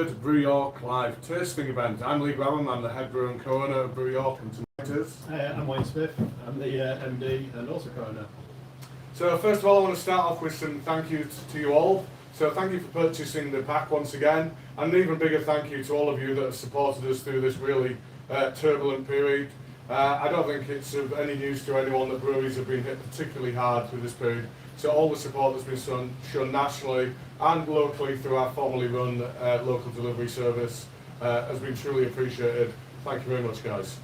Brew York live tasting event. I'm Lee Graham, I'm the head brewer and co-owner of Brew York, and tonight is... I'm Wayne Smith, I'm the MD and also co-owner. So first of all I want to start off with some thank yous to you all. So thank you for purchasing the pack once again, and an even bigger thank you to all of you that have supported us through this really turbulent period. I don't think it's of any news to anyone that breweries have been hit particularly hard through this period. So all the support that's been shown nationally and locally through our formally run local delivery service has been truly appreciated. Thank you very much, guys.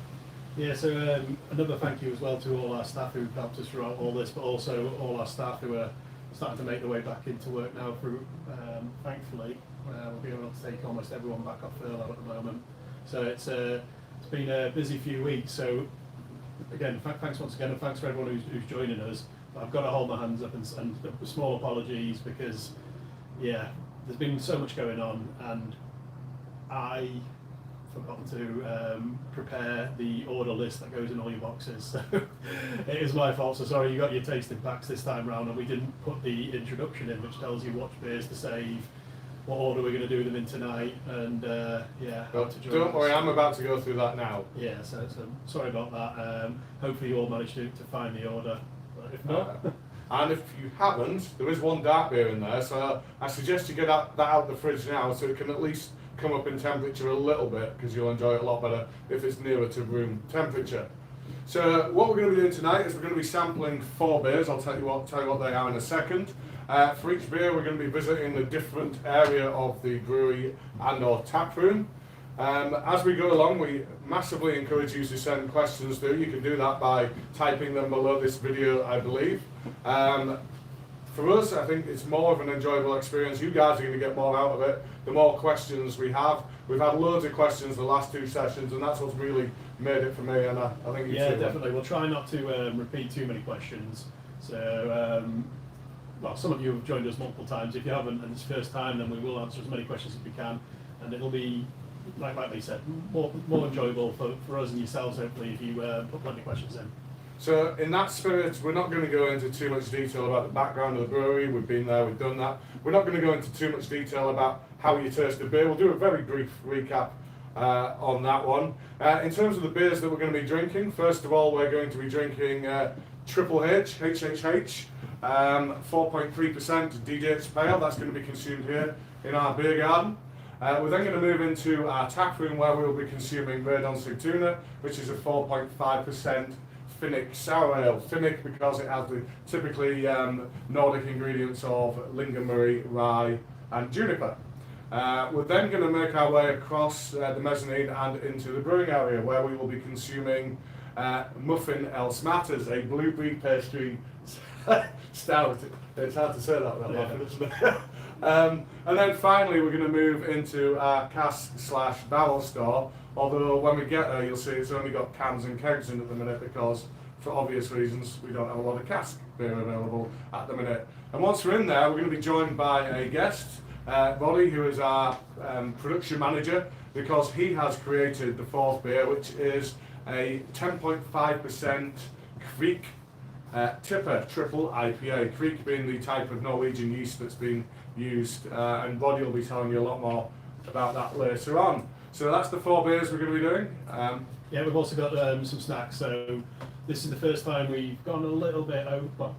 Yeah, so another thank you as well to all our staff who've helped us throughout all this, but also all our staff who are starting to make their way back into work now through, thankfully, we'll be able to take almost everyone back off furlough at the moment. So it's been a busy few weeks, so again, thanks once again, and thanks for everyone who's joining us. I've got to hold my hands up and small apologies because, yeah, there's been so much going on and I forgot to prepare the order list that goes in all your boxes. So it is my fault, so sorry you got your tasting packs this time round and we didn't put the introduction in which tells you what beers to save, what order we're going to do them in tonight, and yeah. Don't worry, I'm about to go through that now. Yeah, so sorry about that. Hopefully you all managed to find the order. If not. And if you haven't, there is one dark beer in there, so I suggest you get that out the fridge now so it can at least come up in temperature a little bit, because you'll enjoy it a lot better if it's nearer to room temperature. So what we're going to be doing tonight is we're going to be sampling 4 beers. I'll tell you what they are in a second. For each beer we're going to be visiting a different area of the brewery and or tap room. As we go along, we massively encourage you to send questions through. You can do that by typing them below this video, I believe. For us, I think it's more of an enjoyable experience. You guys are going to get more out of it the more questions we have. We've had loads of questions the last 2 sessions, and that's what's really made it for me, and I think you too. Definitely. We'll try not to repeat too many questions. So, well, some of you have joined us multiple times. If you haven't, and it's the first time, then we will answer as many questions as we can, and it'll be, like Lee said, more enjoyable for us and yourselves, hopefully, if you put plenty of questions in. So in that spirit, we're not going to go into too much detail about the background of the brewery. We've been there, we've done that. We're not going to go into too much detail about how you taste the beer. We'll do a very brief recap on that one. In terms of the beers that we're going to be drinking, first of all, we're going to be drinking Triple H, HHH, 4.3% DDH Pale. That's going to be consumed here in our beer garden. We're then going to move into our tap room where we will be consuming Radon Sigtuna, which is a 4.5% Finnic sour ale. Finnic because it has the typically Nordic ingredients of lingonberry, rye and juniper. We're then going to make our way across the mezzanine and into the brewing area where we will be consuming Muffin else matters, a blueberry pastry stout. It's hard to say that without laughing, isn't it? And then finally we're going to move into our cask/barrel store, although when we get there you'll see it's only got cans and kegs in at the minute because for obvious reasons we don't have a lot of cask beer available at the minute. And once we're in there we're going to be joined by a guest, Roddy, who is our production manager, because he has created the 4th beer, which is a 10.5% Kveik Tipper triple IPA. Kveik being the type of Norwegian yeast that's been used, and Roddy will be telling you a lot more about that later on. So that's the 4 beers we're going to be doing. Yeah, we've also got some snacks. So this is the first time we've gone a little bit over. Well,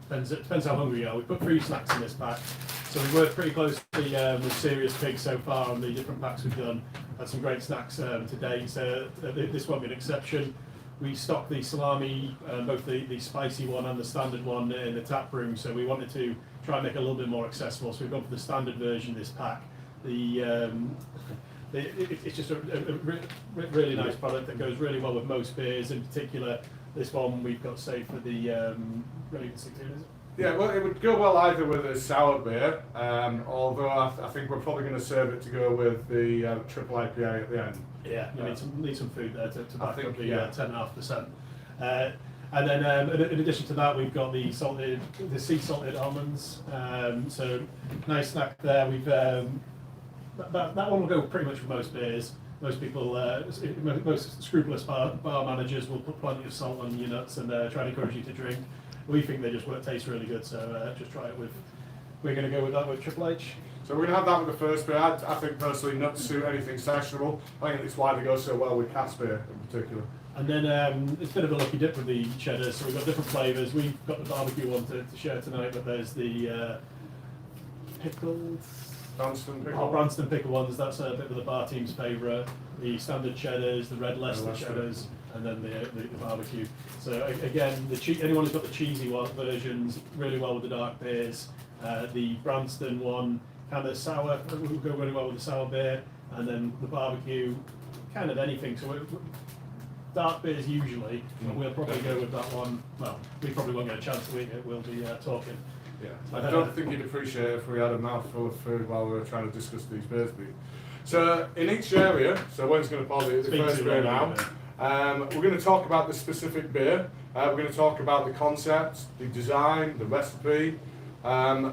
depends how hungry you are. We put 3 snacks in this pack. So we've worked pretty closely with Serious Pig so far on the different packs we've done. Had some great snacks today. So this won't be an exception. We stocked the salami, both the spicy one and the standard one in the tap room, so we wanted to try and make it a little bit more accessible, so we've gone for the standard version of this pack. It's just a really nice product that goes really well with most beers. In particular, this one we've got saved for the Sigtuna, is it? Yeah, well, it would go well either with a sour beer, although I think we're probably going to serve it to go with the triple IPA at the end. Yeah, you need some food there to back up the yeah. 10.5%. And then in addition to that, we've got the sea salted almonds. So nice snack there. We've that one will go pretty much with most beers. Most people, most scrupulous bar managers will put plenty of salt on your nuts and try to encourage you to drink. We think they just taste really good, so just try it with. We're going to go with that with Triple H. So So we're going to have that with the first beer. I think personally nuts suit anything sessionable. I think it's why they go so well with cask beer in particular. And then it's a bit of a lucky dip with the cheddar, so we've got different flavours. We've got the barbecue one to share tonight, but there's the pickled... Branston pickle. Oh, Branston pickle ones, that's a bit of the bar team's favourite. The standard cheddars, the red Leicester cheddars, and then the barbecue. So again, anyone who's got the cheesy versions, really well with the dark beers. The Branston one, kind of sour, will go really well with the sour beer. And then the barbecue, kind of anything. So dark beers usually, but we'll probably go with that one. Well, we probably won't get a chance to eat it, we'll be talking. Yeah, I don't think you'd appreciate it if we had a mouthful of food while we were trying to discuss these beers. So in each area, so Wayne's going to pause the first beer now. We're going to talk about the specific beer. We're going to talk about the concept, the design, the recipe, and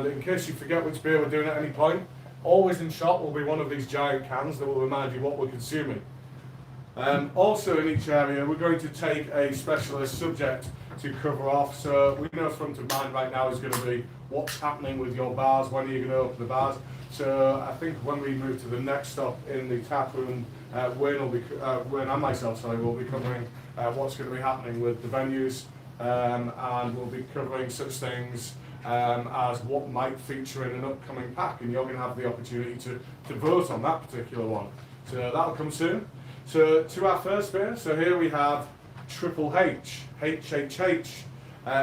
in case you forget which beer we're doing at any point, always in shot will be one of these giant cans that will remind you what we're consuming. Also in each area, we're going to take a specialist subject to cover off. So we know front of mind right now is going to be what's happening with your bars, when are you going to open the bars. So I think when we move to the next stop in the tap room, Wayne and myself will be covering what's going to be happening with the venues, and we'll be covering such things as what might feature in an upcoming pack, and you're going to have the opportunity to vote on that particular one. So that'll come soon. So to our first beer, so here we have Triple H, HHH.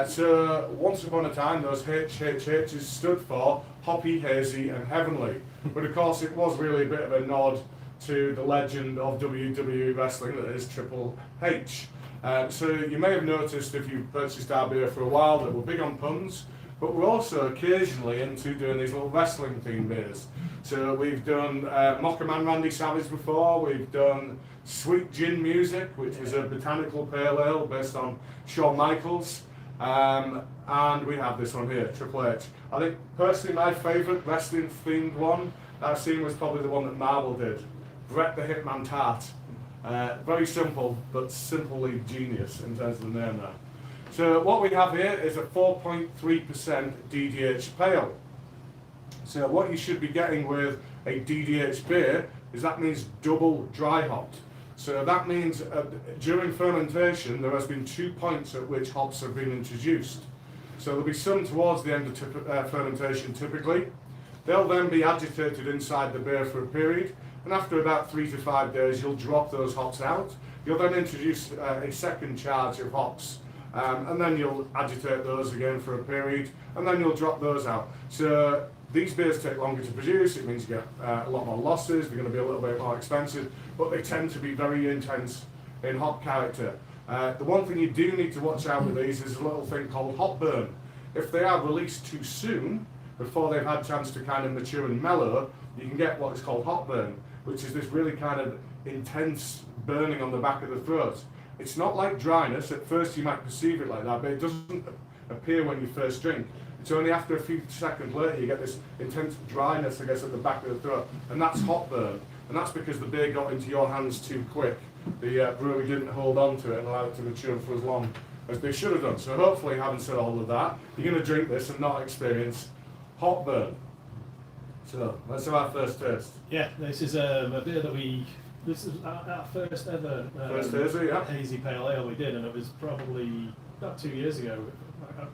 So once upon a time, those HHHs stood for Hoppy, Hazy and Heavenly. But of course it was really a bit of a nod to the legend of WWE wrestling that is Triple H. So you may have noticed if you've purchased our beer for a while that we're big on puns, but we're also occasionally into doing these little wrestling themed beers. So we've done Mocker Man Randy Savage before, we've done Sweet Gin Music, which was a botanical pale ale based on Shawn Michaels, and we have this one here, Triple H. I think personally my favourite wrestling themed one that I've seen was probably the one that Marvel did, Bret the Hitman Tart. Very simple, but simply genius in terms of the name there. So what we have here is a 4.3% DDH Pale. So what you should be getting with a DDH beer is that means double dry hopped. So that means during fermentation there has been 2 points at which hops have been introduced. So there'll be some towards the end of fermentation typically. They'll then be agitated inside the beer for a period, and after about 3 to 5 days you'll drop those hops out. You'll then introduce a second charge of hops, and then you'll agitate those again for a period, and then you'll drop those out. So these beers take longer to produce, it means you get a lot more losses, they're going to be a little bit more expensive, but they tend to be very intense in hop character. The one thing you do need to watch out with these is a little thing called hop burn. If they are released too soon, before they've had a chance to kind of mature and mellow, you can get what is called hop burn, which is this really kind of intense burning on the back of the throat. It's not like dryness. At first you might perceive it like that, but it doesn't appear when you first drink. It's only after a few seconds later you get this intense dryness, I guess, at the back of the throat, and that's hop burn. And that's because the beer got into your hands too quick. The brewery didn't hold on to it and allow it to mature for as long as they should have done. So hopefully, having said all of that, you're going to drink this and not experience hop burn. So let's have our first taste. Yeah, this is a beer that this is our first ever hazy pale ale we did, and it was probably about 2 years ago.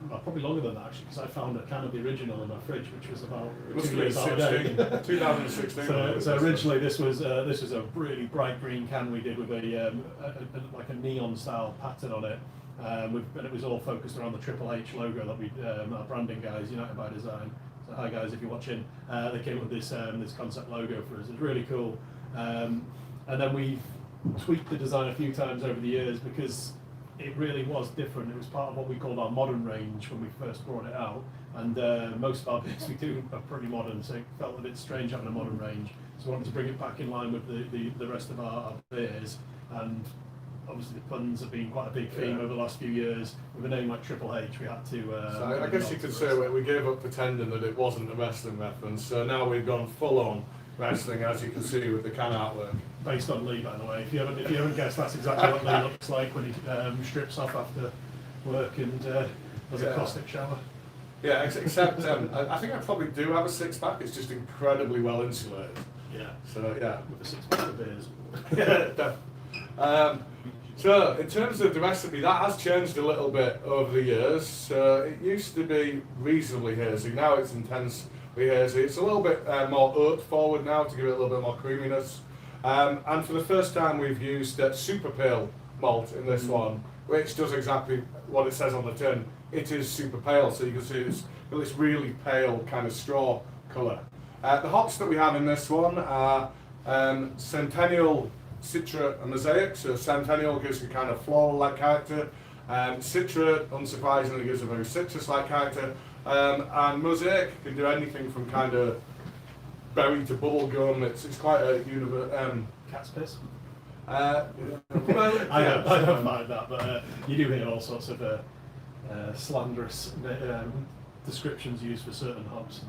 Probably longer than that actually, because I found a can of the original in my fridge, which was about 2 years out of date. 2016. So originally this was a really bright green can we did with like a neon style pattern on it, and it was all focused around the Triple H logo that we our branding guys, United by Design. So hi guys, if you're watching, they came up with this concept logo for us. It's really cool, and then we've tweaked the design a few times over the years because it really was different. It was part of what we called our modern range when we first brought it out, and most of our beers we do are pretty modern, so it felt a bit strange having a modern range. So we wanted to bring it back in line with the rest of our beers, and obviously the puns have been quite a big theme over the last few years. With a name like Triple H, we had to... so I guess you could say we gave up pretending that it wasn't a wrestling reference, so now we've gone full on wrestling, as you can see with the can artwork. Based on Lee, by the way. If you haven't guessed, that's exactly what Lee looks like when he strips off after work and has a caustic shower. Yeah, except I think I probably do have a 6-pack. It's just incredibly well insulated. Yeah. So yeah. With a 6-pack of beers. So in terms of the recipe, that has changed a little bit over the years. It used to be reasonably hazy. Now it's intensely hazy. It's a little bit more oat forward now to give it a little bit more creaminess. And for the first time, we've used super pale malt in this one, which does exactly what it says on the tin. It is super pale, so you can see it's this really pale kind of straw colour. The hops that we have in this one are Centennial, Citra and Mosaic. So Centennial gives a kind of floral-like character. Citra, unsurprisingly, gives a very citrus-like character. And Mosaic can do anything from kind of berry to bubble gum. It's quite a Cat's piss. well, I don't mind that, but you do hear all sorts of slanderous descriptions used for certain hops.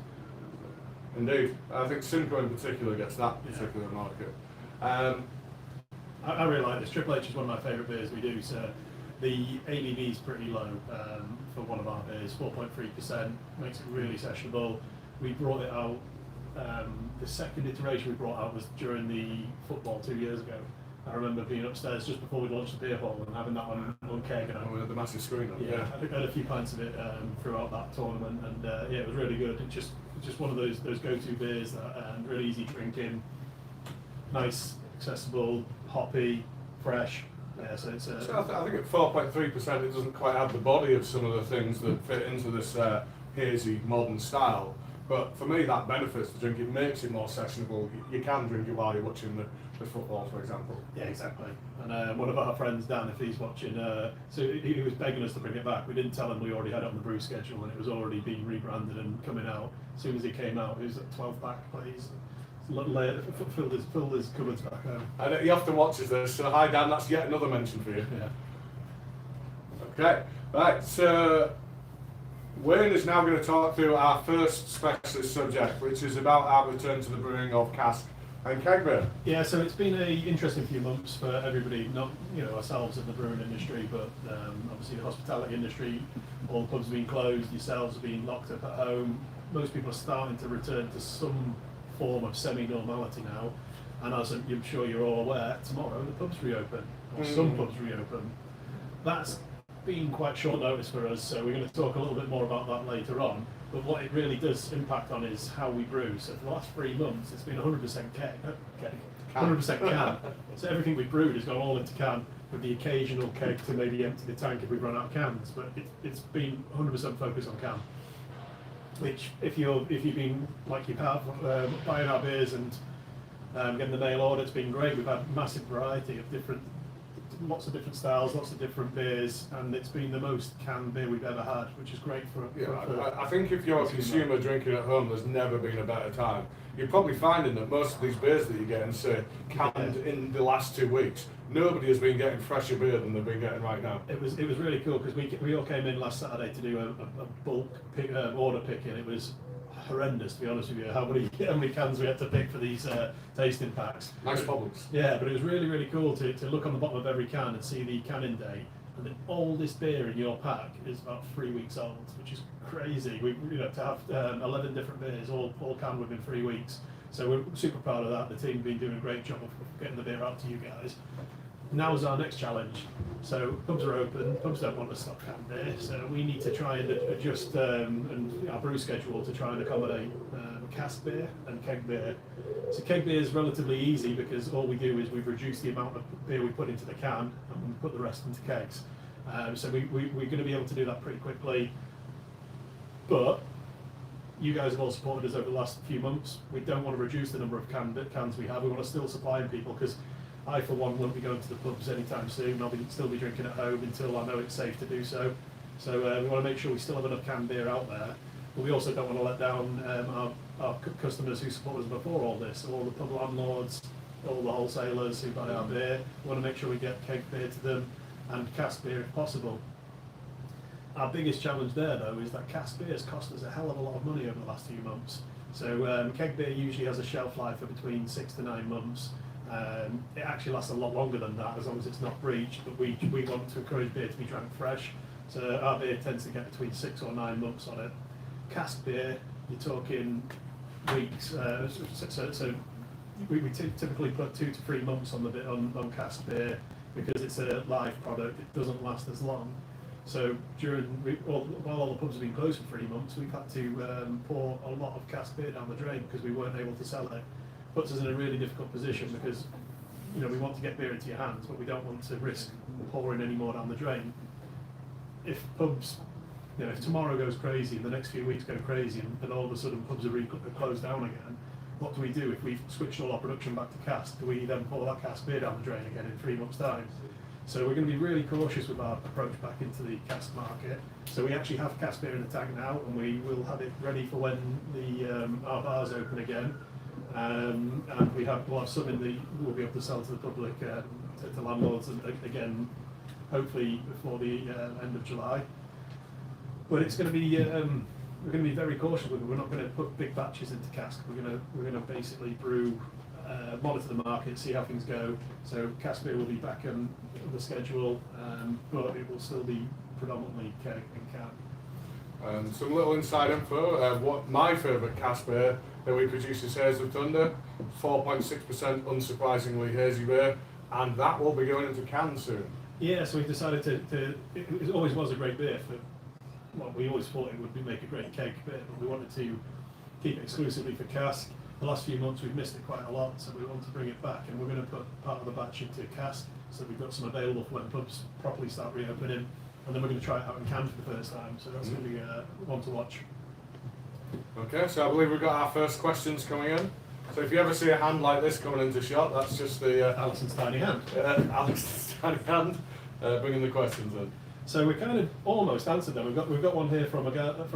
Indeed. I think Simcoe in particular gets that particular market. I really like this. Triple H is one of my favourite beers we do. So the ABV is pretty low for one of our beers, 4.3%, makes it really sessionable. We brought it out, the second iteration we brought out was during the football 2 years ago. I remember being upstairs just before we launched the beer hall and having that on keg. And we had the massive screen on. Yeah, I think I had a few pints of it throughout that tournament, and yeah, it was really good. It's just one of those go-to beers that really easy drinking, nice, accessible, hoppy, fresh. Yeah, so it's. So I think at 4.3%, it doesn't quite have the body of some of the things that fit into this hazy modern style. But for me, that benefits the drink. It makes it more sessionable. You can drink it while you're watching the football, for example. Yeah, exactly. And one of our friends, Dan, if he's watching, so he was begging us to bring it back. We didn't tell him we already had it on the brew schedule, and it was already being rebranded and coming out. As soon as it came out, it was at 12-pack, please. Filled his cupboards back home. And he often watches this, so hi Dan, that's yet another mention for you. Yeah. Okay, right, so Wayne is now going to talk through our first specialist subject, which is about our return to the brewing of cask and keg beer. Yeah, so it's been an interesting few months for everybody, not ourselves in the brewing industry, but obviously the hospitality industry. All the pubs have been closed, yourselves have been locked up at home. Most people are starting to return to some form of semi-normality now, and as I'm sure you're all aware, tomorrow the pubs reopen, or some pubs reopen. That's been quite short notice for us, so we're going to talk a little bit more about that later on. But what it really does impact on is how we brew. So for the last 3 months, it's been 100% keg, 100% can. So everything we brewed has gone all into can, with the occasional keg to maybe empty the tank if we've run out of cans. But it's been 100% focused on can. Which, if you've been like you have, buying our beers and getting the mail order, it's been great. We've had massive variety of lots of different styles, lots of different beers, and it's been the most canned beer we've ever had, which is great for. I think if you're a consumer drinking at home, there's never been a better time. You're probably finding that most of these beers that you're getting, say, canned in the last 2 weeks, nobody has been getting fresher beer than they've been getting right now. It was really cool because we all came in last Saturday to do a bulk order picking. It was horrendous, to be honest with you, how many cans we had to pick for these tasting packs. Nice problems. Yeah, but it was really cool to look on the bottom of every can and see the canning date. And the oldest beer in your pack is about 3 weeks old, which is crazy. To have 11 different beers all canned within 3 weeks. So we're super proud of that. The team have been doing a great job of getting the beer out to you guys. Now's our next challenge. So pubs are open, pubs don't want to stop canned beer, so we need to try and adjust our brew schedule to try and accommodate cask beer and keg beer. So keg beer is relatively easy because all we do is we've reduced the amount of beer we put into the can and we put the rest into kegs. So we're going to be able to do that pretty quickly. But you guys have all supported us over the last few months. We don't want to reduce the number of cans we have. We want to still supply people because I, for one, won't be going to the pubs anytime soon. I'll still be drinking at home until I know it's safe to do so. So we want to make sure we still have enough canned beer out there. But we also don't want to let down our customers who support us before all this, all the pub landlords, all the wholesalers who buy our beer. We want to make sure we get keg beer to them and cask beer if possible. Our biggest challenge there, though, is that cask beer has cost us a hell of a lot of money over the last few months. So keg beer usually has a shelf life of between 6 to 9 months. It actually lasts a lot longer than that as long as it's not breached, but we want to encourage beer to be drank fresh. So our beer tends to get between 6 or 9 months on it. cask beer, you're talking weeks. So we typically put 2 to 3 months on the bit on cask beer because it's a live product. It doesn't last as long. So while all the pubs have been closed for 3 months, we've had to pour a lot of cask beer down the drain because we weren't able to sell it. Puts us in a really difficult position because we want to get beer into your hands, but we don't want to risk pouring any more down the drain. If pubs, if tomorrow goes crazy and the next few weeks go crazy and all of a sudden pubs are closed down again, what do we do if we've switched all our production back to cask? Do we then pour that cask beer down the drain again in 3 months' time? So we're going to be really cautious with our approach back into the cask market. So we actually have cask beer in the tank now, and we will have it ready for when our bars open again. And we'll have some we'll be able to sell to the public, to landlords, and again, hopefully before the end of July. But it's going to be we're going to be very cautious with it. We're not going to put big batches into cask. We're going to basically brew, monitor the market, see how things go. So cask beer will be back on the schedule, but it will still be predominantly keg and can. Some little inside info. What my favourite cask beer that we produce is Haze of Thunder, 4.6% unsurprisingly hazy beer, and that will be going into cans soon. Yeah, so we decided it always was a great beer we always thought it would make a great keg beer, but we wanted to keep it exclusively for cask. The last few months we've missed it quite a lot, so we want to bring it back, and we're going to put part of the batch into cask, so we've got some available for when pubs properly start reopening, and then we're going to try it out in can for the first time, so that's going to be one to watch. Okay, so I believe we've got our first questions coming in. So if you ever see a hand like this coming into shot, that's just the Alison's tiny hand. Alison's tiny hand bringing the questions in. So we kind of almost answered them. We've got one here from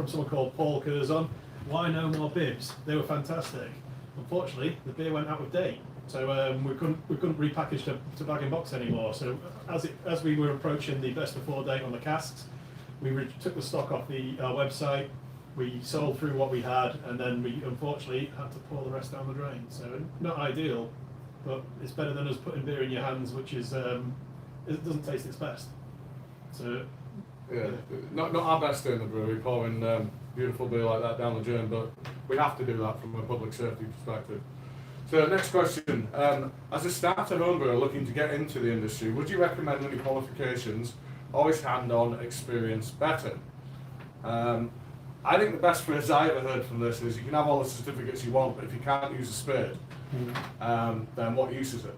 someone called Paul Curzon. Why no more bibs? They were fantastic. Unfortunately, the beer went out of date, so we couldn't repackage to bag and box anymore. So as we were approaching the best before date on the casks, we took the stock off our website. We sold through what we had, and then we unfortunately had to pour the rest down the drain. So not ideal, but it's better than us putting beer in your hands, which is it doesn't taste its best. So yeah, not our best in the brewery, pouring beautiful beer like that down the drain, but we have to do that from a public safety perspective. So next question, as a starter homebrewer looking to get into the industry, would you recommend any qualifications, or is hand-on experience better? I think the best phrase I ever heard from this is you can have all the certificates you want, but if you can't use a spade, then what use is it?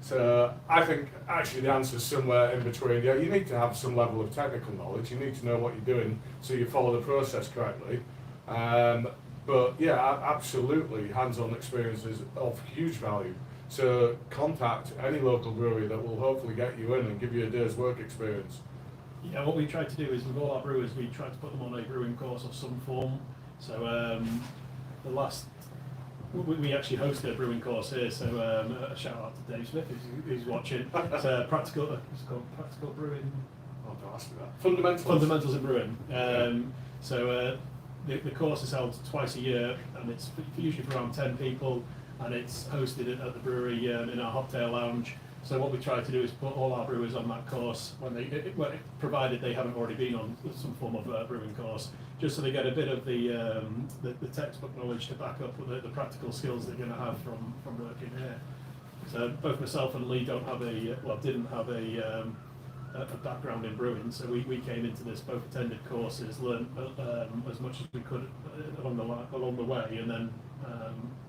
So I think actually the answer is somewhere in between. Yeah, you need to have some level of technical knowledge. You need to know what you're doing so you follow the process correctly. But yeah, absolutely, hands-on experience is of huge value. So contact any local brewery that will hopefully get you in and give you a day's work experience. Yeah, what we try to do is with all our brewers, we try to put them on a brewing course of some form. So we actually hosted a brewing course here, so a shout out to Dave Smith who's watching. It's it's called Practical Brewing. Oh, don't ask me that. Fundamentals in Brewing. The course is held twice a year, and it's usually for around 10 people, and it's hosted at the brewery in our Hoptail Lounge. So what we try to do is put all our brewers on that course provided they haven't already been on some form of brewing course, just so they get a bit of the textbook knowledge to back up with the practical skills they're going to have from working here. So both myself and Lee didn't have a background in brewing, so we came into this, both attended courses, learned as much as we could along the way, and then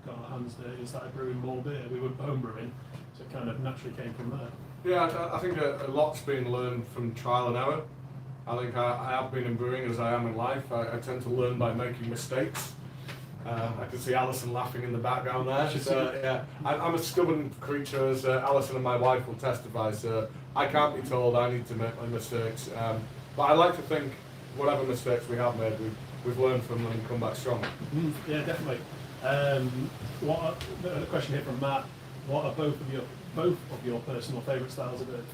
got our hands dirty and started brewing more beer. We were home brewing, so it kind of naturally came from there. Yeah, I think a lot's been learned from trial and error. I think I have been in brewing as I am in life. I tend to learn by making mistakes. I can see Alison laughing in the background there. So, yeah, I'm a stubborn creature, as Alison and my wife will testify, so I can't be told I need to make my mistakes. But I like to think whatever mistakes we have made, we've learned from them and come back stronger. Yeah, definitely. A question here from Matt. What are both of your personal favourite styles of beer?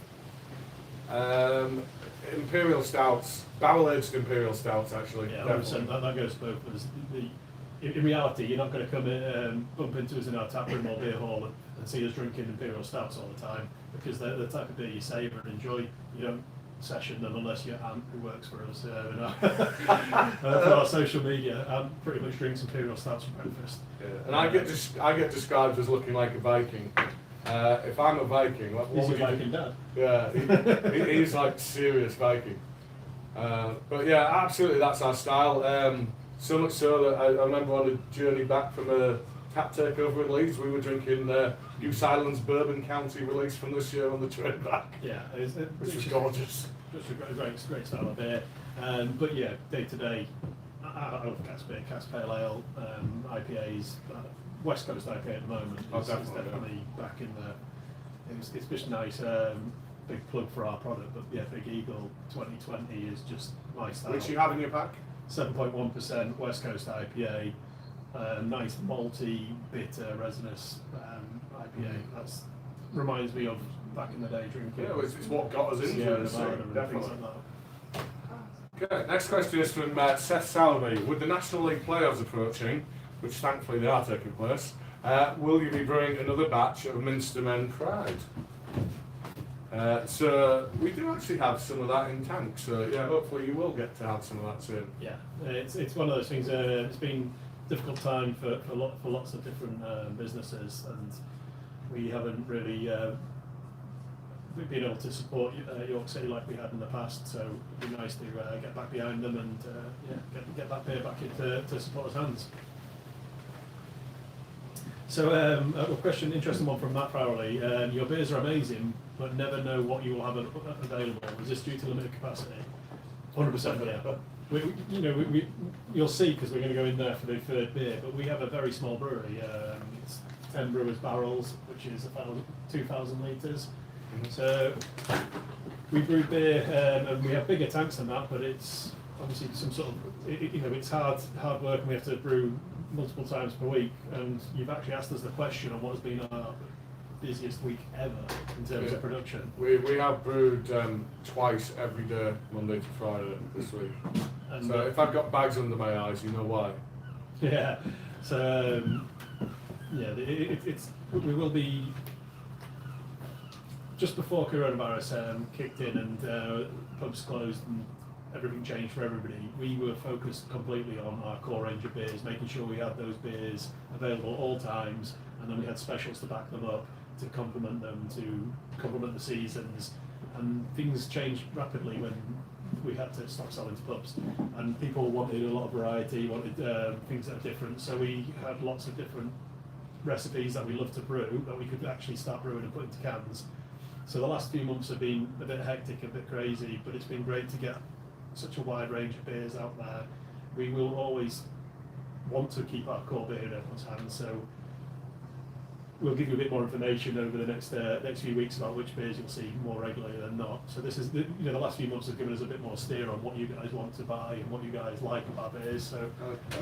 Imperial stouts, barrel-aged imperial stouts, actually. Yeah, 100%. That goes both. In reality, you're not going to come in, bump into us in our tap room or beer hall and see us drinking imperial stouts all the time, because they're the type of beer you savour and enjoy. You session than unless your aunt who works for us for our social media. Pretty much drinks Imperial Stouts for breakfast. Yeah. And I get described as looking like a Viking. If I'm a Viking, what He's would your you Viking dad. Yeah, he's like serious Viking. But yeah, absolutely, that's our style. So much so that I remember on a journey back from a tap takeover in Leeds, we were drinking New Silence Bourbon County release from this year on the train back. Yeah, which was gorgeous. Just a great style of beer. But yeah, day to day, I love cask beer, cask pale ale, IPAs. West Coast IPA at the moment is definitely back in the. It's just nice. Big plug for our product, but yeah, Big Eagle 2020 is just my style. Which you have in your pack? 7.1% West Coast IPA, nice malty, bitter, resinous IPA. That's reminds me of back in the day drinking. Yeah, it's what got us into this thing, definitely. Like that. Okay, next question is from Seth Salvey. With the National League playoffs approaching, which thankfully they are taking place, will you be brewing another batch of Minster Men Pride? So we do actually have some of that in tank, so yeah, hopefully you will get to have some of that soon. Yeah, it's one of those things. It's been a difficult time for lots of different businesses, and we haven't really been able to support York City like we had in the past. So it'd be nice to get back behind them and get that beer back into supporters' hands. So a question, interesting one from Matt Fowley. Your beers are amazing, but never know what you will have available. Is this due to limited capacity? 100%, yeah. You'll see because we're going to go in there for the third beer. But we have a very small brewery. It's 10 brewers barrels, which is 2,000 litres. Mm-hmm. So we brew beer, and we have bigger tanks than that. But it's obviously some sort of it's hard work, and we have to brew multiple times per week. And you've actually asked us the question on what has been our busiest week ever in terms of production. We have brewed twice every day, Monday to Friday this week. And so if I've got bags under my eyes, you know why. Yeah. So we will be just before coronavirus kicked in and pubs closed and everything changed for everybody. We were focused completely on our core range of beers, making sure we had those beers available all times, and then we had specials to back them up, to complement them, to complement the seasons. And things changed rapidly when we had to stop selling to pubs, and people wanted a lot of variety, wanted things that are different. So we had lots of different recipes that we love to brew that we could actually start brewing and put into cans. So the last few months have been a bit hectic, a bit crazy, but it's been great to get such a wide range of beers out there. We will always want to keep our core beer in everyone's hands, so we'll give you a bit more information over the next few weeks about which beers you'll see more regularly than not. So this is the last few months have given us a bit more steer on what you guys want to buy and what you guys like about beers. So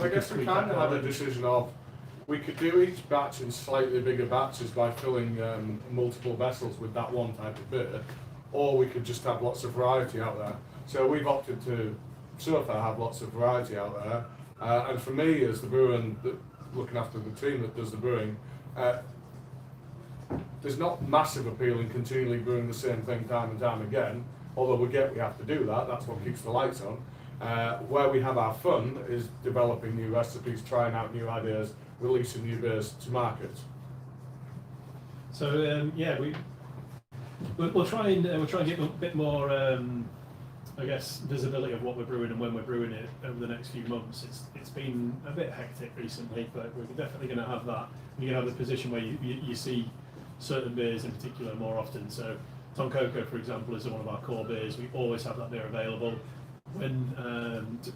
I guess we kind of had a decision of we could do each batch in slightly bigger batches by filling multiple vessels with that one type of beer, or we could just have lots of variety out there. So we've opted to so far have lots of variety out there, and for me as the brewer and looking after the team that does the brewing, there's not massive appeal in continually brewing the same thing time and time again, although we have to do that, that's what keeps the lights on. Where we have our fun is developing new recipes, trying out new ideas, releasing new beers to market. So we'll try and get a bit more I guess visibility of what we're brewing and when we're brewing it over the next few months. It's been a bit hectic recently, but we're definitely going to have that. You're going to have the position where you see certain beers in particular more often. So Tom Coco, for example, is one of our core beers. We always have that beer available. When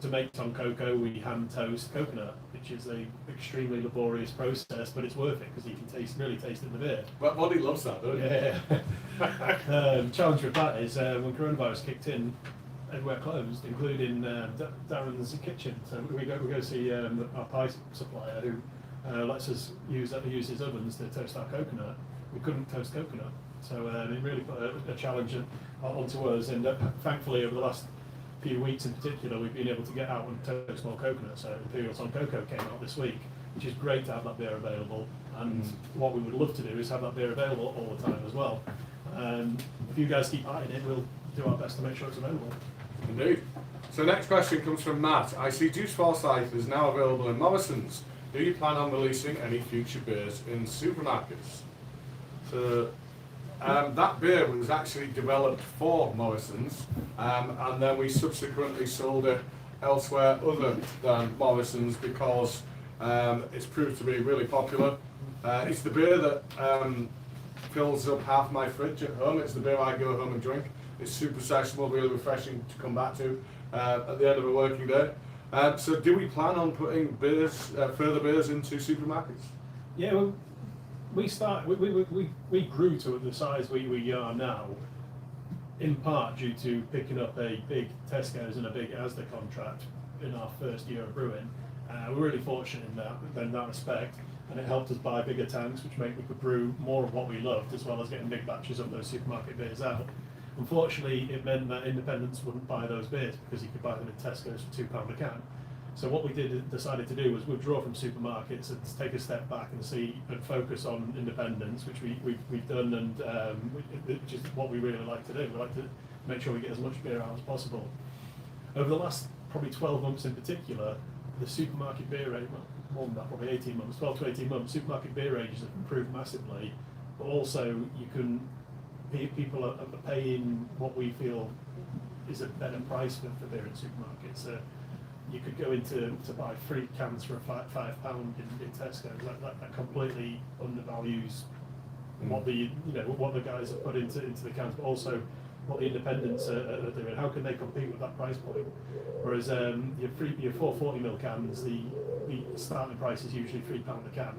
to make Tom Coco, we hand toast coconut, which is an extremely laborious process, but it's worth it because you can really taste it in the beer. But Roddy loves that, doesn't he? Yeah. Challenge with that is when coronavirus kicked in, everywhere closed, including Darren's kitchen. So we go see our pie supplier who lets us use his ovens to toast our coconut. We couldn't toast coconut, so it really put a challenge onto us. And thankfully, over the last few weeks in particular, we've been able to get out and toast more coconut. So Imperial Tom Coco came out this week, which is great to have that beer available. And what we would love to do is have that beer available all the time as well. If you guys keep buying it, we'll do our best to make sure it's available. Indeed. So next question comes from Matt. I see Juice Forsyth is now available in Morrison's. Do you plan on releasing any future beers in supermarkets? So that beer was actually developed for Morrison's, and then we subsequently sold it elsewhere other than Morrison's because it's proved to be really popular. It's the beer that fills up half my fridge at home. It's the beer I go home and drink. It's super sessionable, really refreshing to come back to at the end of a working day. So do we plan on putting beers, further beers into supermarkets? Yeah, well, we grew to the size we are now, in part due to picking up a big Tesco's and a big Asda contract in our first year of brewing. We're really fortunate in that respect, and it helped us buy bigger tanks, which meant we could brew more of what we loved, as well as getting big batches of those supermarket beers out. Unfortunately, it meant that independents wouldn't buy those beers because you could buy them in Tesco's for £2 a can. So what we decided to do was withdraw from supermarkets and take a step back and focus on independents, which we've done, and which is what we really like to do. We like to make sure we get as much beer out as possible. Over the last probably 12 months in particular, the supermarket beer rate, more than that, probably 18 months, 12 to 18 months, supermarket beer ranges have improved massively, but also people are paying what we feel is a better price for beer in supermarkets. You could go to buy 3 cans for £5 in Tesco. That completely undervalues what the guys have put into the cans, but also what the independents are doing. How can they compete with that price point? Whereas your 440ml cans, the starting price is usually £3 a can.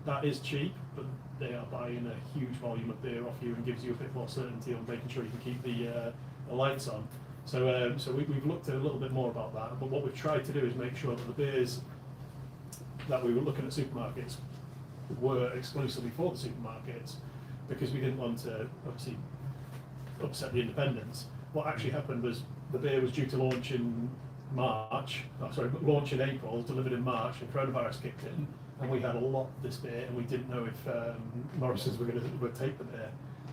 That is cheap, but they are buying a huge volume of beer off you and gives you a bit more certainty on making sure you can keep the lights on. So we've looked at a little bit more about that, but what we've tried to do is make sure that the beers that we were looking at supermarkets were exclusively for the supermarkets, because we didn't want to obviously upset the independents. What actually happened was the beer was due to launch in launch in April, delivered in March, and coronavirus kicked in, and we had a lot of this beer, and we didn't know if Morrison's would take the beer.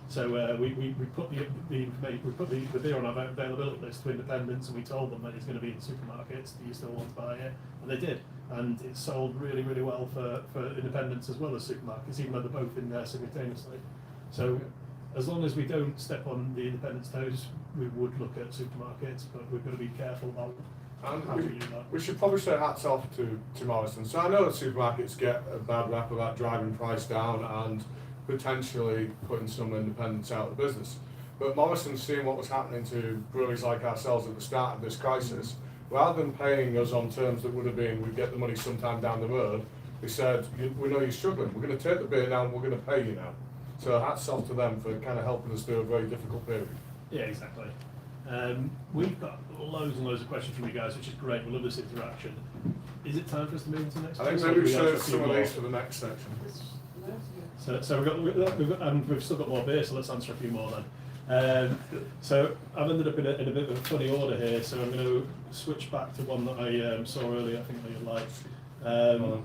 So we put the beer on our availability list to independents, and we told them that it's going to be in supermarkets. Do you still want to buy it? And they did, and it sold really, really well for independents as well as supermarkets, even though they're both in there simultaneously. So as long as we don't step on the independents' toes, we would look at supermarkets, but we've got to be careful about how we do that. We should probably say hats off to Morrison. So I know that supermarkets get a bad rap about driving price down and potentially putting some independents out of the business. But Morrison, seeing what was happening to breweries like ourselves at the start of this crisis, rather than paying us on terms that would have been we'd get the money sometime down the road, they said, we know you're struggling, we're going to take the beer now and we're going to pay you now. So hats off to them for kind of helping us through a very difficult period. Yeah, exactly. We've got loads and loads of questions from you guys, which is great. We love this interaction. Is it time for us to move into the next? I think maybe we should have some of these for the next section. So we've still got more beer, so let's answer a few more then. So I've ended up in a bit of a funny order here, so I'm going to switch back to one that I saw earlier, I think that you liked.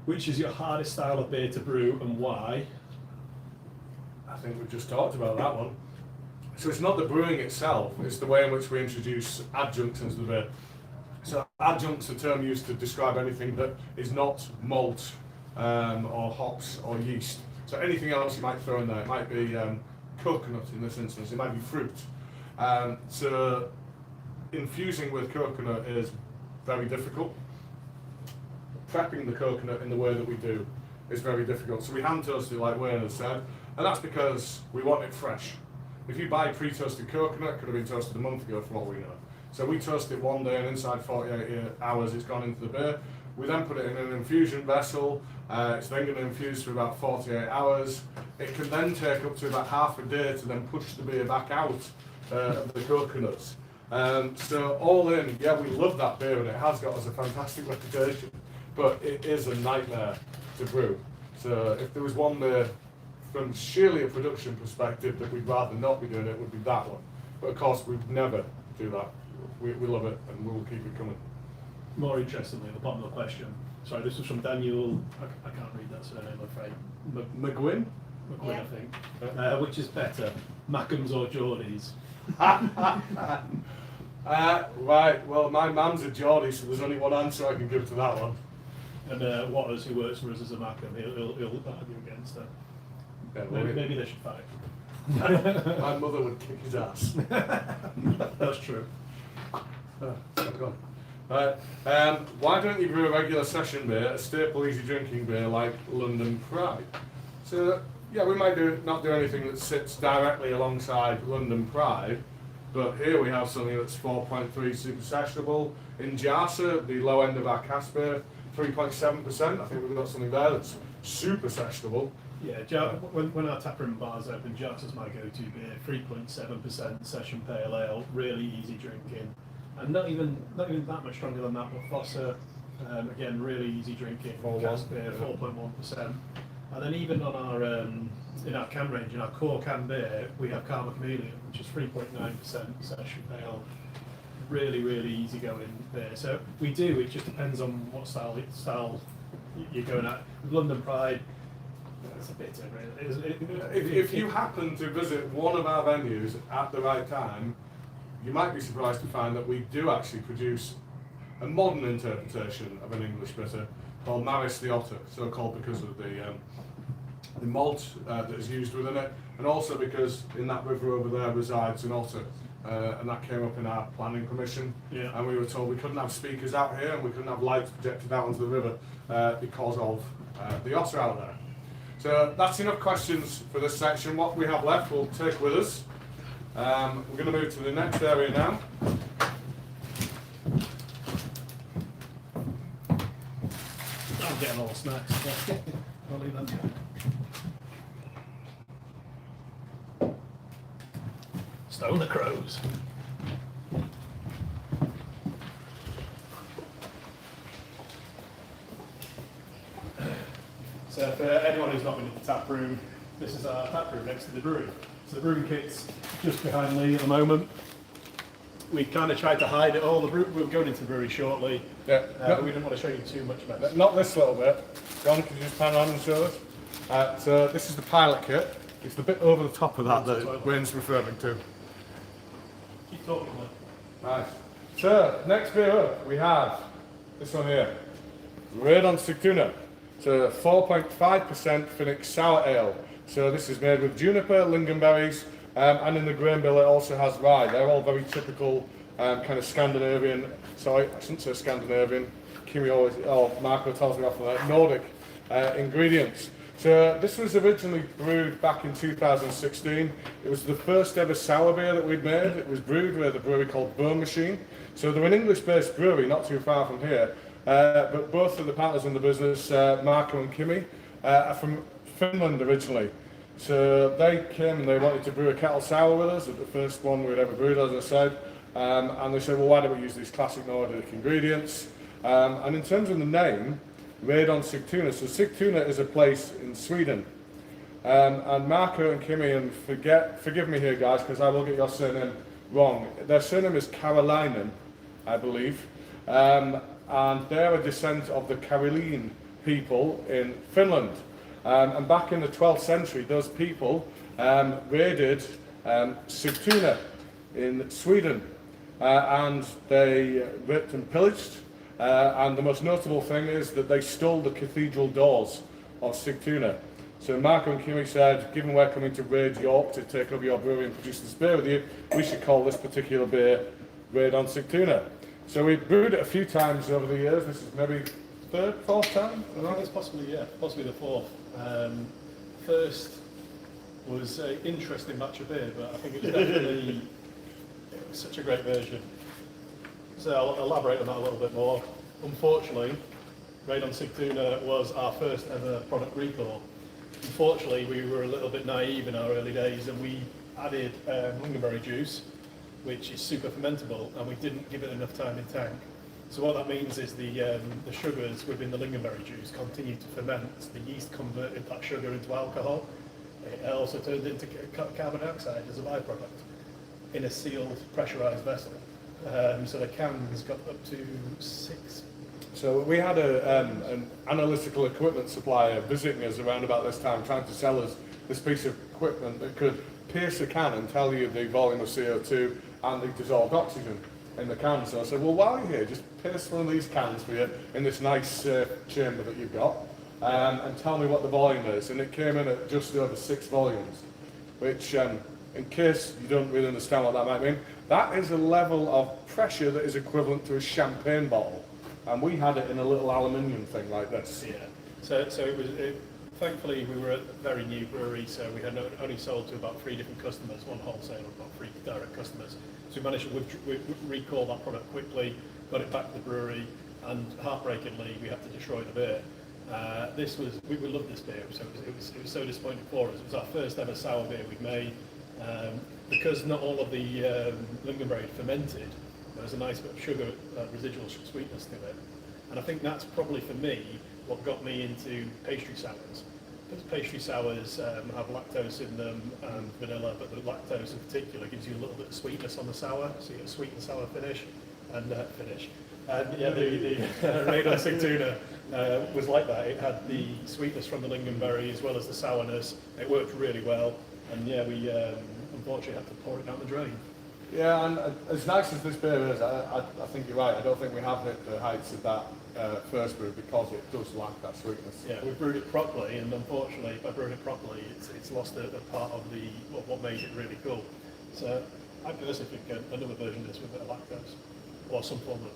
Which is your hardest style of beer to brew and why? I think we've just talked about that one. So it's not the brewing itself, it's the way in which we introduce adjuncts into the beer. So adjuncts are a term used to describe anything that is not malt or hops or yeast. So anything else you might throw in there, it might be coconut in this instance, it might be fruit. So infusing with coconut is very difficult. Prepping the coconut in the way that we do is very difficult. So we hand toast it like Wayne has said, and that's because we want it fresh. If you buy pre-toasted coconut, it could have been toasted a month ago for all we know. So we toast it one day and inside 48 hours it's gone into the beer. We then put it in an infusion vessel. It's then going to infuse for about 48 hours. It can then take up to about half a day to then push the beer back out of the coconuts. So all in, yeah, we love that beer and it has got us a fantastic reputation, but it is a nightmare to brew. So if there was one beer from sheerly a production perspective that we'd rather not be doing, it would be that one. But of course, we'd never do that. We love it and we'll keep it coming. More interestingly, at the bottom of the question, sorry, this was from Daniel, I can't read that surname, I'm afraid. McGuinn, Yeah. I think. Which is better, Mackems or Geordies? Right, well, my mum's a Geordie, so there's only one answer I can give to that one. And Waters, who works for us as a Mackem, he'll argue against that. Yeah, well, Maybe they should fight. my mother would kick his ass. That's true. Why don't you brew a regular session beer, a staple easy drinking beer like London Pride? So, yeah, we might not do anything that sits directly alongside London Pride, but here we have something that's 4.3 super sessionable. In Jasa, the low end of our cask beer, 3.7%. I think we've got something there that's super sessionable. Yeah, when our taproom bars open, Jasa's my go-to beer, 3.7% session pale ale, really easy drinking. And not even that much stronger than that, but Fossa, again, really easy drinking. Cask beer, 4.1%. And then even on our in our can range, in our core can beer, we have Karma Chameleon, which is 3.9% session pale. Really, really easy going beer. So we do. It just depends on what style you're going at. London Pride, it's a bitter, really. If you happen to visit one of our venues at the right time, you might be surprised to find that we do actually produce a modern interpretation of an English bitter called Maris the Otter, so called because of the malt that is used within it, and also because in that river over there resides an otter, and that came up in our planning permission, and we were told we couldn't have speakers out here and we couldn't have lights projected out onto the river because of the otter out there. So that's enough questions for this section. What we have left we'll take with us. We're going to move to the next area now. I'm getting all snacks. I'll leave them. Stone the crows. So for anyone who's not been in the tap room, this is our tap room next to the brewery. So the brewing kit's just behind Lee at the moment. We kind of tried to hide it all. We're going into the brewery shortly. Yeah. But we didn't want to show you too much about it. Not this little bit. John, can you just pan around and show us? So this is the pilot kit. It's the bit over the top of that Wayne's referring to. Keep talking, man. Nice. So, next beer up, we have this one here. Red on Sigtuna. It's a 4.5% Finnic sour ale. So this is made with juniper, lingonberries, and in the grain bill it also has rye. They're all very typical kind of Scandinavian, sorry, I shouldn't say Scandinavian, Kimi always, Marco tells me off on that, Nordic ingredients. So this was originally brewed back in 2016. It was the first ever sour beer that we'd made. It was brewed with a brewery called Brew Machine. So they're an English-based brewery, not too far from here. But both of the partners in the business, Marco and Kimi, are from Finland originally. So they came and they wanted to brew a kettle sour with us, the first one we'd ever brewed, as I said. And they said, well, why don't we use these classic Nordic ingredients? And in terms of the name, Made on Sigtuna. So Sigtuna is a place in Sweden. And Marco and Kimi, and forgive me here guys, because I will get your surname wrong. Their surname is Karolainen, I believe. And they're a descent of the Karelian people in Finland. And back in the 12th century, those people raided Sigtuna in Sweden. And they raped and pillaged. And the most notable thing is that they stole the cathedral doors of Sigtuna. So Marco and Kimi said, given we're coming to raid York to take over your brewery and produce this beer with you, we should call this particular beer Raid on Sigtuna. So we've brewed it a few times over the years. This is maybe third, fourth time? I think it's possibly the fourth. First was an interesting batch of beer, but I think it was definitely such a great version. So I'll elaborate on that a little bit more. Unfortunately, Raid on Sigtuna was our first ever product recall. Unfortunately, we were a little bit naive in our early days and we added lingonberry juice, which is super fermentable, and we didn't give it enough time in tank. So what that means is the sugars within the lingonberry juice continue to ferment. The yeast converted that sugar into alcohol. It also turned into carbon dioxide as a byproduct in a sealed, pressurised vessel. So the cans got up to 6. So we had an analytical equipment supplier visiting us around about this time, trying to sell us this piece of equipment that could pierce a can and tell you the volume of CO2 and the dissolved oxygen in the can. So I said, well, while you're here, just pierce one of these cans for you in this nice chamber that you've got, and tell me what the volume is. And it came in at just over 6 volumes, which, in case you don't really understand what that might mean, that is a level of pressure that is equivalent to a champagne bottle. And we had it in a little aluminium thing like this. Yeah. So it was. Thankfully, we were a very new brewery, so we had only sold to about 3 different customers, 1 wholesale and about 3 direct customers. So we managed to recall that product quickly, got it back to the brewery, and heartbreakingly, we had to destroy the beer. We loved this beer, so it was so disappointing for us. It was our first ever sour beer we'd made. Because not all of the lingonberry fermented, there was a nice bit of sugar, residual sweetness to it. And I think that's probably, for me, what got me into pastry sours. Because pastry sours have lactose in them and vanilla, but the lactose in particular gives you a little bit of sweetness on the sour, so you get a sweet and sour finish. And yeah, the Radon Sigtuna was like that. It had the sweetness from the lingonberry as well as the sourness. It worked really well, and yeah, we unfortunately had to pour it down the drain. Yeah, and as nice as this beer is, I think you're right. I don't think we have hit the heights of that first brew because it does lack that sweetness. Yeah, we brewed it properly, and unfortunately, by brewing it properly, it's lost a part of what made it really cool. So I personally think another version of this with a bit of lactose or some form of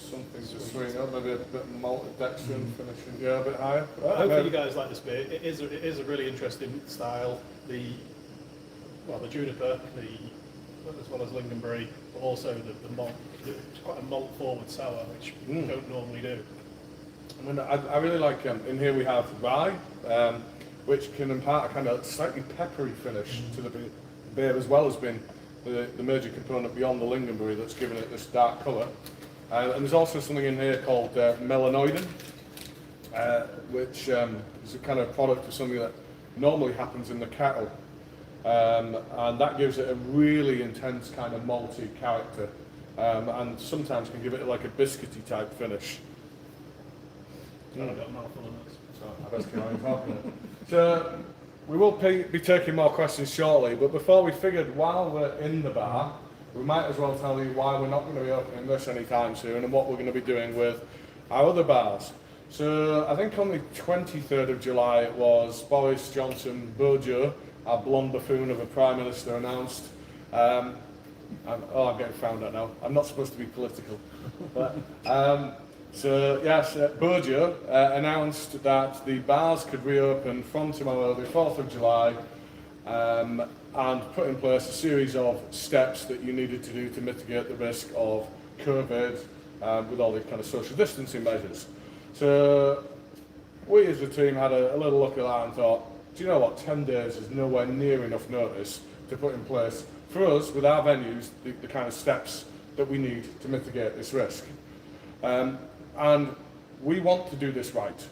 something to sweeten up, maybe a bit of maltodextrin finishing, yeah, a bit higher. Hopefully you guys like this beer. It is a really interesting style. The juniper, as well as lingonberry, but also the malt. It's quite a malt forward sour, which we don't normally do. I mean, I really like, in here we have rye, which can impart a kind of slightly peppery finish to the beer, as well as being the major component beyond the lingonberry that's given it this dark colour. And there's also something in here called melanoidin, which is a kind of product of something that normally happens in the kettle. And that gives it a really intense kind of malty character, and sometimes can give it like a biscuity type finish. I've got a mouthful of this. So I best keep on talking. So we will be taking more questions shortly, but before we figured while we're in the bar, we might as well tell you why we're not going to be opening this anytime soon and what we're going to be doing with our other bars. So I think on the 23rd of July it was Boris Johnson Bojo, our blonde buffoon of a Prime Minister, announced, I'm getting found out now, I'm not supposed to be political, but, so yes, Bojo announced that the bars could reopen from tomorrow, the 4th of July, and put in place a series of steps that you needed to do to mitigate the risk of COVID with all the kind of social distancing measures. So we as a team had a little look at that and thought, do you know what, 10 days is nowhere near enough notice to put in place for us, with our venues, the kind of steps that we need to mitigate this risk. And we want to do this right.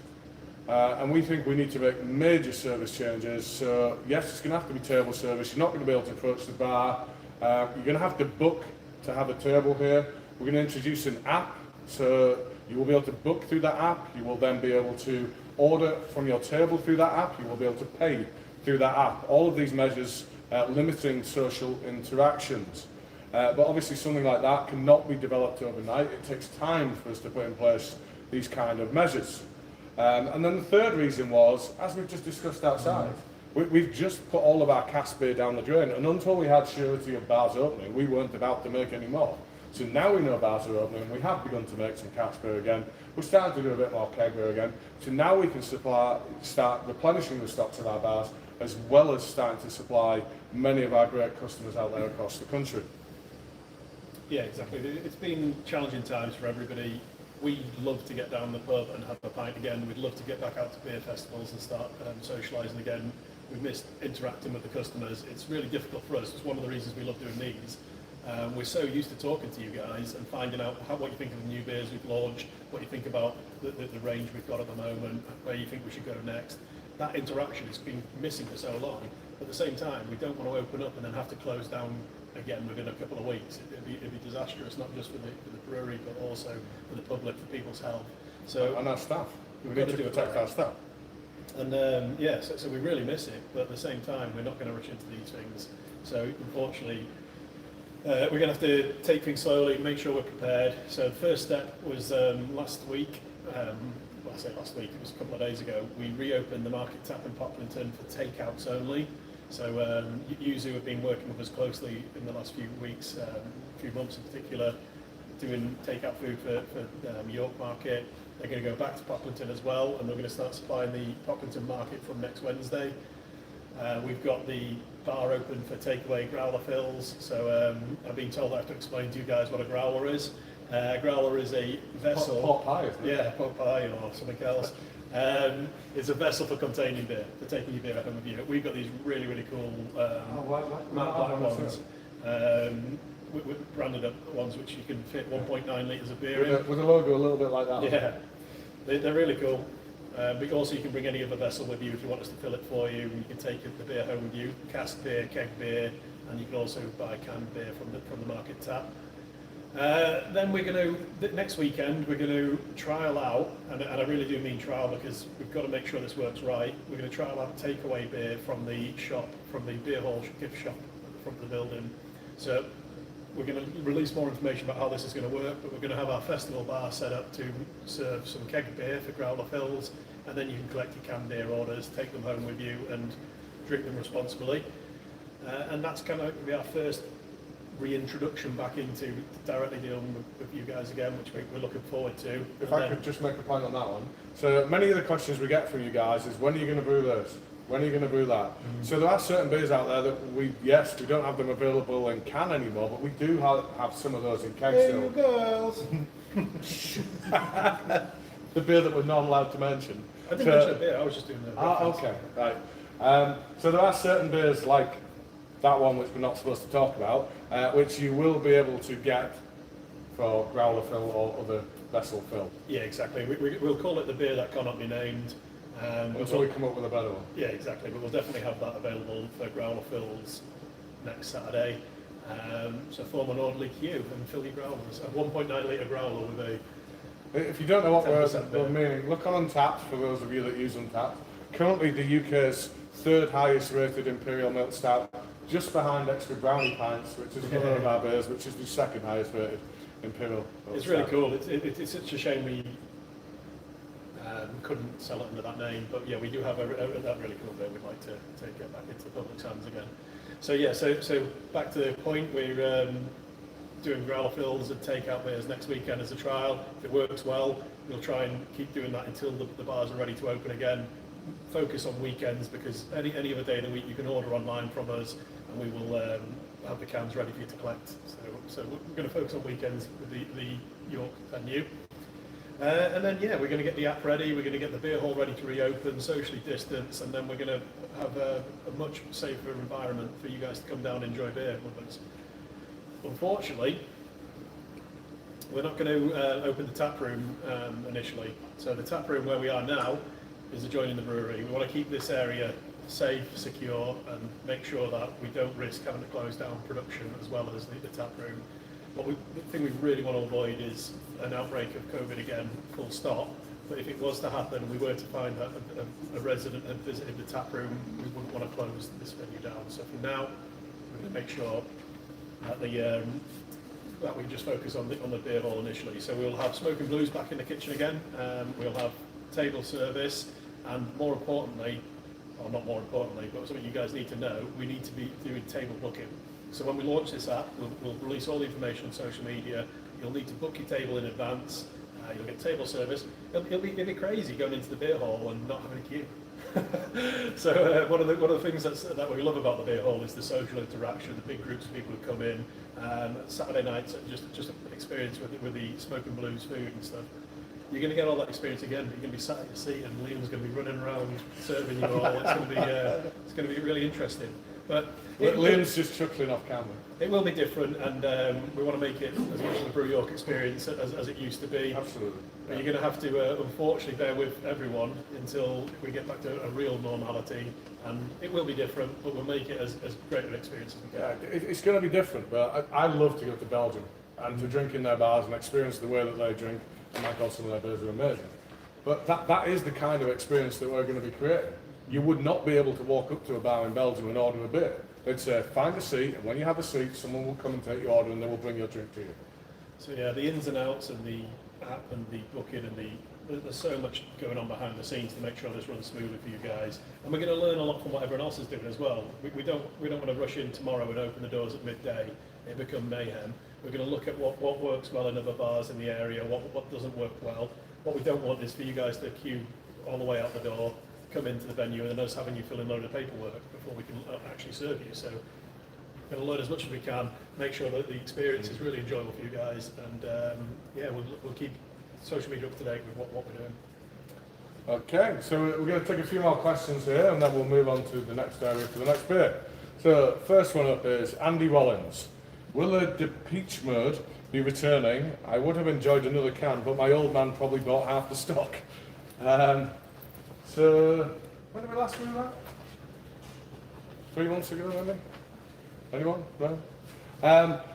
And we think we need to make major service changes. So yes, it's going to have to be table service. You're not going to be able to approach the bar. You're going to have to book to have a table here. We're going to introduce an app. So you will be able to book through that app. You will then be able to order from your table through that app. You will be able to pay through that app. All of these measures limiting social interactions. But obviously something like that cannot be developed overnight. It takes time for us to put in place these kind of measures. And then the third reason was, as we've just discussed outside, we've just put all of our cask beer down the drain, and until we had surety of bars opening, we weren't about to make any more. So now we know bars are opening, we have begun to make some cask beer again, we're starting to do a bit more keg beer again, so now we can start replenishing the stocks of our bars, as well as starting to supply many of our great customers out there across the country. Yeah, exactly. It's been challenging times for everybody. We love to get down the pub and have a pint again. We'd love to get back out to beer festivals and start socialising again. We've missed interacting with the customers. It's really difficult for us. It's one of the reasons we love doing these. We're so used to talking to you guys and finding out what you think of the new beers we've launched, what you think about the range we've got at the moment, where you think we should go next. That interaction has been missing for so long. At the same time, we don't want to open up and then have to close down again within a couple of weeks. It'd be disastrous, not just for the brewery, but also for the public, for people's health. So and our staff. We need to protect our staff. And yeah, so we really miss it, but at the same time, we're not going to rush into these things. So unfortunately, we're going to have to take things slowly, make sure we're prepared. So the first step was last week. Well, I say last week, it was a couple of days ago. We reopened the market tap in Poplington for takeouts only. So Yuzu have been working with us closely in the last few weeks, few months in particular, doing takeout food for York Market. They're going to go back to Poplington as well, and we're going to start supplying the Poplington market from next Wednesday. We've got the bar open for takeaway growler fills, so I've been told I have to explain to you guys what a growler is. Growler is a vessel. Pot pie, isn't it? Yeah, pot pie or something else. It's a vessel for containing beer, for taking your beer home with you. We've got these really, really cool matte black ones. With branded up ones which you can fit 1.9 litres of beer in. With a logo a little bit like that. Yeah, they're really cool. But also you can bring any other vessel with you if you want us to fill it for you. You can take the beer home with you, cask beer, keg beer, and you can also buy canned beer from the market tap. Then we're going to, next weekend, we're going to trial out, and I really do mean trial because we've got to make sure this works right. We're going to trial out takeaway beer from the shop, from the beer hall gift shop at the front of the building. So we're going to release more information about how this is going to work, but we're going to have our festival bar set up to serve some keg beer for growler fills, and then you can collect your canned beer orders, take them home with you, and drink them responsibly. And that's kind of be our first reintroduction back into directly dealing with you guys again, which we're looking forward to. If I could just make a point on that one. So many of the questions we get from you guys is, when are you going to brew this? When are you going to brew that? So there are certain beers out there that we don't have them available in can anymore, but we do have some of those in keg still. Girls! The beer that we're not allowed to mention. I didn't mention a beer, I was just doing the okay, right. So there are certain beers like that one which we're not supposed to talk about, which you will be able to get for growler fill or other vessel fill. Yeah, exactly. We'll call it the beer that cannot be named. Until we come up with a better one. Yeah, exactly. But we'll definitely have that available for growler fills next Saturday. So form an orderly queue and fill your growlers. A 1.9 litre growler with a... If you don't know what 10% we're meaning, look on Untappd for those of you that use Untappd. Currently the UK's third highest rated Imperial Milk Stout, just behind extra Brownie Pints, which is another of our beers, which is the second highest rated Imperial Milk It's really Stout. cool. It's such a shame we couldn't sell it under that name, but yeah, we do have that really cool beer we'd like to get back into the public's hands again. So yeah, so back to the point, we're doing growler fills and takeout beers next weekend as a trial. If it works well, we'll try and keep doing that until the bars are ready to open again. Focus on weekends, because any other day of the week you can order online from us, and we will have the cans ready for you to collect. So we're going to focus on weekends with the York venue. And then yeah, we're going to get the app ready, we're going to get the beer hall ready to reopen, socially distance, and then we're going to have a much safer environment for you guys to come down and enjoy beer with us. Unfortunately, we're not going to open the tap room initially. So the tap room where we are now is adjoining the brewery. We want to keep this area safe, secure, and make sure that we don't risk having to close down production as well as the tap room. The thing we really want to avoid is an outbreak of COVID again, full stop. But if it was to happen and we were to find that a resident had visited the tap room, we wouldn't want to close this venue down. So for now, we're going to make sure that that we just focus on the beer hall initially. So we'll have Smoke and Blues back in the kitchen again. We'll have table service, and more importantly, or not more importantly, but something you guys need to know, we need to be doing table booking. So when we launch this app, we'll release all the information on social media. You'll need to book your table in advance. You'll get table service. It'll be crazy going into the beer hall and not having a queue. So one of the things that we love about the beer hall is the social interaction, the big groups of people who come in. Saturday nights, just an experience with the Smoke and Blues food and stuff. You're going to get all that experience again. You're going to be sat in your seat, and Liam's going to be running around serving you all. It's going to be really interesting. But Liam's just chuckling off camera. It will be different, and we want to make it as much of a Brew York experience as it used to be. Absolutely. But you're going to have to, unfortunately, bear with everyone until we get back to a real normality. And it will be different, but we'll make it as great an experience as we can. Yeah, it's going to be different, but I love to go to Belgium and to drink in their bars and experience the way that they drink. And my God, some of their beers are amazing. But that is the kind of experience that we're going to be creating. You would not be able to walk up to a bar in Belgium and order a beer. They'd say, find a seat, and when you have a seat, someone will come and take your order, and they will bring your drink to you. So yeah, the ins and outs of the app and the booking and there's so much going on behind the scenes to make sure this runs smoothly for you guys. And we're going to learn a lot from what everyone else is doing as well. We don't want to rush in tomorrow and open the doors at midday. It become mayhem. We're going to look at what works well in other bars in the area, what doesn't work well. What we don't want is for you guys to queue all the way out the door, come into the venue, and then us having you fill in a load of paperwork before we can actually serve you. So we're going to learn as much as we can, make sure that the experience is really enjoyable for you guys, and yeah, we'll keep social media up to date with what we're doing. Okay, so we're going to take a few more questions here, and then we'll move on to the next area for the next beer. So first one up is Andy Rollins. Will the peach mud be returning? I would have enjoyed another can, but my old man probably bought half the stock. So when did we last do that? 3 months ago, maybe? Anyone? No?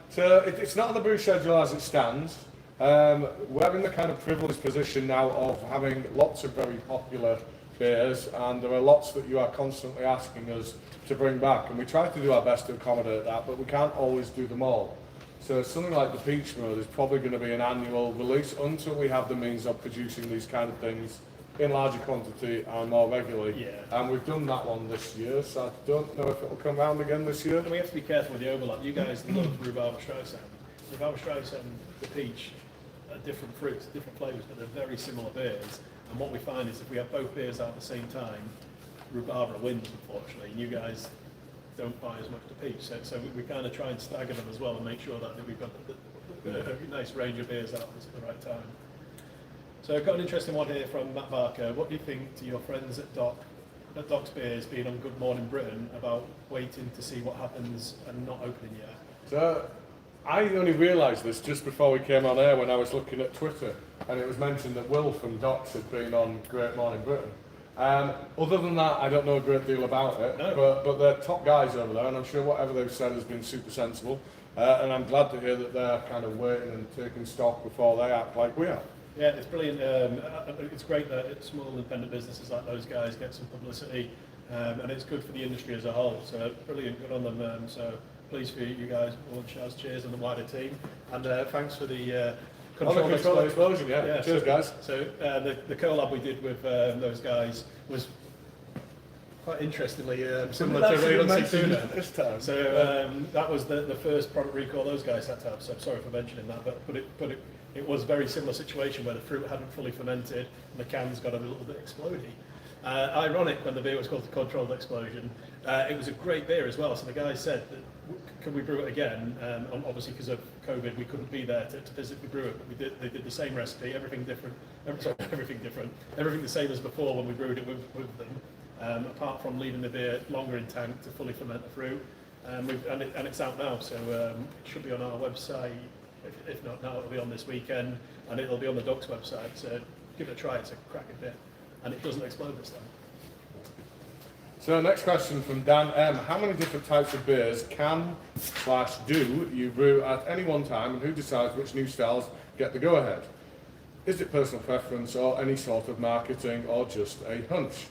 So it's not on the brew schedule as it stands. We're in the kind of privileged position now of having lots of very popular beers, and there are lots that you are constantly asking us to bring back, and we try to do our best to accommodate that, but we can't always do them all. So something like the peach mud is probably going to be an annual release until we have the means of producing these kind of things in larger quantity and more regularly. Yeah. And we've done that one this year, so I don't know if it'll come round again this year. And we have to be careful with the overlap. You guys love Rhubarber Streisand. Rhubarber Streisand, the peach, are different fruits, different flavours, but they're very similar beers. And what we find is if we have both beers out at the same time, Rhubarber wins, unfortunately. And you guys don't buy as much the peach. So we kind of try and stagger them as well and make sure that we've got a nice range of beers out at the right time. So I've got an interesting one here from Matt Barker. What do you think to your friends at Doc's Beers being on Good Morning Britain about waiting to see what happens and not opening yet? So I only realised this just before we came on air when I was looking at Twitter, and it was mentioned that Will from Doc's had been on Great Morning Britain. Other than that, I don't know a great deal about it, no. but they're top guys over there, and I'm sure whatever they've said has been super sensible, and I'm glad to hear that they're kind of waiting and taking stock before they act like we are. Yeah, it's brilliant. It's great that small independent businesses like those guys get some publicity, and it's good for the industry as a whole. So brilliant, good on them. So pleased for you guys. All shouts, cheers, and the wider team. And thanks for the controlled explosion. Yeah. Cheers, guys. So the collab we did with those guys was quite interestingly similar to Rail and Sigtuna this time. So that was the first product recall those guys had to have. So I'm sorry for mentioning that, but it was a very similar situation where the fruit hadn't fully fermented and the cans got a little bit explodey. Ironic when the beer was called the Controlled Explosion. It was a great beer as well. So the guys said, can we brew it again? Obviously because of COVID we couldn't be there to physically brew it, but they did the same recipe, everything the same as before when we brewed it with them, apart from leaving the beer longer in tank to fully ferment the fruit. And it's out now, so it should be on our website. If not now, it'll be on this weekend, and it'll be on the Doc's website. So give it a try. It's a cracking beer, and it doesn't explode this time. So next question from Dan M. How many different types of beers can/do you brew at any one time, and who decides which new styles get the go-ahead? Is it personal preference or any sort of marketing or just a hunch?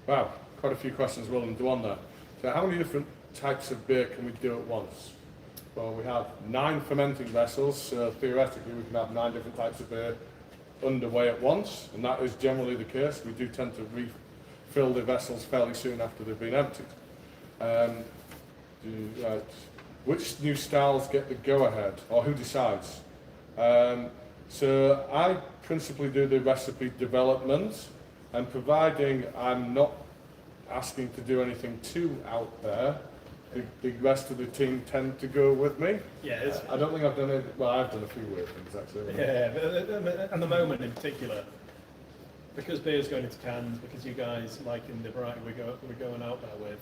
Wow, quite a few questions rolling into one there. So how many different types of beer can we do at once? Well, we have 9 fermenting vessels, so theoretically we can have 9 different types of beer underway at once, and that is generally the case. We do tend to refill the vessels fairly soon after they've been emptied. Which new styles get the go-ahead, or who decides? So I principally do the recipe development, and providing I'm not asking to do anything too out there, the rest of the team tend to go with me. Yeah, I don't think I've done it. Well, I've done a few weird things actually. Yeah, but at the moment in particular, because beer's going into cans, because you guys like in the variety we're going out there with,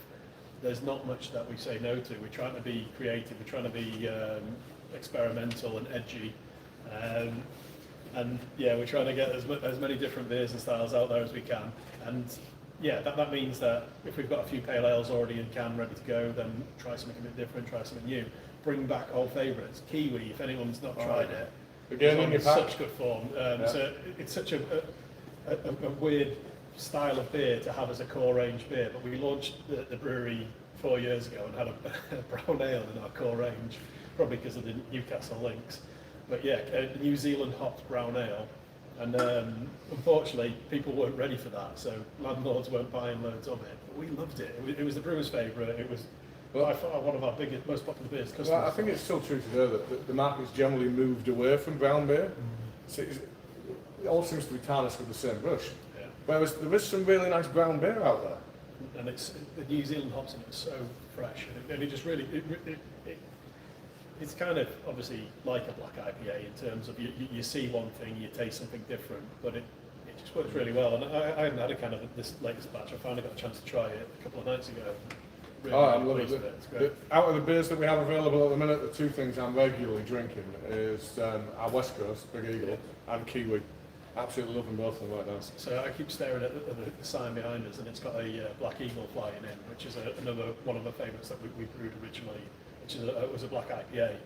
there's not much that we say no to. We're trying to be creative. We're trying to be experimental and edgy, and yeah, we're trying to get as many different beers and styles out there as we can. And yeah, that means that if we've got a few pale ales already in can ready to go, then try something a bit different, try something new. Bring back old favourites. Kiwi, if anyone's not tried it, again in your pack. such good form. So it's such a a weird style of beer to have as a core range beer, but we launched the brewery 4 years ago and had a brown ale in our core range, probably because of the Newcastle links. But yeah, a New Zealand hopped brown ale, and unfortunately people weren't ready for that, so landlords weren't buying loads of it. But we loved it. It was the brewer's favourite. It was by far one of our biggest, most popular beers. Well, I think it's still true today that the market's generally moved away from brown beer. So it all seems to be tarnished with the same brush. Yeah. Whereas there is some really nice brown beer out there. And it's the New Zealand hops in it so fresh, and it just really it's kind of obviously like a black IPA in terms of you see one thing, you taste something different, but it just works really well. And I haven't had a kind of this latest batch. I finally got a chance to try it a couple of nights ago. Really, I'm loving pleased it. with It's great. Out of the beers that we have available at the minute, the two things I'm regularly drinking is our West Coast, Big Eagle, and Kiwi. Absolutely loving both of them right now. So I keep staring at the sign behind us, and it's got a Black Eagle flying in, which is another one of the favourites that we brewed originally, which is was a black IPA,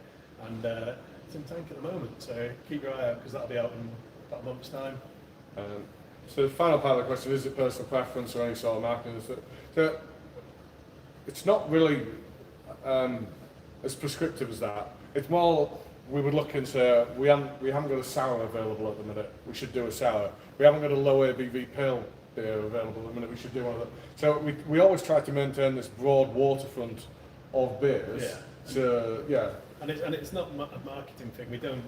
and it's in tank at the moment. So keep your eye out because that'll be out in about a month's time. So the final part of the question is it personal preference or any sort of marketing? So it's not really as prescriptive as that. It's more we would look into we haven't got a sour available at the minute. We should do a sour. We haven't got a low ABV pale beer available at the minute. We should do one of that. So we always try to maintain this broad waterfront of beers. Yeah. So yeah. And it's not a marketing thing. We don't.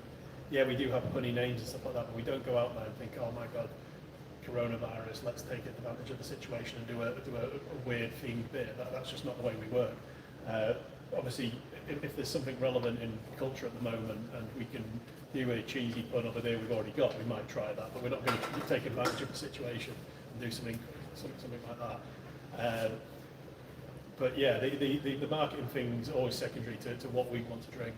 Yeah, we do have funny names and stuff like that, but we don't go out there and think, oh my god, coronavirus, let's take advantage of the situation and do a weird themed beer. That's just not the way we work. Obviously, if there's something relevant in culture at the moment and we can do a cheesy pun of a beer we've already got, we might try that, but we're not going to take advantage of the situation and do something like that. But yeah, the marketing thing's always secondary to what we want to drink.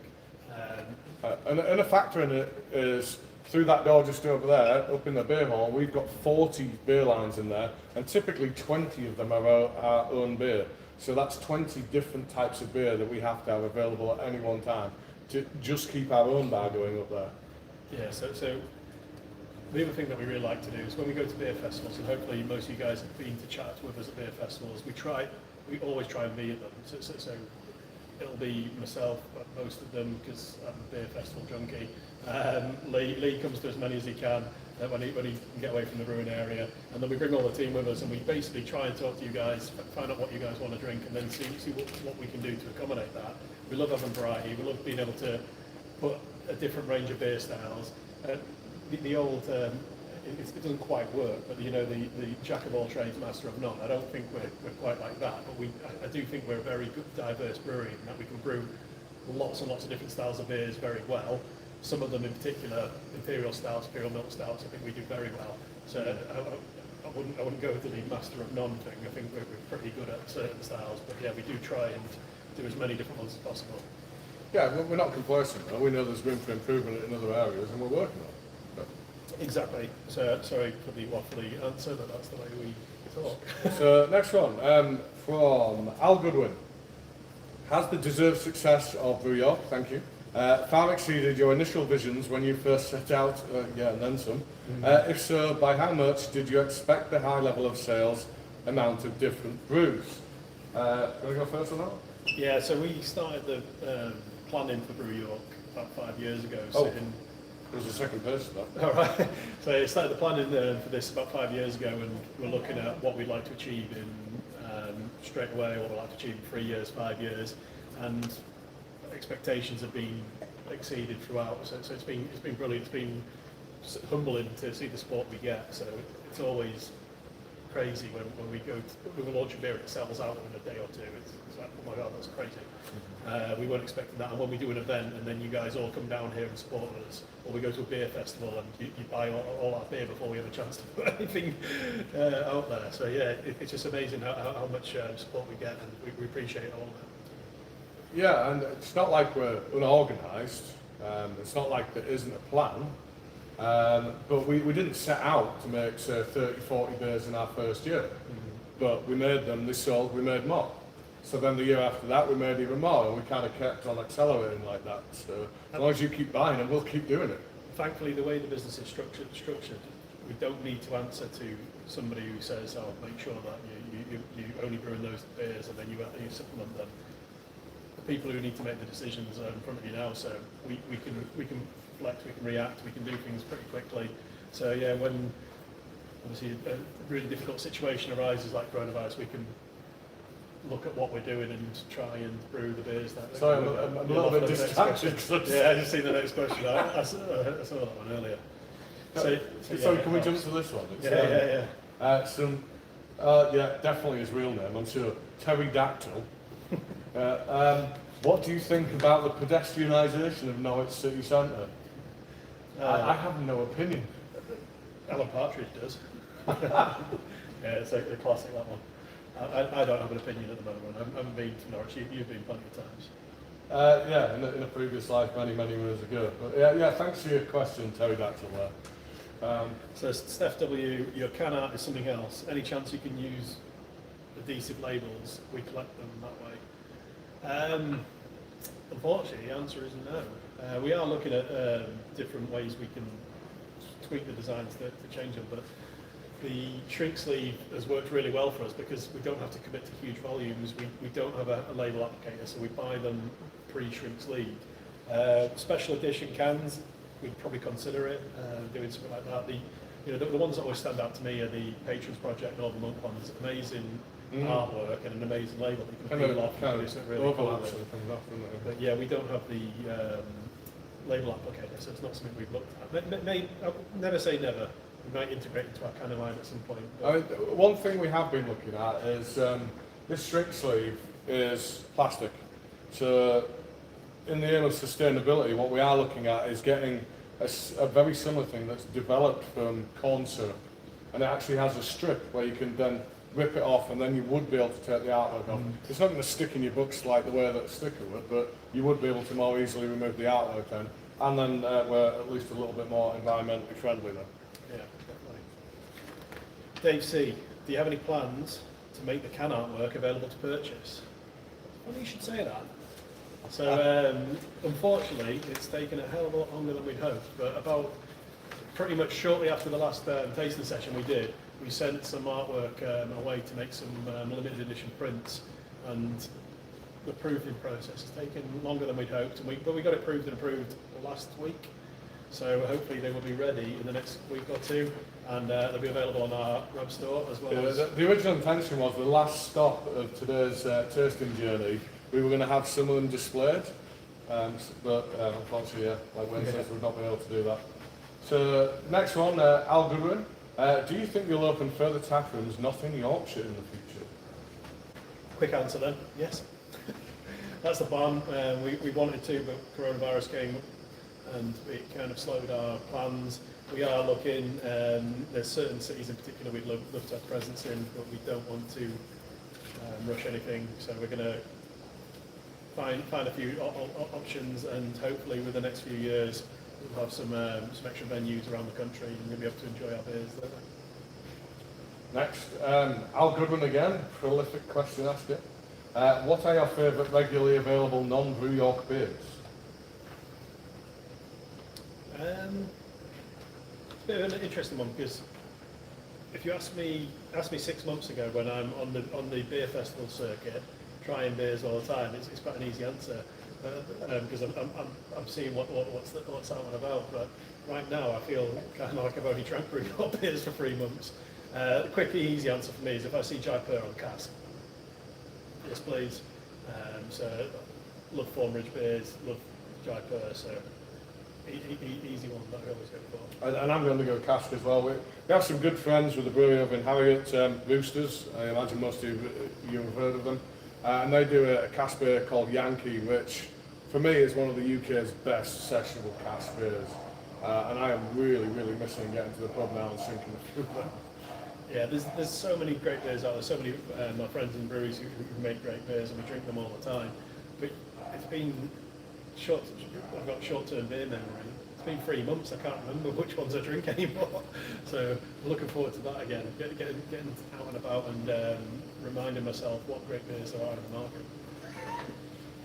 And a factor in it is through that door just over there, up in the beer hall, we've got 40 beer lines in there, and typically 20 of them are our own beer. So that's 20 different types of beer that we have to have available at any one time to just keep our own bar going up there. Yeah, so the other thing that we really like to do is when we go to beer festivals, and hopefully most of you guys have been to chat with us at beer festivals, we always try and be at them. So it'll be myself at most of them because I'm a beer festival junkie. Lee comes to as many as he can when he can get away from the brewing area, and then we bring all the team with us and we basically try and talk to you guys, find out what you guys want to drink, and then see what we can do to accommodate that. We love having variety. We love being able to put a different range of beer styles. The old it doesn't quite work, but you know the jack of all trades, master of none. I don't think we're quite like that, but I do think we're a very good, diverse brewery in that we can brew lots and lots of different styles of beers very well. Some of them in particular, imperial stouts, imperial milk stouts, I think we do very well. So I wouldn't go to the master of none thing. I think we're pretty good at certain styles, but yeah, we do try and do as many different ones as possible. Yeah, we're not complacent though. We know there's room for improvement in other areas, and we're working on it. Exactly. So sorry for the waffly answer, but that's the way we talk. So next one from Al Goodwin. Has the deserved success of Brew York, thank you, far exceeded your initial visions when you first set out? Yeah, and then some. If so, by how much did you expect the high level of sales amount of different brews? Can I go first on that? Yeah, so we started the planning for Brew York about 5 years ago. There was a second person though. All right. So I started the planning for this about 5 years ago, and we're looking at what we'd like to achieve in straight away, what we'd like to achieve in 3 years, 5 years, and expectations have been exceeded throughout. So it's been brilliant. It's been humbling to see the support we get. So it's always crazy when we launch a beer and it sells out in a day or two. It's like, oh my god, that's crazy. We weren't expecting that. And when we do an event and then you guys all come down here and support us, or we go to a beer festival and you buy all our beer before we have a chance to put anything out there. So yeah, it's just amazing how much support we get, and we appreciate all of it. Yeah, and it's not like we're unorganised. It's not like there isn't a plan. But we didn't set out to make, say, 30, 40 beers in our first year. But we made them, they sold, we made more. So then the year after that, we made even more, and we kind of kept on accelerating like that. So as long as you keep buying them, we'll keep doing it. Thankfully, the way the business is structured, we don't need to answer to somebody who says, "Oh, make sure that you only brew in those beers and then you supplement them." The people who need to make the decisions are in front of you now, so we can flex, we can react, we can do things pretty quickly. So yeah, when obviously a really difficult situation arises like coronavirus, we can look at what we're doing and try and brew the beers that. Sorry, I'm a little bit distracted. Yeah, I just seen the next question. I saw that one earlier. So can we jump to this one? It's, yeah, definitely his real name, I'm sure. Pterodactyl. What do you think about the pedestrianisation of Norwich city centre? I have no opinion. Alan Partridge does. Yeah, it's a classic, that one. I don't have an opinion at the moment. I haven't been to Norwich. You've been plenty of times. Yeah, in a previous life, many years ago. But yeah, thanks for your question, Pterodactyl there. So Steph W, your can art is something else. Any chance you can use adhesive labels? We collect them that way. Unfortunately, the answer is no. We are looking at different ways we can tweak the designs to change them, but the shrink sleeve has worked really well for us because we don't have to commit to huge volumes. We don't have a label applicator, so we buy them pre-shrink sleeve. Special edition cans, we'd probably consider it, doing something like that. The ones that always stand out to me are the Patrons Project Northern Monk ones. Amazing artwork and an amazing label. You can peel off and do something really cool with it. But yeah, we don't have the label applicator, so it's not something we've looked at. I'll never say never. We might integrate into our can of line at some point. One thing we have been looking at is this shrink sleeve is plastic. So in the aim of sustainability, what we are looking at is getting a very similar thing that's developed from corn syrup. And it actually has a strip where you can then rip it off and then you would be able to take the artwork off. It's not going to stick in your books like the way that a sticker would, but you would be able to more easily remove the artwork then. And then we're at least a little bit more environmentally friendly then. Yeah, definitely. Dave C, do you have any plans to make the can artwork available to purchase? Well, you should say that. So, unfortunately, it's taken a hell of a lot longer than we'd hoped, but about pretty much shortly after the last tasting session we sent some artwork away to make some limited edition prints, and the proofing process has taken longer than we'd hoped, but we got it proved and approved last week. So hopefully they will be ready in the next week or two, and they'll be available on our web store as well. Yeah, the original intention was the last stop of today's tasting journey, we were going to have some of them displayed, but unfortunately, like Wayne says, we've not been able to do that. So next one, Al Goodwin. Do you think you'll open further tap rooms not in Yorkshire in the future? Quick answer then, yes. That's the plan. We wanted to, but coronavirus came and it kind of slowed our plans. We are looking, there's certain cities in particular we'd love to have presence in, but we don't want to rush anything. So we're going to find a few options, and hopefully with the next few years we'll have some extra venues around the country and we'll be able to enjoy our beers there. Next, Al Goodwin again, prolific question asker. What are your favourite regularly available non-Brew York beers? Bit of an interesting one, because if you asked me 6 months ago when I'm on the beer festival circuit trying beers all the time, it's quite an easy answer, because I'm seeing what's that one about. But right now I feel kind of like I've only drank Brew York beers for 3 months. The quick easy answer for me is if I see Jaipur on cask, yes please. So love Thornbridge beers, love Jaipur, so easy one that I always go for. And I'm going to go cask as well. We have some good friends with the brewery over in Harriet, Roosters. I imagine most of you have heard of them. And they do a cask beer called Yankee, which for me is one of the UK's best sessionable cask beers. And I am really missing getting to the pub now and sinking a few of them. Yeah, there's so many great beers out there, so many my friends in breweries who make great beers, and we drink them all the time. But it's been I've got short-term beer memory. It's been 3 months, I can't remember which ones I drink anymore. So I'm looking forward to that again, getting out and about and reminding myself what great beers there are in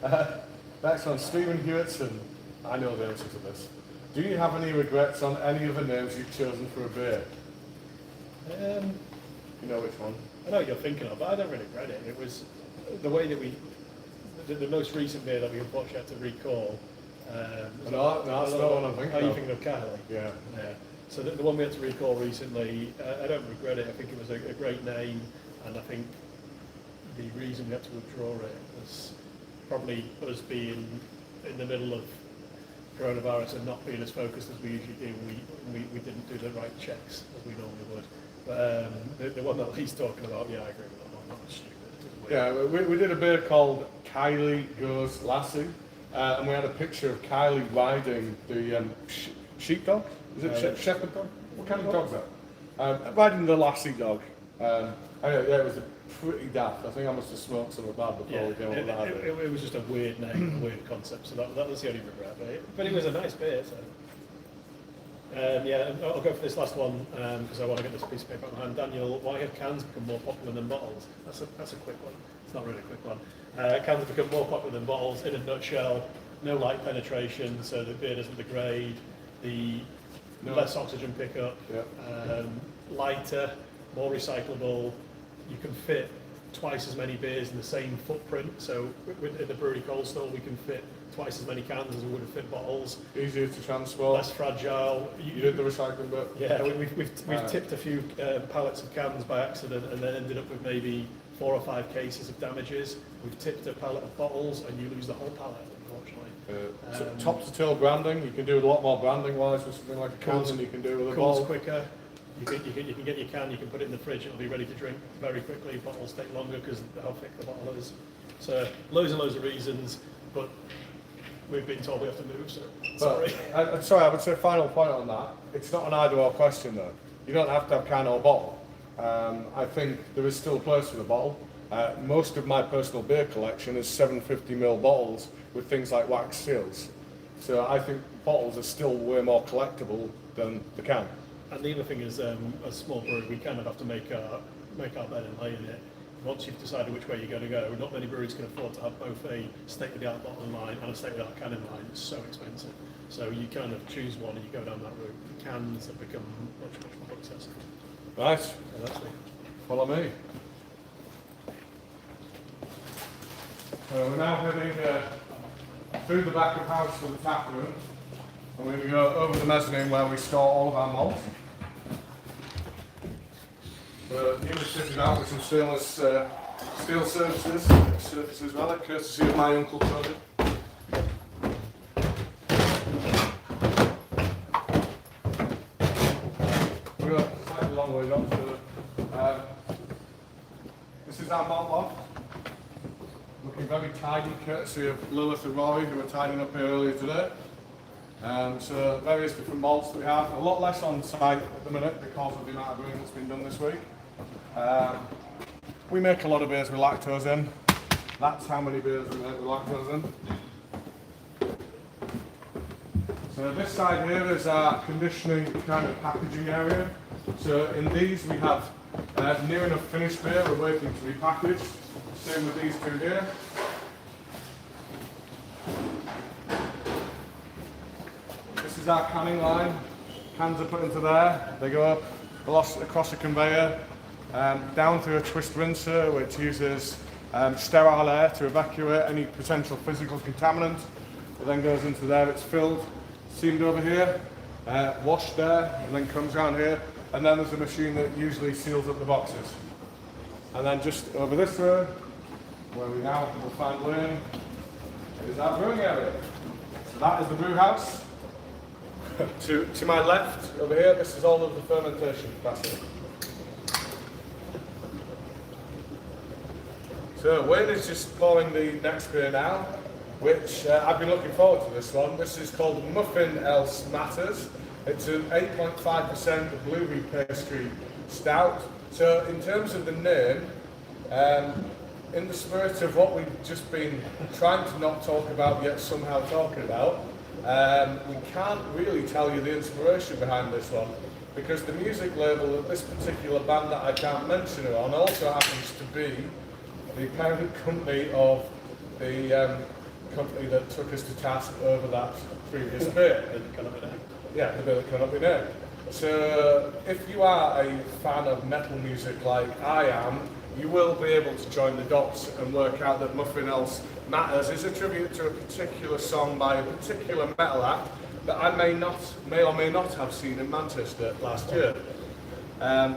the market. Next one, Stephen Hewitson. I know the answer to this. Do you have any regrets on any of the names you've chosen for a beer? You know which one? I know what you're thinking of, but I don't really regret it. It was the way that the most recent beer that we unfortunately had to recall. No, that's not what I'm thinking of. Are you thinking of Kylie? Yeah. Yeah. So the one we had to recall recently, I don't regret it. I think it was a great name, and I think the reason we had to withdraw it was probably us being in the middle of coronavirus and not being as focused as we usually do. We didn't do the right checks as we normally would. But the one that he's talking about, yeah, I agree with that one. That was stupid. Yeah, we did a beer called Kylie Goes Lassie, and we had a picture of Kylie riding the sheepdog. Is it shepherd dog? What kind of dog's that? Riding the lassie dog. Anyway, it was pretty daft. I think I must have smoked something bad before we came up with that. It was just a weird name, a weird concept. So that was the only regret. But it was a nice beer. So. Yeah, I'll go for this last one because I want to get this piece of paper on hand. Daniel, why have cans become more popular than bottles? That's a quick one. It's not really a quick one. Cans have become more popular than bottles in a nutshell. No light penetration, so the beer doesn't degrade. Less oxygen pickup. Yeah. Lighter, more recyclable. You can fit twice as many beers in the same footprint. So in the brewery cold store, we can fit twice as many cans as we would have fit bottles. Easier to transport. Less fragile. You did the recycling bit? Yeah, we've tipped a few pallets of cans by accident and then ended up with maybe 4 or 5 cases of damages. We've tipped a pallet of bottles and you lose the whole pallet, unfortunately. Top to tail branding. You can do a lot more branding wise with something like a can than you can do with a bottle. Quicker. You can get your can, you can put it in the fridge, it'll be ready to drink very quickly. Bottles take longer because of how thick the bottle is. So loads and loads of reasons, but we've been told we have to move, so sorry. Sorry, I would say final point on that. It's not an either or question though. You don't have to have can or bottle. I think there is still a place for the bottle. Most of my personal beer collection is 750ml bottles with things like wax seals. So I think bottles are still way more collectible than the can. And the other thing is, as a small brewery, we kind of have to make our bed and lay in it. Once you've decided which way you're going to go, not many breweries can afford to have both a state-of-the-art bottling line and a state-of-the-art canning line. It's so expensive. So you kind of choose one and you go down that route. The cans have become much more accessible. Right. So that's me. Follow me. So we're now heading through the back of house to the tap room. And we're going to go over the mezzanine where we store all of our malt. The unit fitted out with some steel surfaces rather, courtesy of my Uncle Tony. We've got a slightly long way up, so this is our malt loft. Looking very tidy, courtesy of Lilith and Rory, who were tidying up here earlier today. So various different malts that we have. A lot less on site at the minute because of the amount of brewing that's been done this week. We make a lot of beers with lactose in. That's how many beers we make with lactose in. So this side here is our conditioning kind of packaging area. So in these we have near enough finished beer we're waiting to be packaged. Same with these two here. This is our canning line. Cans are put into there. They go up across a conveyor, down through a twist rinser, which uses sterile air to evacuate any potential physical contaminant. It then goes into there. It's filled, seamed over here, washed there, and then comes down here. And then there's a machine that usually seals up the boxes. And then just over this road, where we now will find Lane, is our brewing area. So that is the brew house. To my left, over here, this is all of the fermentation capacity. So Wayne is just pouring the next beer now, which I've been looking forward to this one. This is called Muffin Else Matters. It's an 8.5% blueberry pastry stout. So in terms of the name, in the spirit of what we've just been trying to not talk about yet somehow talking about, we can't really tell you the inspiration behind this one, because the music label that this particular band that I can't mention are on also happens to be the parent company of the company that took us to task over that previous beer. It cannot be named. Yeah, the beer that cannot be named. So if you are a fan of metal music like I am, you will be able to join the dots and work out that Muffin Else Matters is a tribute to a particular song by a particular metal act that I may or may not have seen in Manchester last year.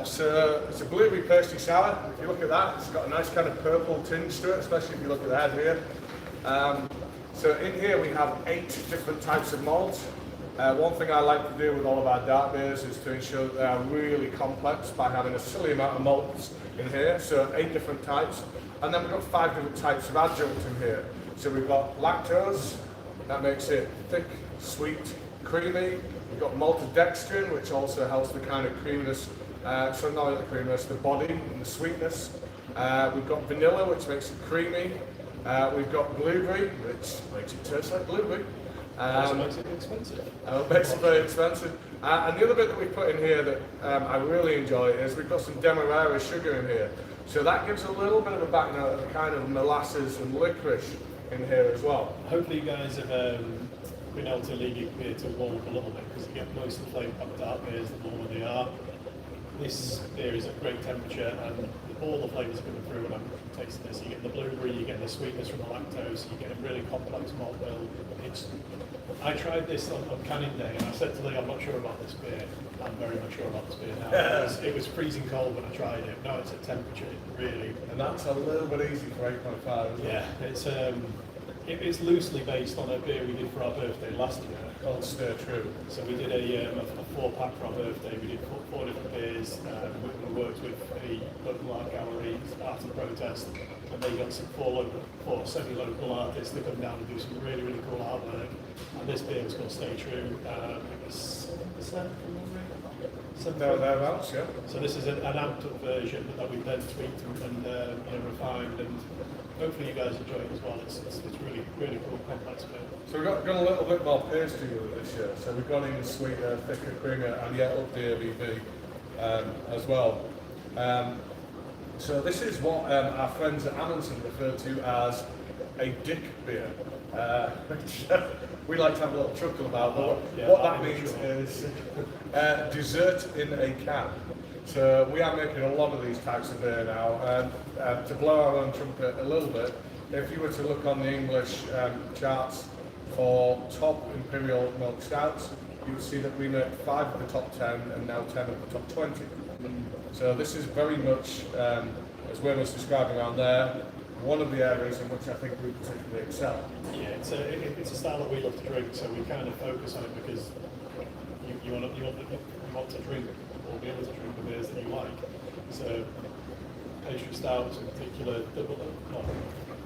So it's a blueberry pastry sour. If you look at that, it's got a nice kind of purple tinge to it, especially if you look at the head here. So in here we have 8 different types of malts. One thing I like to do with all of our dark beers is to ensure that they are really complex by having a silly amount of malts in here, so 8 different types. And then we've got 5 different types of adjuncts in here. So we've got lactose, that makes it thick, sweet, creamy. We've got maltodextrin, which also helps the kind of creaminess, so not only the creaminess, the body and the sweetness. We've got vanilla, which makes it creamy. We've got blueberry, which makes it taste like blueberry. Also makes it expensive. Makes it very expensive. And the other bit that we put in here that I really enjoy is we've got some Demerara sugar in here. So that gives a little bit of a back note of the kind of molasses and licorice in here as well. Hopefully you guys have been able to leave your beer to warm up a little bit, because you get most of the flavour from dark beers the warmer they are. This beer is at great temperature and all the flavours are coming through when I'm tasting this. You get the blueberry, you get the sweetness from the lactose, you get a really complex malt bill. I tried this on canning day and I said to Lee, I'm not sure about this beer. I'm very much sure about this beer now. It was freezing cold when I tried it. Now it's at temperature, really. And that's a little bit easy for 8.5, isn't it? It is loosely based on a beer we did for our birthday last year. Called Stir True. So we did a 4-pack for our birthday. We did 4 different beers. We worked with a local art gallery, Art and Protest, and they got some 4 semi-local artists to come down and do some really, really cool artwork. And this beer was called Stay True. It was 7 from memory. Thereabouts, yeah. So this is an amped up version that we've then tweaked and refined, and hopefully you guys enjoy it as well. It's really, really cool, complex beer. So we've got a little bit more pastry with it this year. So we've gone in sweeter, thicker, creamier, and yet up the ABV as well. So this is what our friends at Amundsen refer to as a dick beer. Which we like to have a little chuckle about. What that means is dessert in a can. So we are making a lot of these types of beer now. And to blow our own trumpet a little bit, if you were to look on the English charts for top imperial milk stouts, you would see that we make 5 of the top 10 and now 10 of the top 20. So this is very much, as Wayne was describing around there, one of the areas in which I think we particularly excel. Yeah, it's a style that we love to drink, so we kind of focus on it because you want to drink or be able to drink the beers that you like. So pastry stouts in particular,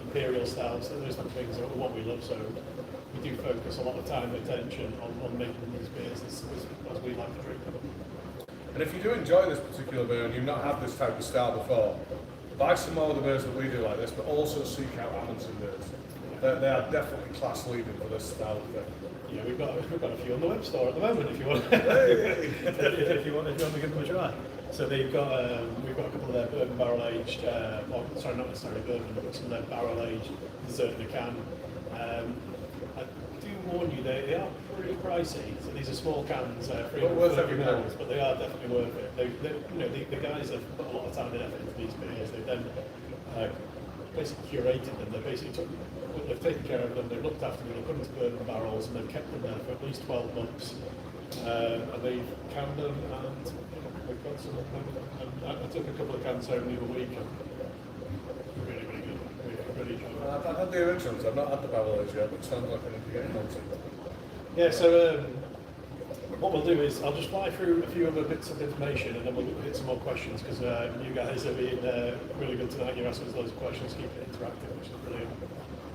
imperial stouts, those are the things that are what we love. So we do focus a lot of time and attention on making these beers as we like to drink them. And if you do enjoy this particular beer and you've not had this type of stout before, buy some more of the beers that we do like this, but also seek out Amundsen beers. They are definitely class leading for this style of thing. Yeah, we've got a few on the web store at the moment if you want. if you want to give them a try. So we've got a couple of their bourbon barrel aged, sorry, not necessarily bourbon, but some of their barrel aged dessert in a can. I do warn you, they are pretty pricey. So these are small cans, 330 mils, but they are definitely worth it. The guys have put a lot of time and effort into these beers. They've then basically curated them. They've taken care of them. They've looked after them. They've put them into bourbon barrels, and they've kept them there for at least 12 months. And they've canned them, and we've got some of them. I took a couple of cans home the other week. Really, really good. Really enjoyed it. I've had the originals. I've not had the barrel aged yet, but it sounds like I need to get in on some. Yeah, so what we'll do is I'll just fly through a few other bits of information and then we'll hit some more questions because you guys have been really good tonight. You're asking us loads of questions, keep it interactive, which is brilliant.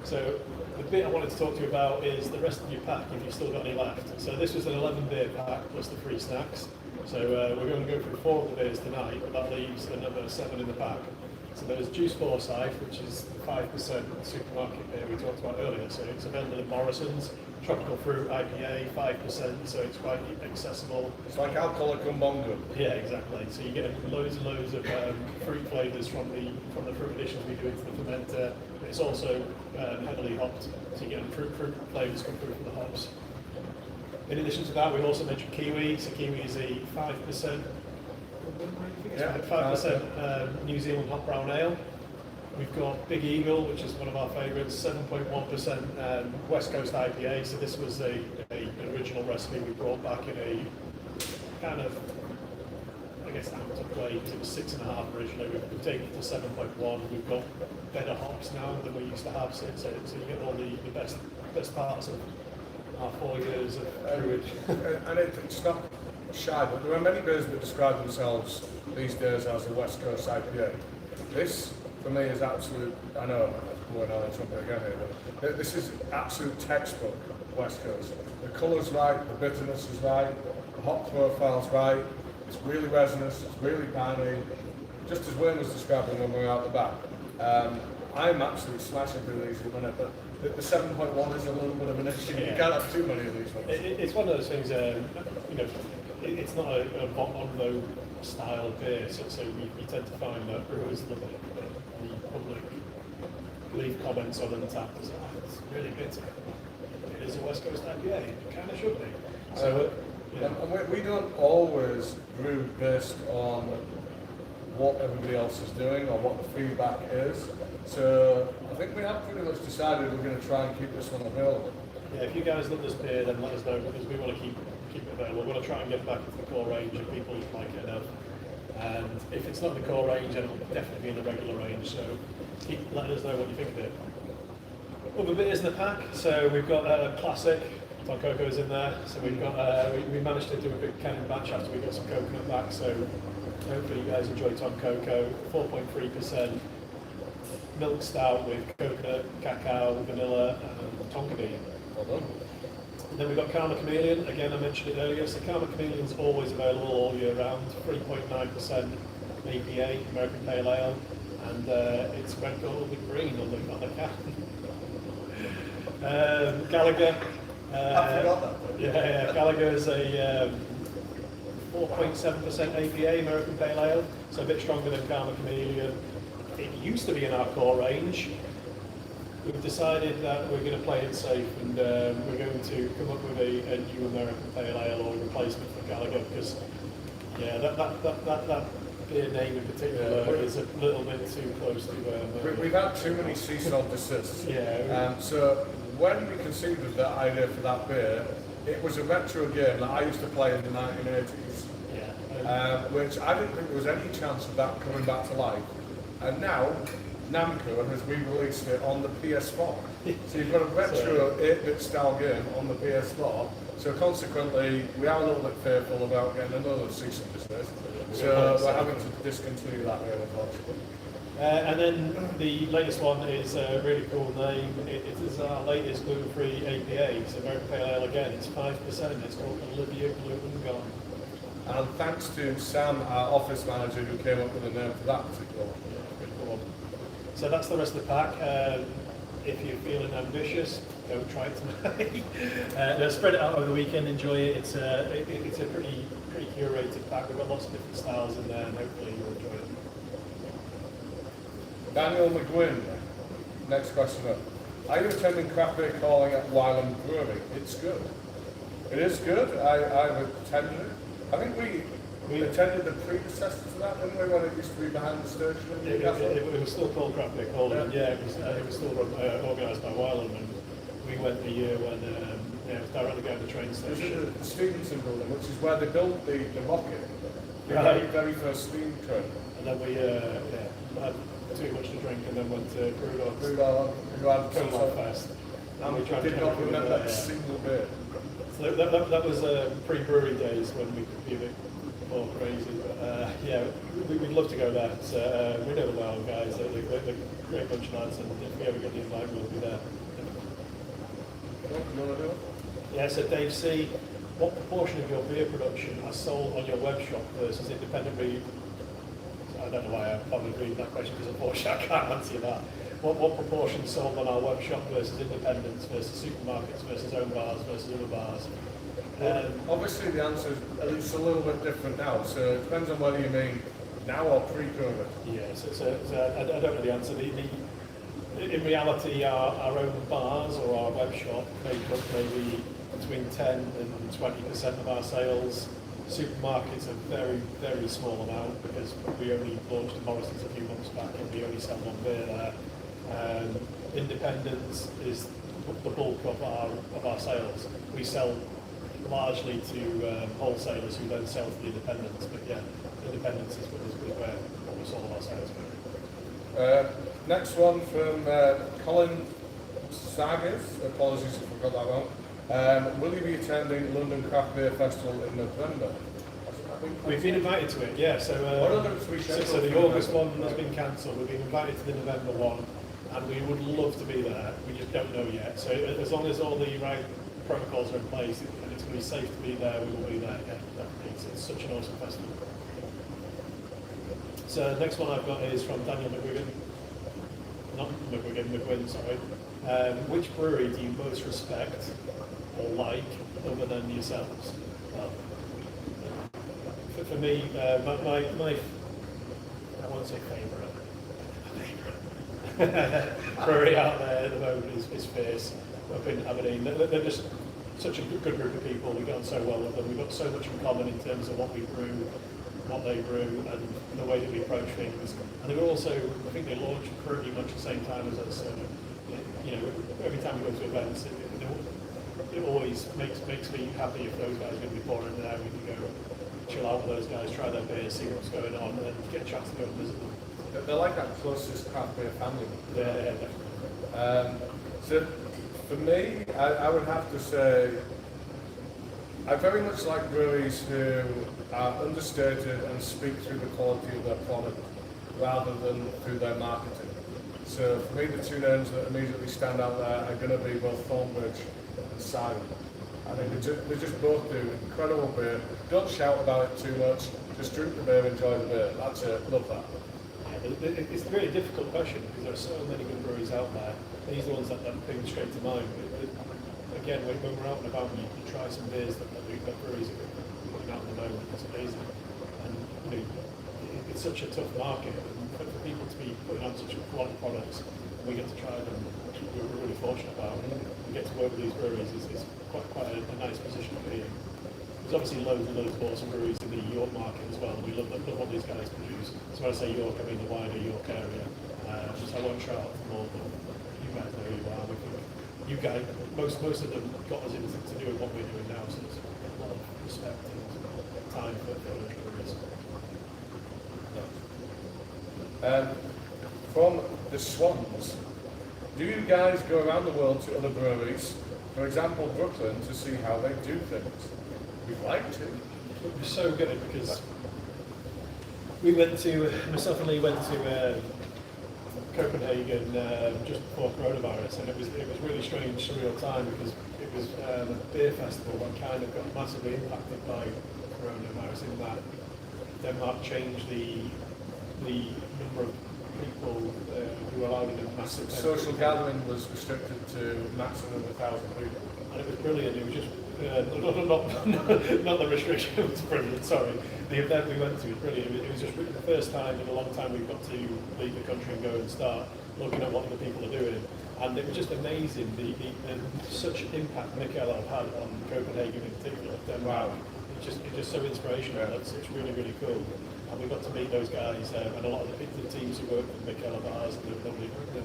So the bit I wanted to talk to you about is the rest of your pack, if you've still got any left. So this was an 11 beer pack plus the free snacks. So we're going to go through 4 of the beers tonight, but that leaves another 7 in the pack. So there's Juice Forsyth, which is 5% supermarket beer we talked about earlier. So it's available at Morrison's. Tropical fruit IPA, 5%, so it's quite accessible. It's like alcoholic umbongo. Yeah, exactly. So you get loads and loads of fruit flavours from the fruit additions we do into the fermenter. But it's also heavily hopped, so you get fruit flavours come through from the hops. In addition to that, we also mentioned Kiwi. So Kiwi is a 5%, Yeah. 5% New Zealand hot brown ale. We've got Big Eagle, which is one of our favourites, 7.1% West Coast IPA. So this was an original recipe we brought back in a kind of, I guess, out of play, because it was 6.5 originally. We've taken it to 7.1. We've got better hops now than we used to have, so you get all the best parts of our 4 years of brewage. And it's not shy, but there are many beers that describe themselves these days as a West Coast IPA. This, for me, is absolute, I know I'm going on something again here, but this is absolute textbook West Coast. The colour's right, the bitterness is right, the hop profile's right, it's really resinous, it's really piney, just as Wayne was describing when we were out the back. I'm absolutely smashing through these in a minute, but the 7.1 is a little bit of an issue. Yeah. You can't have too many of these ones. It's one of those things, it's not a on-low style of beer, so we tend to find that brewers look at the public leave comments on Untapped as it's really bitter. It is a West Coast IPA, it kind of should be. So, and we don't always brew based on what everybody else is doing or what the feedback is. So I think we have pretty much decided we're going to try and keep this one available. Yeah, if you guys love this beer, then let us know, because we want to keep it available. We want to try and get back into the core range if people like it enough. And if it's not the core range, then it'll definitely be in the regular range. So keep letting us know what you think of it. Other beers in the pack. So we've got classic. Tom Coco's in there. So we've got we managed to do a big canning batch after we got some coconut back. So hopefully you guys enjoy Tom Coco. 4.3% milk stout with coconut, cacao, vanilla, and tonka bean. Well done. And then we've got Karma Chameleon. Again, I mentioned it earlier. So Karma Chameleon's always available all year round. 3.9% APA, American Pale Ale, and it's red, gold, and green on the can. Gallagher. I forgot that. Yeah, Gallagher's a 4.7% APA, American Pale Ale, so a bit stronger than Karma Chameleon. It used to be in our core range. We've decided that we're going to play it safe, and we're going to come up with a new American Pale Ale or a replacement for Gallagher, because yeah, that beer name in particular is a little bit too close to. We've had too many seesaw desists. Yeah. So when we conceived of that idea for that beer, it was a retro game that I used to play in the 1980s, which I didn't think there was any chance of that coming back to life. And now, Namco has re-released it on the PS4. So you've got a retro 8-bit style game on the PS4. So consequently, we are a little bit fearful about getting another cease and desist. So we're having to discontinue that game, unfortunately. And then the latest one is a really cool name. It is our latest gluten-free APA. It's American Pale Ale again. It's 5%. It's called Olivia Gluten Gone. And thanks to Sam, our office manager, who came up with a name for that particular one. So that's the rest of the pack. If you're feeling ambitious, go try it tonight. Spread it out over the weekend, enjoy it. It's a pretty curated pack. We've got lots of different styles in there, and hopefully you'll enjoy it. Daniel McGuinn, next question up. Are you attending craft beer calling at Wylam Brewery? It's good. It is good. I've attended it. I think we attended the predecessor to that, didn't we, when it used to be behind the station in Newcastle? It was still called Craft Beer Calling, yeah. It was still organised by Wylam, and we went the year when it was directly going to the train station. It was the Stevenson building, which is where they built the rocket, the very first steam train. And then we had too much to drink and then went to Brewed on Fest. And we did not remember a single bit. So that was pre-brewery days when we could be a bit more crazy. But we'd love to go there. So, we know the Wow guys, they're a great bunch of lads, and if we ever get the invite, we'll be there. You want to do it? Yeah, so Dave C, what proportion of your beer production are sold on your web shop versus independent brew? I don't know why I'm probably reading that question, because unfortunately I can't answer that. What proportion sold on our web shop versus independents versus supermarkets versus own bars versus other bars? Obviously the answer is at least a little bit different now, so it depends on whether you mean now or pre-COVID. Yeah, so I don't know the answer. In reality, our own bars or our web shop make up maybe between 10 and 20% of our sales. Supermarkets a very, very small amount because we only launched in Morrison's a few months back and we only sell one beer there. Independents is the bulk of our sales. We sell largely to wholesalers who then sell to the independents, but yeah, independents is where almost all of our sales go. Next one from Colin Sagas, apologies if I got that wrong. Will you be attending London Craft Beer Festival in November? We've been invited to it, yeah. So the August one has been cancelled. We've been invited to the November one, and we would love to be there. We just don't know yet. So as long as all the right protocols are in place and it's going to be safe to be there, we will be there. Yeah, it's such an awesome festival. So the next one I've got is from Daniel McGuinn, sorry. Which brewery do you most respect or like other than yourselves? Well, for me, my I won't say favourite. Brewery out there at the moment is Fierce up in Aberdeen. They're just such a good group of people. We get on so well with them. We've got so much in common in terms of what we brew, what they brew, and the way that we approach things. And they were also, I think they launched pretty much at the same time as us. So, you know, every time we go to events, it always makes me happy if those guys are going to be pouring there. We can go chill out with those guys, try their beer, see what's going on, and get a chance to go and visit them. They're like our closest craft beer family. Yeah, definitely. So for me, I would have to say, I very much like breweries who are understated and speak through the quality of their product rather than through their marketing. So for me, the two names that immediately stand out there are going to be both Thornbridge and Siren. I think they just both do incredible beer. Don't shout about it too much. Just drink the beer, enjoy the beer. That's it. Love that. Yeah, it's a really difficult question because there are so many good breweries out there. These are the ones that ping straight to mind. But again, when we're out and about, you try some beers that breweries are putting out at the moment. It's amazing, and you know, it's such a tough market. And for people to be putting out such quality products, and we get to try them. We're really fortunate about it. We get to work with these breweries is quite a nice position to be in. There's obviously loads and loads of awesome breweries in the York market as well. We love what these guys produce. So when I say York, I mean the wider York area. So I won't shout out from all of them. You guys know who you are. You guys, most of them got us into doing what we're doing now. So there's a lot of respect and time for those breweries. From the Swans, do you guys go around the world to other breweries, for example Brooklyn, to see how they do things? We'd like to. We're so good because myself and Lee went to Copenhagen just before coronavirus, and it was really strange, surreal time because it was a beer festival that kind of got massively impacted by coronavirus in that Denmark changed the number of people who were allowed in a massive social gathering was restricted to maximum of 1,000 people. And it was brilliant. It was just not the restriction. It was brilliant. Sorry, the event we went to was brilliant. It was just the first time in a long time we've got to leave the country and go and start looking at what other people are doing. And it was just amazing the such impact Mikael have had on Copenhagen in particular. Wow. It's just so inspirational. It's really, really cool. And we got to meet those guys and a lot of the teams who work with Mikael of ours and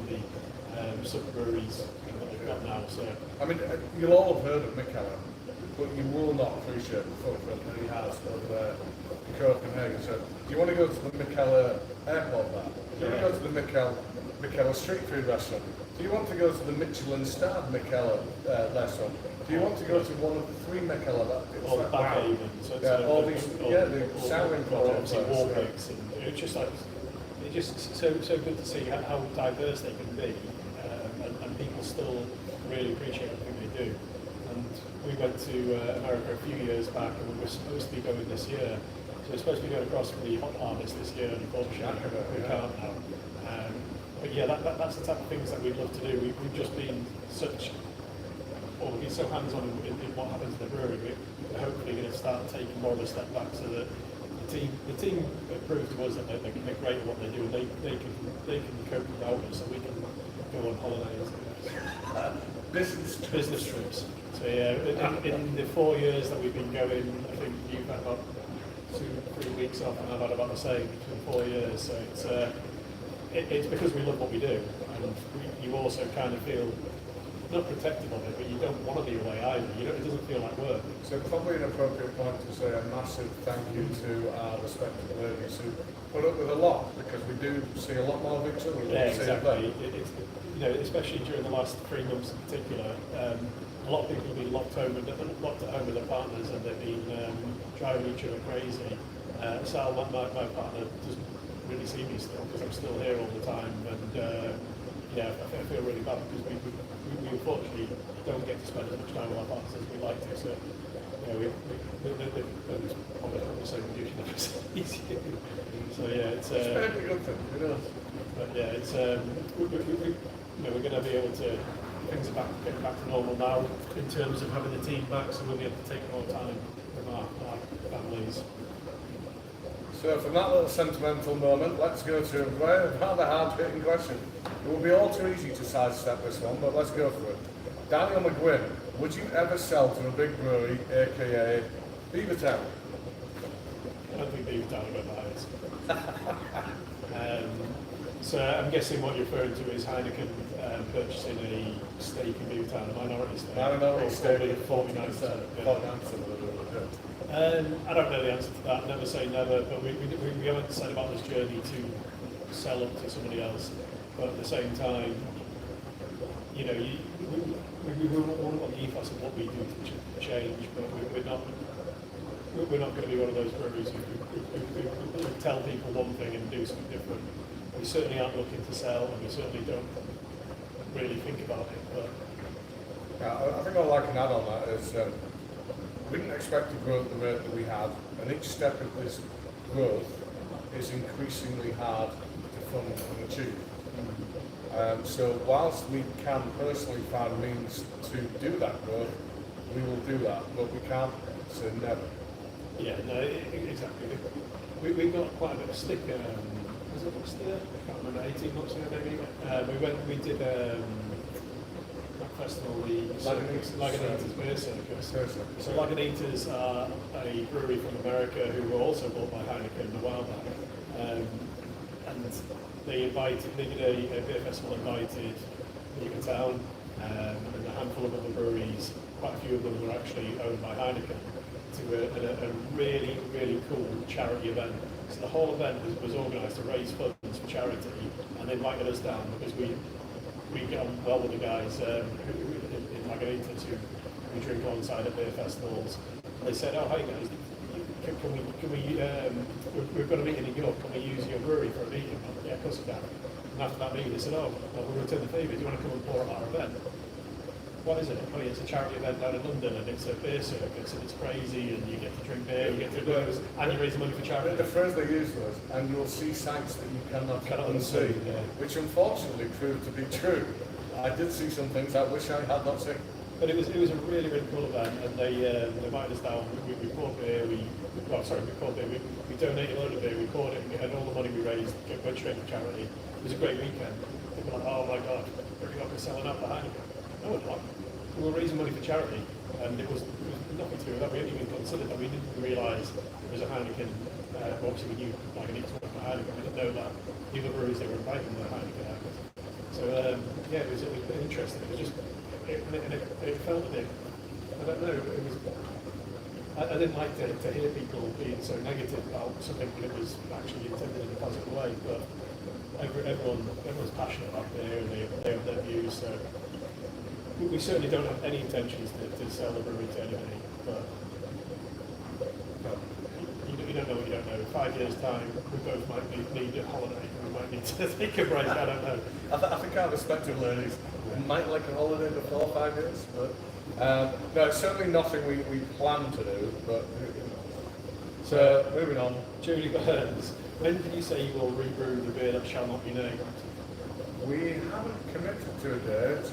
the sub-breweries that they've got now. So I mean, you'll all have heard of Mikael, but you will not appreciate the footprint that he has over there in Copenhagen. So do you want to go to the Mikael airport bar? Do you want to go to the Mikael street food restaurant? Do you want to go to the Michelin-starred Mikael restaurant? Do you want to go to one of the 3 Mikael all the back haven, the souring projects, Warpix, and it's just like so good to see how diverse they can be, and people still really appreciate everything they do. And we went to America a few years back, and we were supposed to be going this year. So we're supposed to be going across for the hot harvest this year, and unfortunately we can't now. But yeah, that's the type of things that we'd love to do. We've just been we've been so hands-on in what happens in the brewery. We're hopefully going to start taking more of a step back so that the team prove to us that they're great at what they do, and they can cope without us, so we can go on holidays Business trips. So yeah, in the 4 years that we've been going, I think you've had about 2-3 weeks off, and I've had about the same between 4 years. So it's because we love what we do, and you also kind of feel not protective of it, but you don't want to be away either. It doesn't feel like work. So probably an appropriate point to say a massive thank you to our respected ladies who put up with a lot, because we do see a lot more of each other. Yeah, exactly. It's, especially during the last 3 months in particular, a lot of people have been locked at home with their partners, and they've been driving each other crazy. Sal, my partner, doesn't really see me still because I'm still here all the time, and yeah, I feel really bad because we unfortunately don't get to spend as much time with our partners as we like to. So, it's probably not the same we usually never see. So yeah, it's a good thing, But yeah, it's we're going to be able to, things are getting back to normal now in terms of having the team back, so we'll be able to take more time with our families. So from that little sentimental moment, let's go to a rather hard-hitting question. It will be all too easy to sidestep this one, but let's go for it. Daniel McGuinn, would you ever sell to a big brewery, aka Beavertown? I don't think Beavertown would buy it. So I'm guessing what you're referring to is Heineken purchasing a stake in Beavertown, a minority stake. Minority stake, 49%. Yeah. I don't know the answer to that. Never say never, but we haven't said about this journey to sell up to somebody else. But at the same time, we want the ethos of what we do to change, but we're not going to be one of those breweries who tell people one thing and do something different. We certainly aren't looking to sell, and we certainly don't really think about it. But yeah, I think all I can add on that is we didn't expect to grow at the rate that we have, and each step of this growth is increasingly hard to fund and achieve. So whilst we can personally find means to do that growth, we will do that, but we can't say never. Yeah, no, exactly. We've got quite a bit of stick. Was it last year? I can't remember, 18 months ago maybe. We did that festival, the Lagunitas Beer Circus. So Lagunitas are a brewery from America who were also bought by Heineken a while back. And they did a beer festival, invited Beavertown and a handful of other breweries. Quite a few of them were actually owned by Heineken, to a really, really cool charity event. So the whole event was organised to raise funds for charity, and they invited us down because we get on well with the guys in Lagunitas who we drink alongside at beer festivals. They said, "Oh, hey guys, can we we've got a meeting in York, can we use your brewery for a meeting?" Yeah, of course we can. And after that meeting, they said, "Oh, well, we'll return the favour. Do you want to come and pour at our event?" What is it? Oh, it's a charity event down in London, and it's a beer circus, and it's crazy, and you get to drink beer, you get to booze, and you raise money for charity. The phrase they used was, "And you'll see sights that you cannot unsee," which unfortunately proved to be true. I did see some things I wish I had not seen. But it was a really, really cool event, and they invited us down. We poured beer. We poured beer. We donated a load of beer. We poured it, and all the money we raised went straight to charity. It was a great weekend. People were like, "Oh my God, we're selling out for Heineken." No, we're not. We were raising money for charity, and it was nothing to do with that. We hadn't even considered that. We didn't realise there was a Heineken. Obviously, we knew Lagunitas was for Heineken. We didn't know that the other breweries they were inviting were Heineken owners. So yeah, it was interesting. It was just. It felt a bit, I don't know, it was, I didn't like to hear people being so negative about something when it was actually intended in a positive way, but everyone's passionate about beer and they have their views, so we certainly don't have any intentions to sell the brewery to anybody, but you don't know what you don't know. 5 years' time, we both might need a holiday, we might need to take a break, I don't know. I think our respective ladies might like a holiday before 5 years, but no, it's certainly nothing we plan to do, but so moving on. Julie Burns, when did you say you will rebrew the beer that shall not be named? We haven't committed to a date.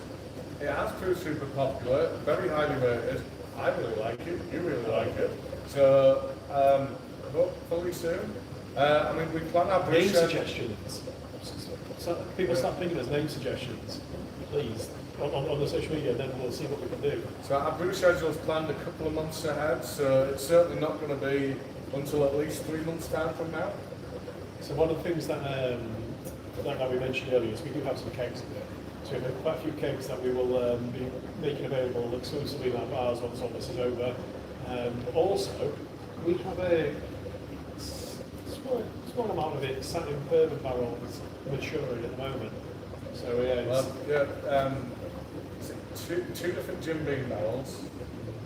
It has proved super popular, very highly rated. I really like it, you really like it, so hopefully soon. I mean, we plan our name suggestions. So people start thinking there's name suggestions. Please. on the social media, and then we'll see what we can do. So our brew schedule is planned a couple of months ahead, so it's certainly not going to be until at least 3 months' time from now. So one of the things that we mentioned earlier is we do have some kegs in there. So we have quite a few kegs that we will be making available exclusively in our bars once all this is over. Also, we have a small amount of it sat in bourbon barrels maturing at the moment. So two different Jim Beam barrels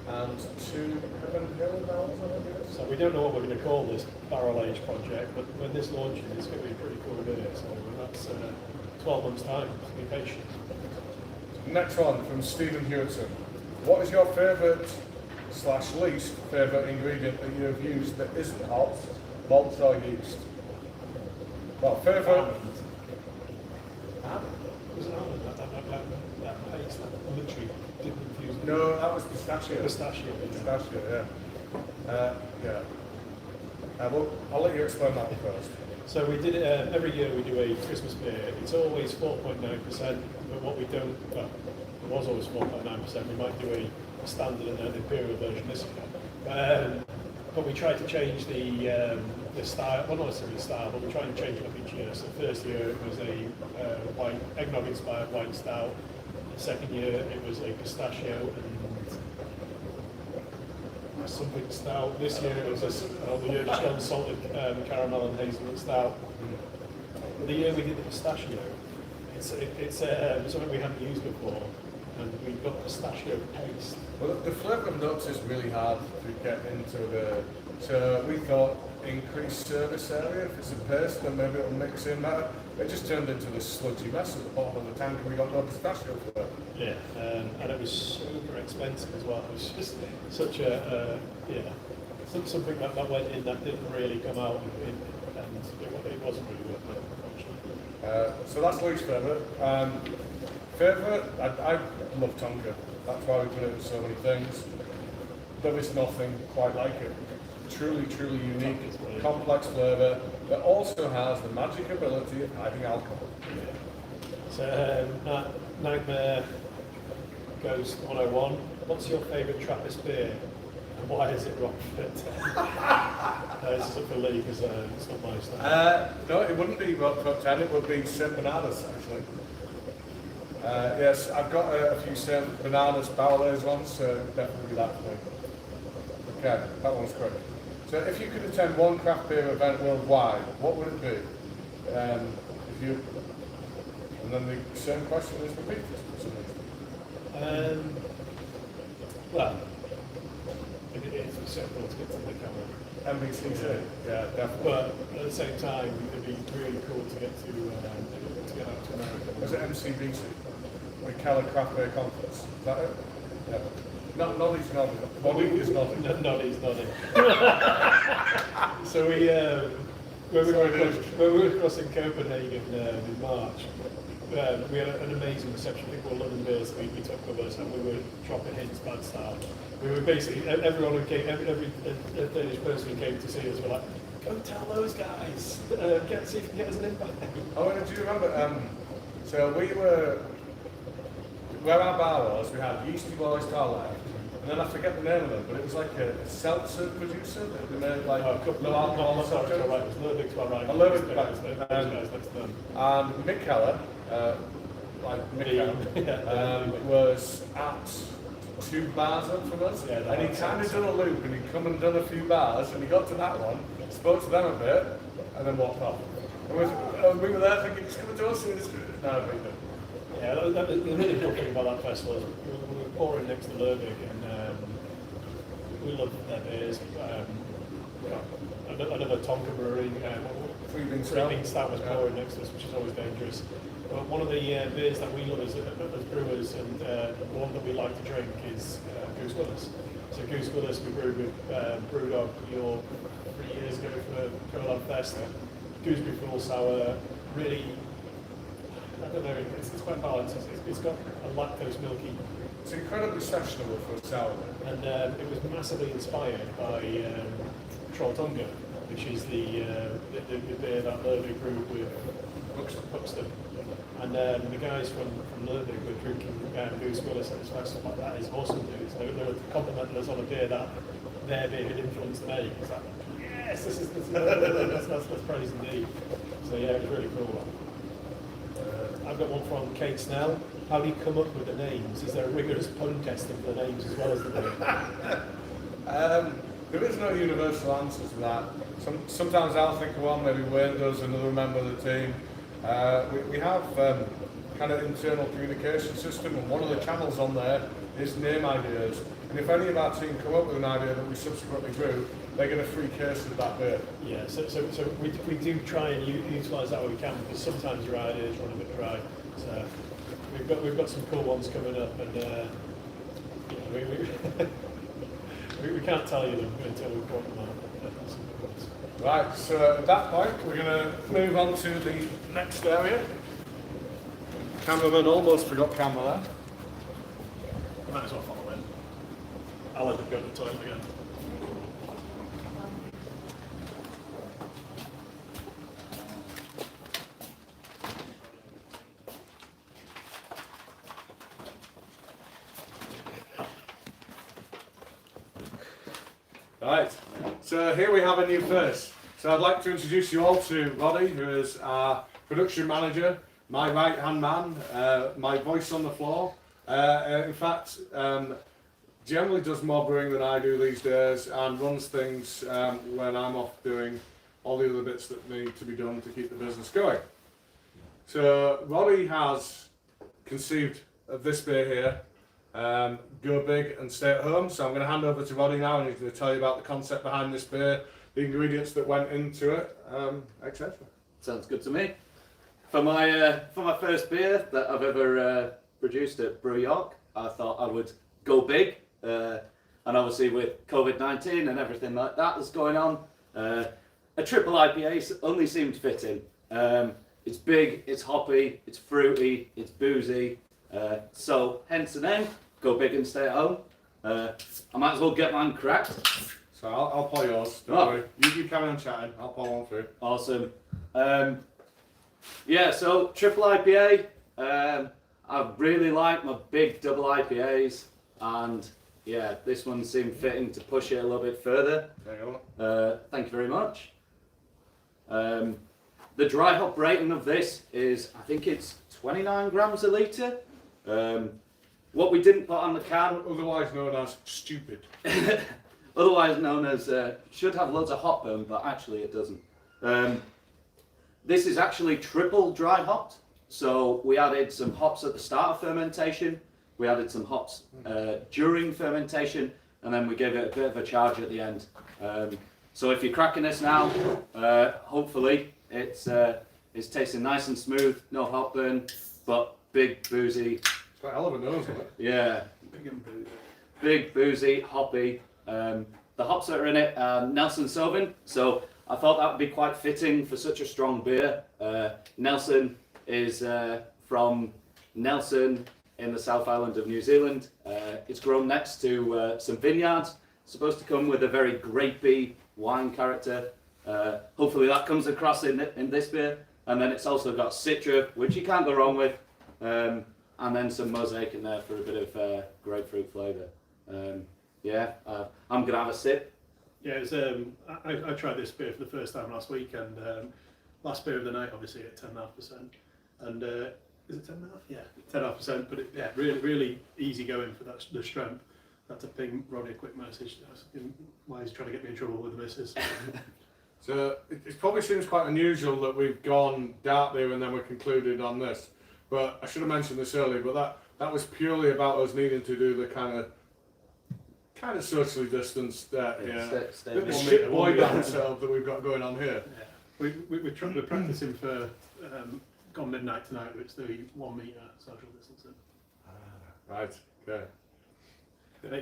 and 2 Heaven Hill barrels, I think it is. So we don't know what we're going to call this barrel age project, but when this launches, it's going to be a pretty cool beer. So that's 12 months' time. So be patient. Next one from Stephen Hewitson. What is your favourite/least favourite ingredient that you have used that isn't hops, malts or yeast? Well, favourite. Was it almond? That paste that literally didn't infuse. No, that was pistachio. Pistachio. Pistachio, yeah. Well, I'll let you explain that one first. So we did it every year. We do a Christmas beer. It's always 4.9%, but what we don't. Well, it was always 4.9%. We might do a standard and an imperial version this year. But we try to change the style, well not necessarily the style, but we try and change it up each year. So the first year it was a white eggnog inspired white stout. The second year it was a pistachio and something stout. This year it was the year just gone salted caramel and hazelnut stout. The year we did the pistachio, it's something we hadn't used before. And we've got pistachio paste. Well, the flavour of nuts is really hard to get into so we thought increased service area, if it's a paste, then maybe it'll mix in better. It just turned into this sludgy mess at the bottom of the tank and we got no pistachio flavour. Yeah, and it was super expensive as well. It was just such something that went in that didn't really come out and it wasn't really worth it, unfortunately. So that's Luke's favourite. Favourite, I love Tonka. That's why we put it in so many things. There is nothing quite like it. Truly, truly unique, complex flavour that also has the magic ability of hiding alcohol. So, Nightmare Ghost 101. What's your favourite Trappist beer? And why is it Rockford? This is up for Lee because it's not my style. No, it wouldn't be Rockford 10, it would be St Bernardus actually. Yes, I've got a few St Bernardus barrel-aged ones, so definitely that for me. Okay, that one's quick. So if you could attend one craft beer event worldwide, what would it be? And then the same question is repeated. Well, it's simple to get to the camera. MBCC, yeah, definitely. But at the same time, it'd be really cool to get to get out to America. Was it MCBC? The Keller Craft Beer Conference. Is that it? Yeah. Noddy's nodding. Bobby is nodding. Noddy's nodding. So when we were across in Copenhagen in March, we had an amazing reception. People were loving beers. We took with us and we were dropping hints bad style. We were basically, everyone who came, every Danish person who came to see us were like, go tell those guys, see if you can get us an invite. Oh, and do you remember, so we were, where our bar was, we had Yeasty Boys to our left, and then I forget the name of them, but it was like a seltzer producer that made like a couple of alcohol soft drinks. Right, it was a little bit to our right. A little bit back. And Mick Keller, was at 2 bars up from us, yeah, and he kind of done a loop, and he'd come and done a few bars, and he got to that one, spoke to them a bit, and then walked off. And we were there thinking, just come to us, and it's no, we didn't. Yeah, the really cool thing about that festival is we were pouring next to Lervig, and we love their beers. Another Tonka brewery, Three Bean Stout was pouring next to us, which is always dangerous. But one of the beers that we love as brewers, and the one that we like to drink is Goose Willis. So Goose Willis we brewed with Brewdog 3 years ago for Colan Fest. Gooseberry full sour, really, I don't know, it's quite balanced. It's got a lactose milky. It's incredibly sessionable for a sour. And it was massively inspired by Trolltunga, which is the beer that Lervig brewed with Buxton. And the guys from London who were drinking booze with us and stuff like that is awesome dudes. They were complimenting us on a beer that their beer had influenced me. It's like, yes, that's praise indeed. So yeah, it was really cool. I've got one from Kate Snell. How do you come up with the names? Is there a rigorous pun testing for the names as well as the beer? There is no universal answer to that. Sometimes I'll think of one, maybe Wayne does, another member of the team. We have kind of internal communication system, and one of the channels on there is name ideas. And if any of our team come up with an idea that we subsequently brew, they get a free case of that beer. Yeah, so we do try and utilise that where we can, because sometimes your ideas run a bit dry. So we've got some cool ones coming up, and we can't tell you them until we brought them out. Right, so at that point we're going to move on to the next area. Cameraman almost forgot camera there. Might as well follow in. I'll end up going to the toilet again. Right, so here we have a new face. So I'd like to introduce you all to Roddy, who is our production manager, my right-hand man, my voice on the floor. In fact, generally does more brewing than I do these days, and runs things when I'm off doing all the other bits that need to be done to keep the business going. So Roddy has conceived of this beer here, Go Big and Stay at Home. So I'm going to hand over to Roddy now, and he's going to tell you about the concept behind this beer, the ingredients that went into it, etc. Sounds good to me. For my first beer that I've ever produced at Brew York, I thought I would go big, and obviously with COVID-19 and everything like that that's going on, a triple IPA only seemed fitting. It's big, it's hoppy, it's fruity, it's boozy, so hence the name, Go Big and Stay at Home. I might as well get mine cracked. So I'll pour yours, don't worry. You carry on chatting, I'll pour one through. Awesome. Yeah, so triple IPA. I really like my big double IPAs, and yeah, this one seemed fitting to push it a little bit further. There you go. Thank you very much. The dry hop rating of this is, I think it's 29 grams a litre. What we didn't put on the can, Otherwise known as stupid. otherwise known as should have loads of hop burn, but actually it doesn't. This is actually triple dry hopped, so we added some hops at the start of fermentation, we added some hops during fermentation, and then we gave it a bit of a charge at the end. So if you're cracking this now, hopefully it's tasting nice and smooth, no hop burn, but big boozy. It's got a hell of a nose, isn't it? Yeah, big boozy, hoppy. The hops that are in it are Nelson Sauvin, so I thought that would be quite fitting for such a strong beer. Nelson is from Nelson in the South Island of New Zealand. It's grown next to some vineyards. It's supposed to come with a very grapey wine character. Hopefully that comes across in this beer. And then it's also got Citra, which you can't go wrong with. And then some mosaic in there for a bit of grapefruit flavour. Yeah, I'm going to have a sip. Yeah, it was, I tried this beer for the first time last week, and last beer of the night, obviously at 10.5%. And is it 10.5? Yeah, 10.5%. But yeah, really easy going for the strength. I had to ping Roddy a quick message asking why he's trying to get me in trouble with the missus. So it probably seems quite unusual that we've gone dark beer and then we're concluded on this. But I should have mentioned this earlier, but that was purely about us needing to do the kind of socially distanced, the shit boy band setup that we've got going on here. Yeah. We're practicing for gone midnight tonight, which is the 1 metre social distancing. Right, okay.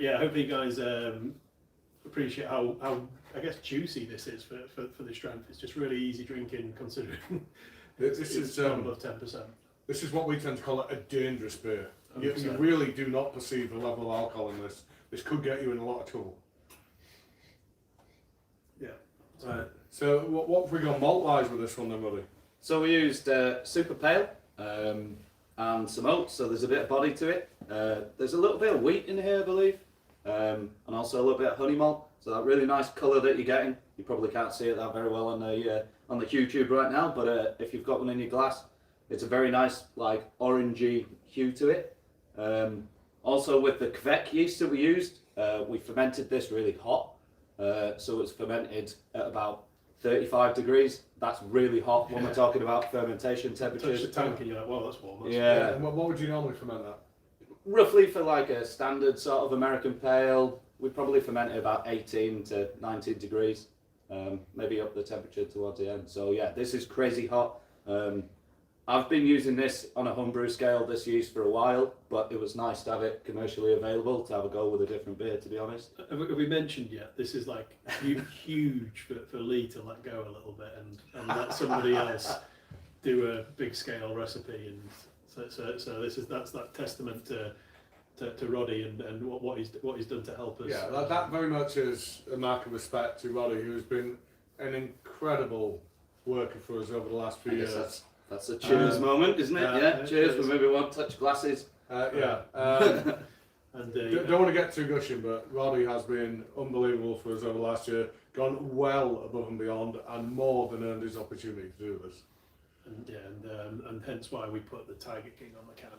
Yeah, hopefully you guys appreciate how I guess juicy this is for the strength. It's just really easy drinking considering This is above 10%. This is what we tend to call a dangerous beer. You 100%. really do not perceive the level of alcohol in this. This could get you in a lot of trouble. Yeah. Right. So what have we got malt-wise with this one then, buddy? So we used Super Pale, and some oats, so there's a bit of body to it. There's a little bit of wheat in here, I believe, and also a little bit of honey malt. So that really nice colour that you're getting. You probably can't see it that very well on the YouTube right now, but if you've got one in your glass, it's a very nice like orangey hue to it. Also with the Kveik yeast that we used, we fermented this really hot, so it's fermented at about 35 degrees. That's really hot when we're talking about fermentation temperatures. Touch the tank and you're like, well, that's warm. That's Yeah. And what would you normally ferment that? Roughly for like a standard sort of American pale, we probably ferment it about 18 to 19 degrees, maybe up the temperature towards the end. So yeah, this is crazy hot. I've been using this on a homebrew scale, this yeast, for a while, but it was nice to have it commercially available, to have a go with a different beer, to be honest. Have we mentioned yet, this is like huge for Lee to let go a little bit and let somebody else do a big scale recipe, and so that's that testament to Roddy and what he's done to help us. Yeah, that very much is a mark of respect to Roddy, who's been an incredible worker for us over the last few years. That's a cheers moment, isn't it? Yeah, cheers. We maybe won't touch glasses. And don't want to get too gushing, but Roddy has been unbelievable for us over the last year, gone well above and beyond, and more than earned his opportunity to do this. And hence why we put the Tiger King on the can.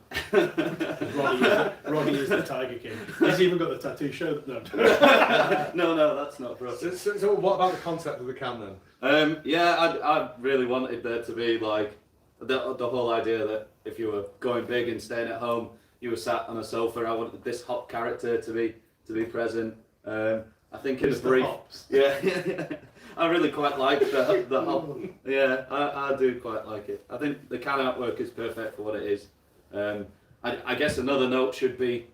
Roddy is the Tiger King. He's even got the tattoo show. No, that's not for us. So what about the concept of the can then? I really wanted there to be like the whole idea that if you were going big and staying at home, you were sat on a sofa. I wanted this hop character to be present. I think in a brief, I really quite like the hop. Yeah, I do quite like it. I think the can artwork is perfect for what it is. I guess another note should be,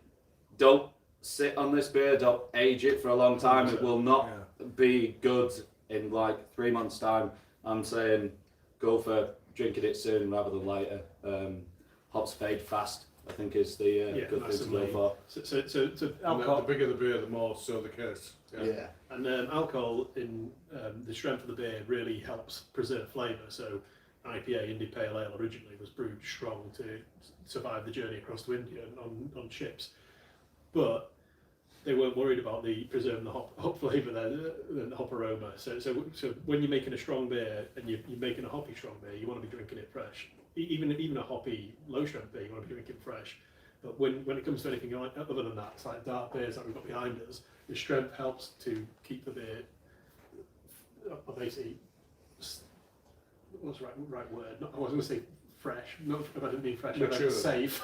don't sit on this beer, don't age it for a long time. It will not be good in like 3 months' time. I'm saying go for drinking it soon rather than later. Hops fade fast, I think, is the good thing to go for. So alcohol. The bigger the beer, the more so the case. Yeah. And alcohol in the strength of the beer really helps preserve flavour. So IPA, Indy Pale Ale, originally was brewed strong to survive the journey across to India on ships. But they weren't worried about preserving the hop flavour there, the hop aroma. So when you're making a strong beer and you're making a hoppy strong beer, you want to be drinking it fresh. Even a hoppy low strength beer, you want to be drinking fresh. But when it comes to anything other than that, it's like dark beers that we've got behind us, the strength helps to keep the beer basically, what's the right word? I was going to say fresh, not if I didn't mean fresh, I meant safe.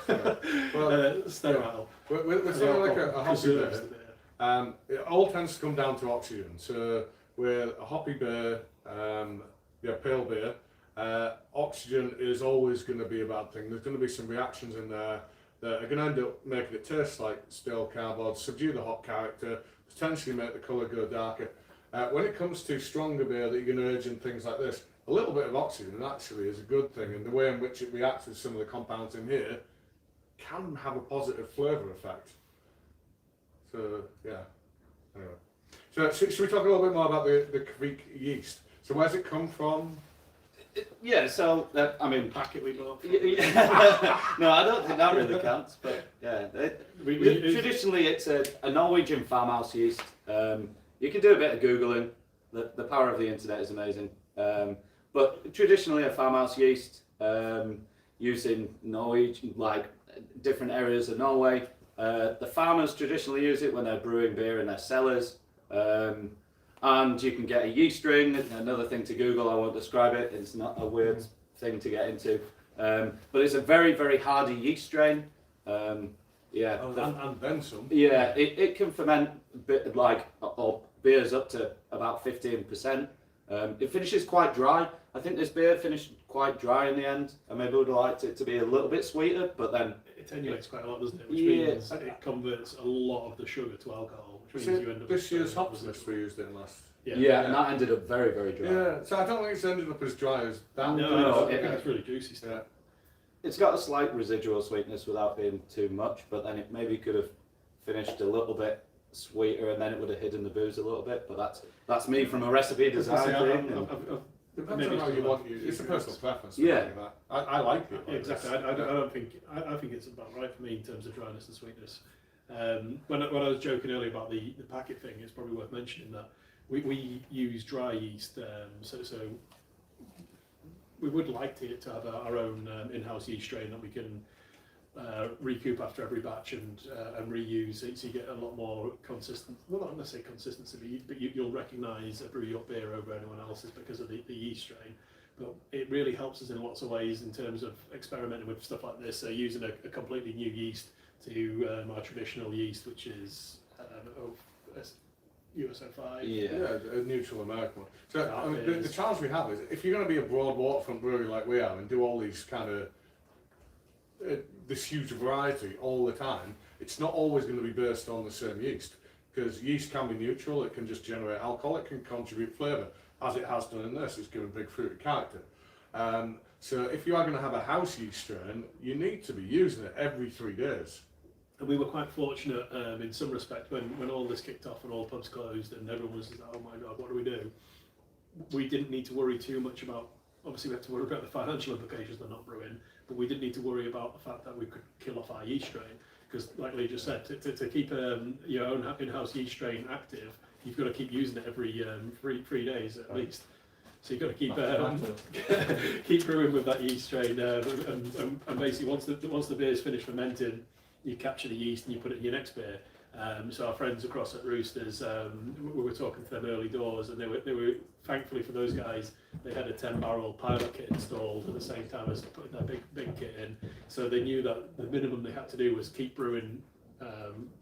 Sterile. We're sort of like a hoppy beer. It all tends to come down to oxygen. So with a hoppy beer, pale beer, oxygen is always going to be a bad thing. There's going to be some reactions in there that are going to end up making it taste like stale cardboard, subdue the hop character, potentially make the colour go darker. When it comes to stronger beer that you're going to urge in things like this, a little bit of oxygen actually is a good thing, and the way in which it reacts with some of the compounds in here can have a positive flavour effect. So, yeah. Anyway. So, should we talk a little bit more about the Kveik yeast? So, where's it come from? Yeah, so, packet we bought. No, I don't think that really counts, but yeah. Traditionally, it's a Norwegian farmhouse yeast. You can do a bit of Googling. The power of the internet is amazing. But traditionally, a farmhouse yeast used in Norway, like different areas of Norway. The farmers traditionally use it when they're brewing beer in their cellars. And you can get a yeast string. Another thing to Google, I won't describe it. It's not a weird thing to get into. But it's a very, very hardy yeast strain. And then some. Yeah, it can ferment a bit like beers up to about 15%. It finishes quite dry. I think this beer finished quite dry in the end. I maybe would have liked it to be a little bit sweeter, but then it attenuates quite a lot, doesn't it? Which means it converts a lot of the sugar to alcohol. Which means you end up this year's hops list we used in last. Yeah, and that ended up very, very dry. Yeah, so I don't think it's ended up as dry as that. No, it's really juicy stuff. Yeah. It's got a slight residual sweetness without being too much, but then it maybe could have finished a little bit sweeter, and then it would have hidden the booze a little bit. But that's me from a recipe design thing. Depends on how you want it. It's a personal preference. Yeah. I like it. Like Exactly. this. I don't think I think it's about right for me in terms of dryness and sweetness. When I was joking earlier about the packet thing, it's probably worth mentioning that we use dry yeast, so we would like to have our own in-house yeast strain that we can recoup after every batch and reuse it, so you get a lot more consistent. Well, not necessarily consistency, but you'll recognise a Brew Your beer over anyone else's because of the yeast strain. But it really helps us in lots of ways in terms of experimenting with stuff like this. So using a completely new yeast to our traditional yeast, which is USO5. Yeah, a neutral American one. So I mean, the challenge we have is if you're going to be a broad waterfront brewery like we are and do all these kind of this huge variety all the time, it's not always going to be based on the same yeast, because yeast can be neutral. It can just generate alcohol. It can contribute flavour, as it has done in this. It's given big fruity character. So if you are going to have a house yeast strain, you need to be using it every 3 days. And we were quite fortunate in some respect when all this kicked off and all pubs closed and everyone was like, oh my god, what do we do? We didn't need to worry too much about, obviously we had to worry about the financial implications of not brewing, but we didn't need to worry about the fact that we could kill off our yeast strain, because like Lee just said, to keep your own in-house yeast strain active, you've got to keep using it every 3 days at least. So you've got to keep keep brewing with that yeast strain, and basically once the beer's finished fermenting, you capture the yeast and you put it in your next beer. So our friends across at Roosters, we were talking to them early doors, and they were thankfully for those guys, they had a 10-barrel pilot kit installed at the same time as putting their big kit in. So they knew that the minimum they had to do was keep brewing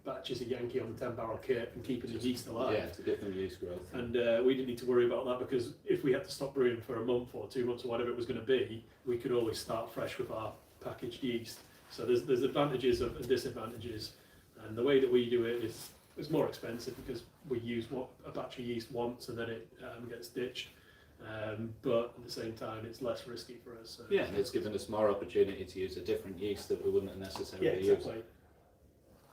batches of Yankee on the 10-barrel kit and keeping the yeast alive. Yeah, to get them yeast growth. And we didn't need to worry about that, because if we had to stop brewing for a month or 2 months or whatever it was going to be, we could always start fresh with our packaged yeast. So there's advantages and disadvantages, and the way that we do it is more expensive because we use a batch of yeast once and then it gets ditched. But at the same time, it's less risky for us. So. Yeah, and it's given us more opportunity to use a different yeast that we wouldn't necessarily use.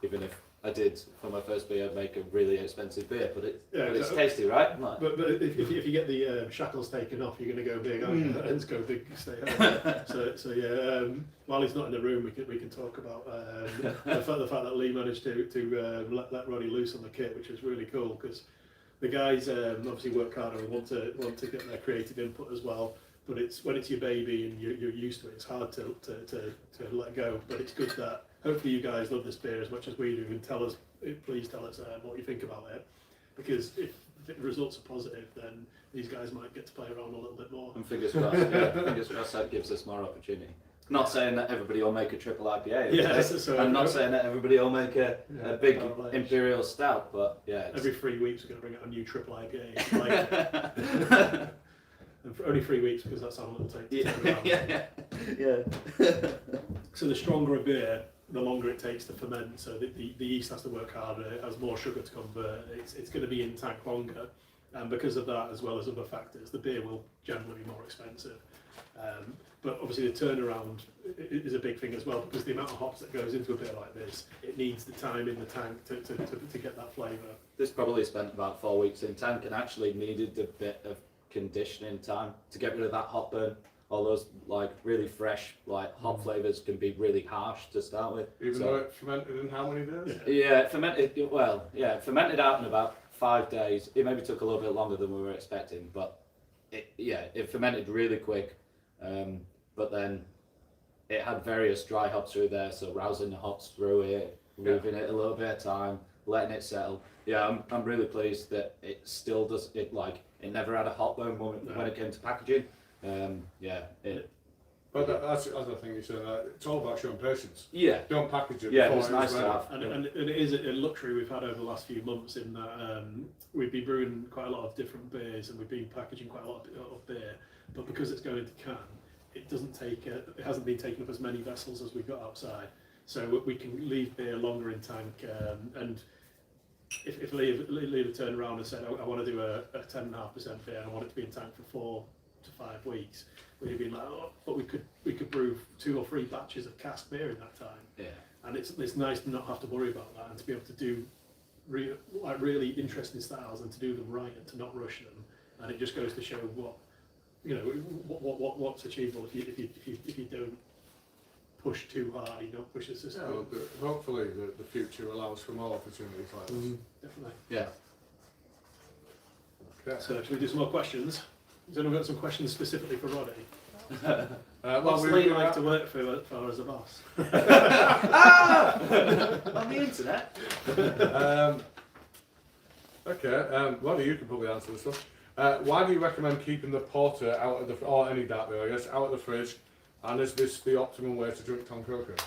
Even if I did, for my first beer, make a really expensive beer, but it's tasty, right? But if you get the shackles taken off, you're going to go big, aren't you? Ends go big, stay home. So yeah, while he's not in the room, we can talk about the fact that Lee managed to let Roddy loose on the kit, which was really cool, because the guys obviously work hard and want to get their creative input as well. But it's when it's your baby and you're used to it, it's hard to let go. But it's good that hopefully you guys love this beer as much as we do, and please tell us what you think about it. Because if the results are positive, then these guys might get to play around a little bit more. And fingers crossed, fingers crossed that gives us more opportunity. Not saying that everybody will make a triple IPA. Yeah, so I'm not saying that everybody will make a big imperial stout, but yeah. Every 3 weeks we're going to bring out a new triple IPA. And for only 3 weeks, because that's how long it'll take to turn around. So the stronger a beer, the longer it takes to ferment. So the yeast has to work harder. It has more sugar to convert. It's going to be in tank longer, and because of that, as well as other factors, the beer will generally be more expensive. But obviously the turnaround is a big thing as well, because the amount of hops that goes into a beer like this, it needs the time in the tank to get that flavour. This probably spent about 4 weeks in tank and actually needed a bit of conditioning time to get rid of that hop burn. All those like really fresh hop flavours can be really harsh to start with. Even though it fermented in how many days? Yeah, it fermented out in about 5 days. It maybe took a little bit longer than we were expecting, but it fermented really quick. But then it had various dry hops through there, so rousing the hops through it, leaving it a little bit of time, letting it settle. Yeah, I'm really pleased that it still does it. It never had a hop burn when it came to packaging. But that's the other thing you said. It's all about showing patience. Yeah. Don't package it. Yeah, it's nice to have. And it is a luxury we've had over the last few months in that we've been brewing quite a lot of different beers and we've been packaging quite a lot of beer. But because it's going into can, it hasn't been taking up as many vessels as we've got outside. So we can leave beer longer in tank. And if Lee had turned around and said, I want to do a 10.5% beer, and I want it to be in tank for 4 to 5 weeks, we'd have been like, but we could brew 2 or 3 batches of cask beer in that time. Yeah. And it's nice to not have to worry about that and to be able to do really interesting styles and to do them right and to not rush them. And it just goes to show what's achievable if you don't push too hard, you don't push the system. Yeah, well, hopefully the future allows for more opportunities like this. Definitely. Yeah. Okay. So should we do some more questions? Has anyone got some questions specifically for Roddy? Well, What's Lee like to work for as a boss? On the internet. Okay, Roddy, you can probably answer this one. Why do you recommend keeping the porter out of the, or any dark beer, I guess, out of the fridge? And is this the optimum way to drink Tonkoku?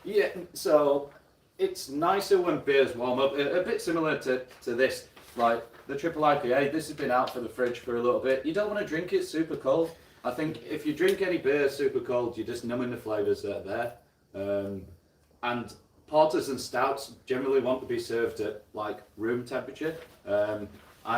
Yeah, so it's nicer when beers warm up. A bit similar to this, like the triple IPA. This has been out for the fridge for a little bit. You don't want to drink it super cold. I think if you drink any beer super cold, you're just numbing the flavours that are there. And porters and stouts generally want to be served at like room temperature. I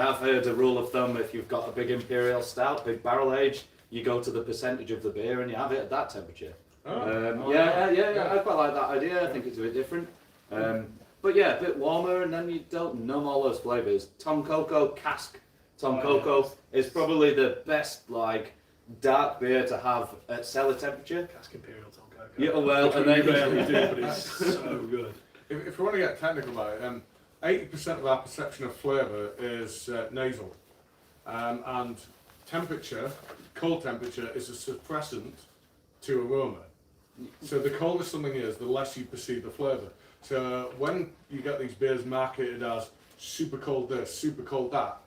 have heard a rule of thumb: if you've got a big imperial stout, big barrel aged, you go to the percentage of the beer and you have it at that temperature. Yeah, I quite like that idea. I think it's a bit different. But yeah, a bit warmer, and then you don't numb all those flavours. Tonkoku cask Tonkoku is probably the best like dark beer to have at cellar temperature. Cask Imperial Tonkoku. Yeah, well, and we then rarely do, but it's so good. If we want to get technical about it, 80% of our perception of flavour is nasal. And temperature, cold temperature, is a suppressant to aroma. So the colder something is, the less you perceive the flavour. So when you get these beers marketed as super cold this, super cold that,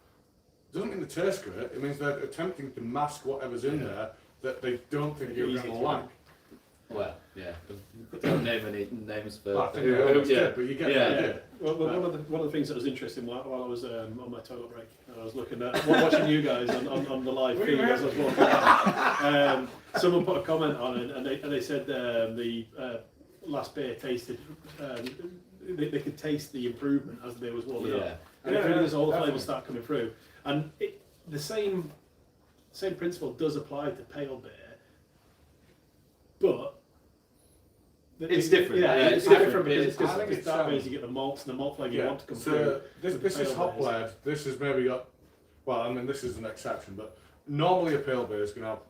it doesn't mean they taste great. It means they're attempting to mask whatever's in there that they don't think you're going to like. Well, yeah. Don't name any names for. I think they always did, but you get the idea. Well, one of the things that was interesting while I was on my toilet break, I was looking at watching you guys on the live feed as I was walking out. Someone put a comment on it, and they said the last beer tasted. They could taste the improvement as the beer was warming up. And as all the flavours start coming through, and the same principle does apply to pale beer, but it's different. Yeah, it's different because dark beers you get the malts and the malt flavour you want to come through. This is hop led. This has maybe got, well, I mean, this is an exception, but normally a pale beer is going to have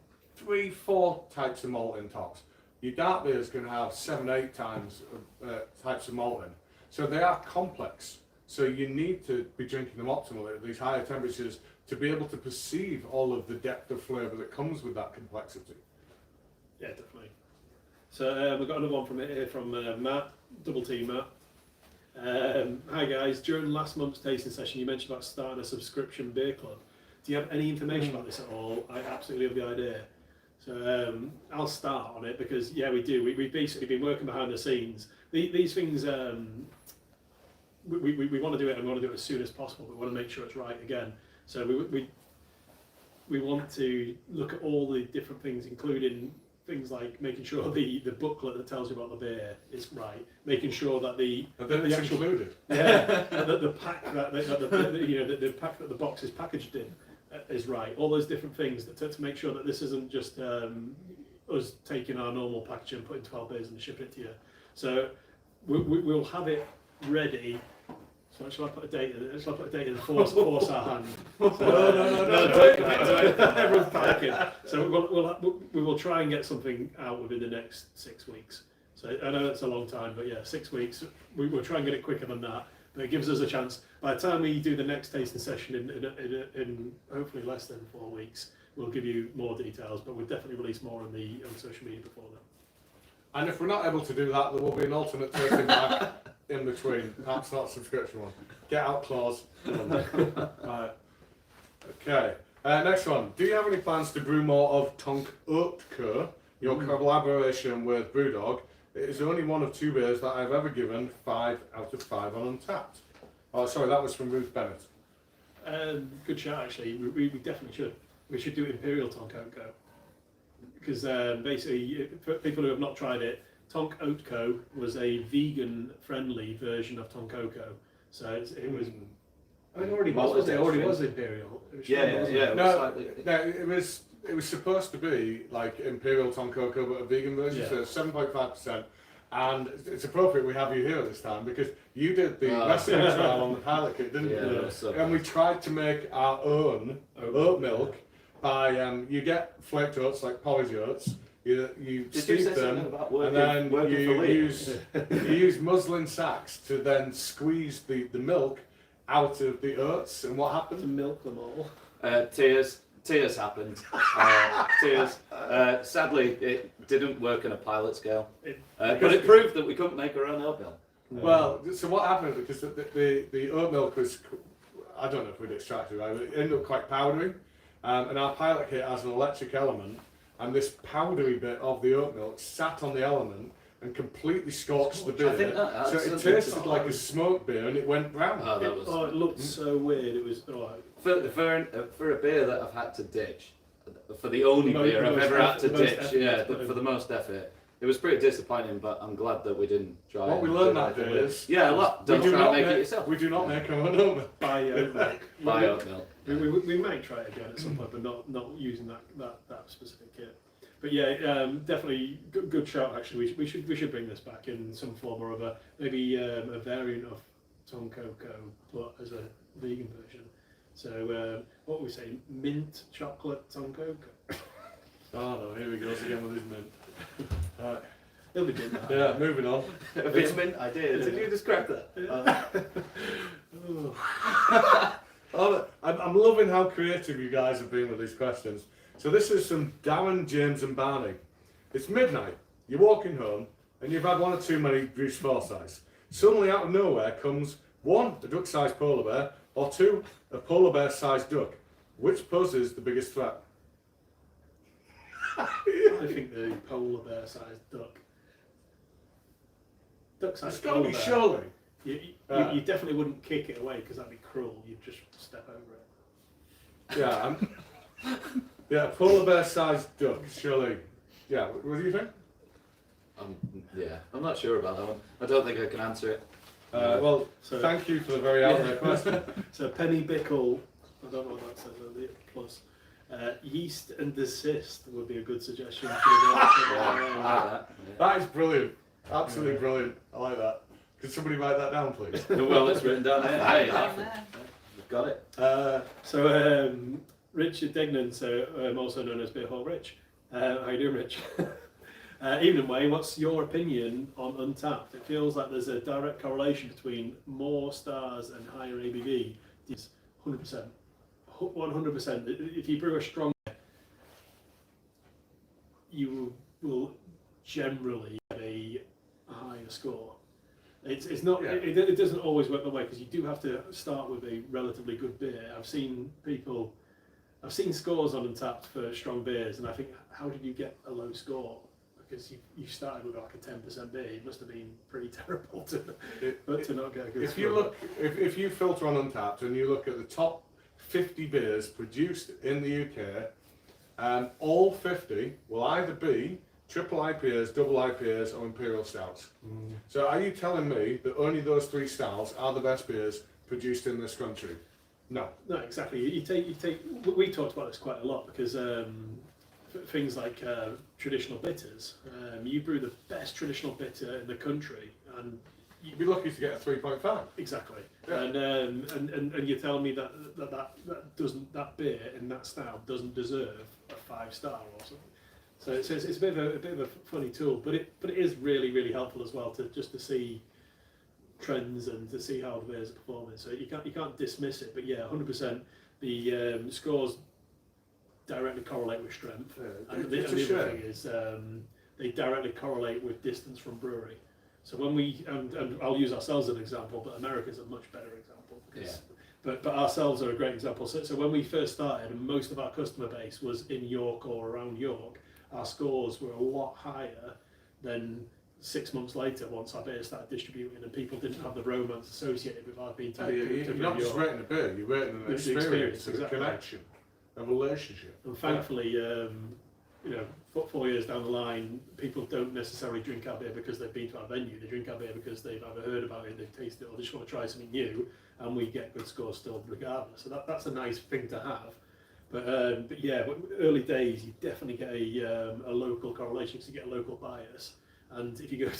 3-4 types of malt in tops. Your dark beer is going to have 7-8 times types of malt in. So they are complex. So you need to be drinking them optimally at these higher temperatures to be able to perceive all of the depth of flavour that comes with that complexity. Yeah, definitely. So we've got another one from Matt, Double T Matt. Hi guys, during last month's tasting session you mentioned about starting a subscription beer club. Do you have any information about this at all? I absolutely love the idea. So I'll start on it because yeah, we do. We've basically been working behind the scenes. These things, we want to do it and we want to do it as soon as possible, but we want to make sure it's right again. So we want to look at all the different things, including things like making sure the booklet that tells you about the beer is right, making sure that the actual included. Yeah, the pack the pack that the box is packaged in is right. All those different things to make sure that this isn't just us taking our normal packaging and putting 12 beers and shipping it to you. So we'll have it ready. So shall I put a date in it? Shall I put a date in and force our hand? No, everyone's panicking. So we will try and get something out within the next 6 weeks. So I know that's a long time, but yeah, 6 weeks. We'll try and get it quicker than that. But it gives us a chance. By the time we do the next tasting session in hopefully less than 4 weeks, we'll give you more details. But we'll definitely release more on social media before then. And if we're not able to do that, there will be an alternate tasting bag in between. That's not a subscription one. Get out clause. Right. Okay. Next one. Do you have any plans to brew more of Tonkoku, your collaboration with Brewdog? It is only one of 2 beers that I've ever given 5 out of 5 on Untapped. Oh, sorry, that was from Ruth Bennett. Good shout, actually. We definitely should. We should do Imperial Tonkoku. Because basically, for people who have not tried it, Tonkoku was a vegan-friendly version of Tonkoku. So it was. I mean, it already was Imperial. It was supposed to be like Imperial Tonkoku, but a vegan version, so it's 7.5%. And it's appropriate we have you here at this time because you did the recipe trial on the pilot kit, didn't you? So and we tried to make our own oat milk by you get flaked oats like porridge oats. You Did you steep say them, something about working, and then working you for Lee? use muslin sacks to then squeeze the milk out of the oats. And what To happens? milk them all. Tears happened. Tears. Sadly, it didn't work on a pilot scale. But it proved that we couldn't make our own oatmeal. Well, so what happened, because the oat milk was, I don't know if we'd extracted it right, but it ended up quite powdery. And our pilot kit has an electric element, and this powdery bit of the oat milk sat on the element and completely scorched the beer. I think So it tasted like a smoked beer, and it went brown. Oh, that was it looked so weird. It was for a beer that I've had to ditch. For the only beer I've ever had to ditch, for the most effort. It was pretty disappointing, but I'm glad that we didn't try. What we and learned do that day is a lot. Don't try and make it yourself. We do not make our own oat milk. Buy oat milk. Buy oat milk. We might try it again at some point, but not using that specific kit. But yeah, definitely good shout. Actually, we should bring this back in some form or other. Maybe a variant of Tom Cocoa, but as a vegan version. So what would we say? Mint chocolate Tom Cocoa. Oh no, here he goes again with his mint. Right. He'll be doing that. Yeah, moving on. A bit of mint, I did. Did you describe that? Oh, I'm loving how creative you guys have been with these questions. So this is from Darren, James and Barney. It's midnight, you're walking home, and you've had one or two many Bruce Forsyths. Suddenly out of nowhere comes 1, a duck-sized polar bear, or 2, a polar bear-sized duck. Which poses the biggest threat? I think the polar bear-sized duck. Duck-sized It's got to polar be bear. surely. You definitely wouldn't kick it away because that'd be cruel. You'd just step over it. Yeah, yeah, polar bear-sized duck, surely. Yeah, what do you think? I'm not sure about that one. I don't think I can answer it. Well, thank you for the very out there question. So Penny Bickle, I don't know what that says, plus. Yeast and desist would be a good suggestion. That is brilliant. Absolutely brilliant. I like that. Could somebody write that down, please? Well, it's written down here. We've got it. So Richard Dignan, also known as Beer Hall Rich. How you doing, Rich? Evening Way, what's your opinion on Untapped? It feels like there's a direct correlation between more stars and higher ABV. It's 100%. 100%. If you brew a strong, you will generally get a higher score. It's not. Yeah. It doesn't always work that way because you do have to start with a relatively good beer. I've seen scores on Untapped for strong beers, and I think, how did you get a low score? Because you started with like a 10% beer. It must have been pretty terrible to not get a good score. If you filter on Untapped and you look at the top 50 beers produced in the UK, all 50 will either be triple IPAs, double IPAs, or imperial stouts. So are you telling me that only those 3 styles are the best beers produced in this country? No. No, exactly. You take. We talked about this quite a lot because things like traditional bitters. You brew the best traditional bitter in the country, and You'd be lucky to get a 3.5. exactly. Yeah. And you're telling me that that beer in that style doesn't deserve a 5-star or something. So it's a bit of a funny tool, but it is really helpful as well to see trends and to see how the beers are performing. So you can't dismiss it, but yeah, 100%. The scores directly correlate with strength, and the other thing is they directly correlate with distance from brewery. So when we and I'll use ourselves as an example, but America's a much better example. But ourselves are a great example. So when we first started, and most of our customer base was in York or around York, our scores were a lot higher than 6 months later once our beer started distributing and people didn't have the romance associated with our being You're not just rating a beer, you're rating an experience, a connection, a relationship. And thankfully, 4 years down the line, people don't necessarily drink our beer because they've been to our venue. They drink our beer because they've either heard about it, they've tasted it, or they just want to try something new, and we get good scores still regardless. So that's a nice thing to have. But yeah, early days, you definitely get a local correlation, so you get a local bias. And if you go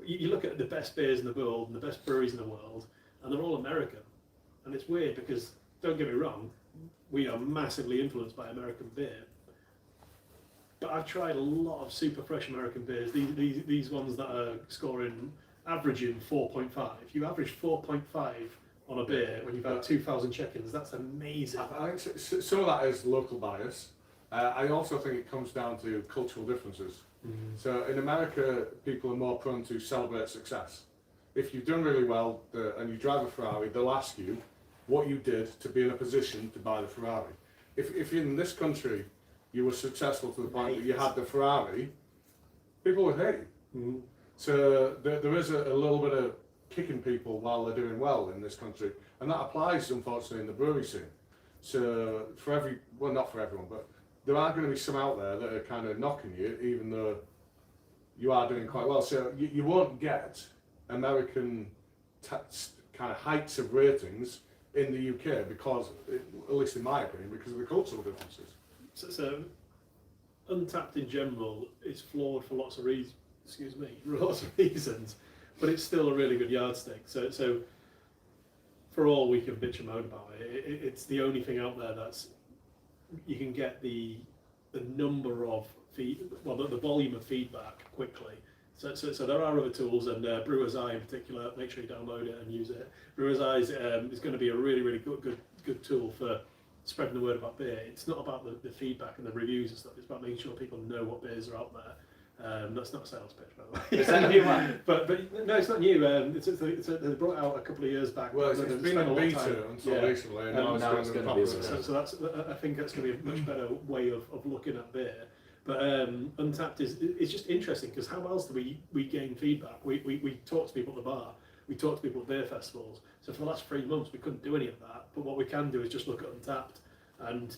you look at the best beers in the world and the best breweries in the world, and they're all American. And it's weird because don't get me wrong, we are massively influenced by American beer. But I've tried a lot of super fresh American beers. These ones that are averaging 4.5. You average 4.5 on a beer when you've had 2,000 check-ins. That's amazing. I think some of that is local bias. I also think it comes down to cultural differences. So in America, people are more prone to celebrate success. If you've done really well and you drive a Ferrari, they'll ask you what you did to be in a position to buy the Ferrari. If in this country you were successful to the point that you had the Ferrari, people would hate you. So there is a little bit of kicking people while they're doing well in this country, and that applies unfortunately in the brewery scene. So not for everyone, but there are going to be some out there that are kind of knocking you, even though you are doing quite well. So you won't get American kind of heights of ratings in the UK because, at least in my opinion, because of the cultural differences. So Untapped in general is flawed for lots of reasons. Lots of reasons, but it's still a really good yardstick. So for all we can bitch and moan about it's the only thing out there that's you can get the number of the volume of feedback quickly. So there are other tools, and Brewer's Eye in particular. Make sure you download it and use it. Brewer's Eye is going to be a really good tool for spreading the word about beer. It's not about the feedback and the reviews and stuff. It's about making sure people know what beers are out there. That's not a sales pitch, by the way. Is that a new one? but no, it's not new. They brought it out a couple of years back. Well, it's been a beta until recently, and now it's going to be so I think that's going to be a much better way of looking at beer. But Untapped is just interesting because how else do we gain feedback? We talk to people at the bar, we talk to people at beer festivals. So for the last 3 months we couldn't do any of that. But what we can do is just look at Untapped, and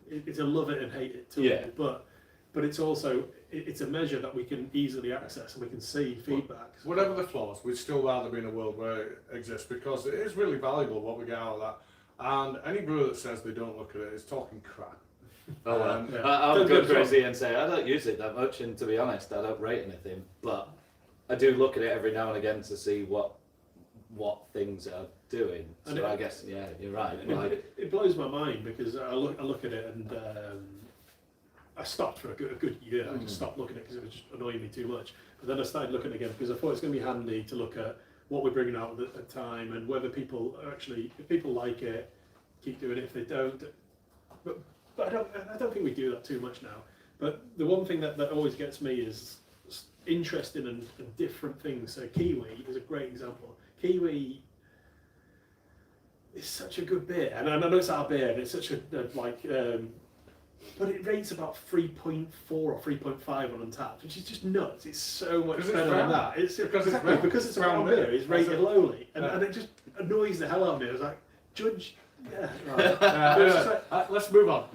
it's a love it and hate it tool. Yeah. But it's also it's a measure that we can easily access and we can see feedback. Whatever the flaws, we'd still rather be in a world where it exists because it is really valuable what we get out of that. And any brewer that says they don't look at it is talking crap. Oh well, I'll go crazy and say I don't use it that much, and to be honest, I don't rate anything, but I do look at it every now and again to see what things are doing. So I guess you're right. It blows my mind because I look at it and I stopped for a good year. I just stopped looking at it because it was just annoying me too much. But then I started looking again because I thought it's going to be handy to look at what we're bringing out at the time and whether people if people like it, keep doing it. If they don't, but I don't think we do that too much now. But the one thing that always gets me is interesting and different things. So Kiwi is a great example. Kiwi is such a good beer, and I know it's our beer, and it's such a but it rates about 3.4 or 3.5 on Untapped, which is just nuts. It's so much better than that. It's because it's a brown beer. It's rated lowly, and it just annoys the hell out of me. I was like, judge. Yeah, right. Let's move on.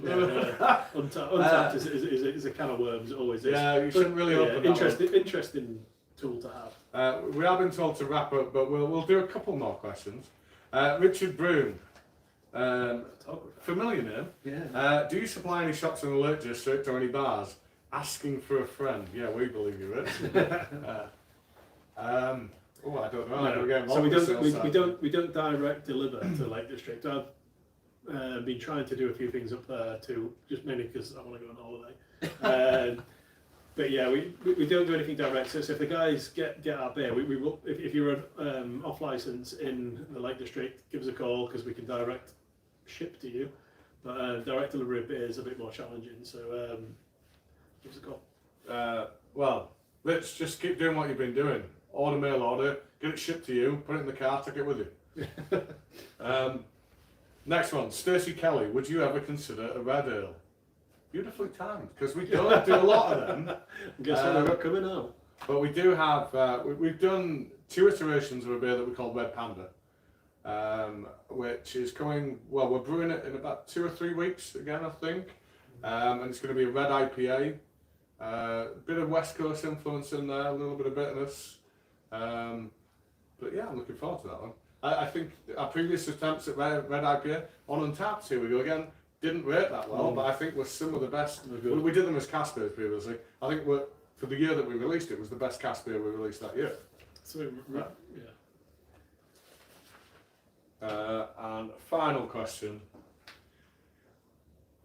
Untapped is a can of worms. It always is. Yeah, you shouldn't really open that. Interesting tool to have. We have been told to wrap up, but we'll do a couple more questions. Richard Brew, familiar name. Yeah. Do you supply any shops in the Lake District or any bars? Asking for a friend. Yeah, we believe you, Rich. I don't know. So we don't direct deliver to Lake District. I've been trying to do a few things up there too, just mainly because I want to go on holiday. But yeah, we don't do anything direct. So if the guys get our beer, we will. If you're off license in the Lake District, give us a call because we can direct ship to you. But direct delivery of beer is a bit more challenging. So give us a call. Well, let's just keep doing what you've been doing. Order mail order, get it shipped to you, put it in the car, take it with you. Next one, Stacey Kelly. Would you ever consider a red ale? Beautifully timed, because we don't do a lot of them. Guess what we've got coming out? But we do have, we've done 2 iterations of a beer that we call Red Panda, which is coming, well, we're brewing it in about 2 or 3 weeks again, I think. And it's going to be a red IPA, a bit of West Coast influence in there, a little bit of bitterness. But yeah, I'm looking forward to that one. I think our previous attempts at red IPA on Untapped, here we go again, didn't rate that well, but I think we're some of the best. We did them as cask beers previously. I think for the year that we released it, was the best cask beer we released that year. So And And final question.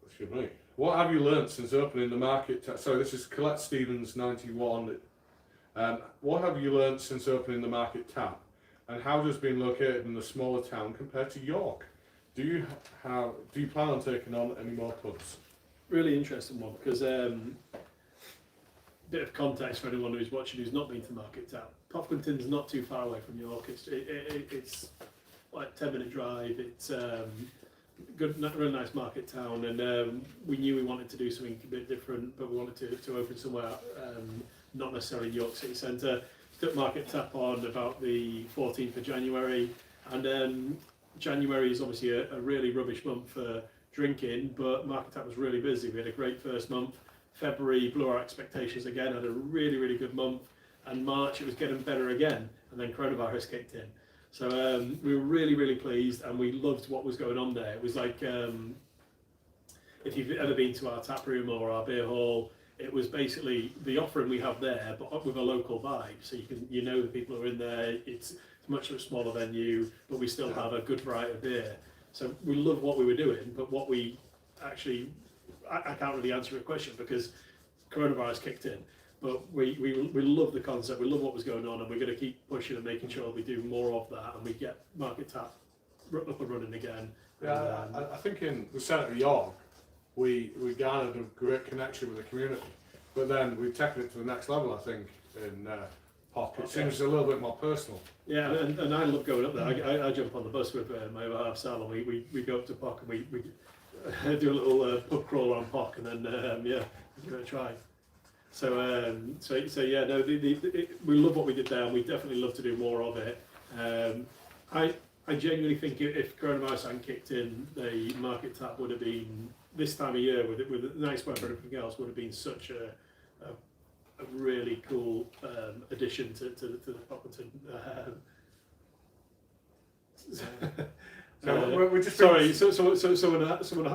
Excuse me. What have you learnt since opening the market? So this is Colette Stevens 91. What have you learnt since opening the market tap? And how does being located in a smaller town compare to York? Do you plan on taking on any more pubs? Really interesting one, because bit of context for anyone who's watching who's not been to Market Town. Pocklington's not too far away from York. It's like 10-minute drive. It's good, really nice market town, and we knew we wanted to do something a bit different, but we wanted to open somewhere not necessarily in York City Centre. Stuck Market Tap on about the 14th of January, and January is obviously a really rubbish month for drinking, but Market Tap was really busy. We had a great first month. February blew our expectations again, had a really, really good month, and March it was getting better again, and then coronavirus kicked in. So we were really, really pleased, and we loved what was going on there. It was like, if you've ever been to our tap room or our beer hall, it was basically the offering we have there, but with a local vibe. So you know the people who are in there. It's much smaller venue, but we still have a good variety of beer. So we love what we were doing, but what we actually, I can't really answer your question because coronavirus kicked in. But we love the concept, we love what was going on, and we're going to keep pushing and making sure we do more of that, and we get Market Tap up and running again. Yeah, I think in the centre of York, we garnered a great connection with the community, but then we've taken it to the next level, I think, in POC. It seems a little bit more personal. Yeah, and I love going up there. I jump on the bus with my other half, Sal, and we go up to POC, and we do a little pub crawl around POC, and then, give it a try. So yeah, no, we love what we did there, and we definitely love to do more of it. I genuinely think if coronavirus hadn't kicked in, the Market Tap would have been, this time of year with the nice weather and everything else, would have been such a really cool addition to the Pocklington. We're just sorry, someone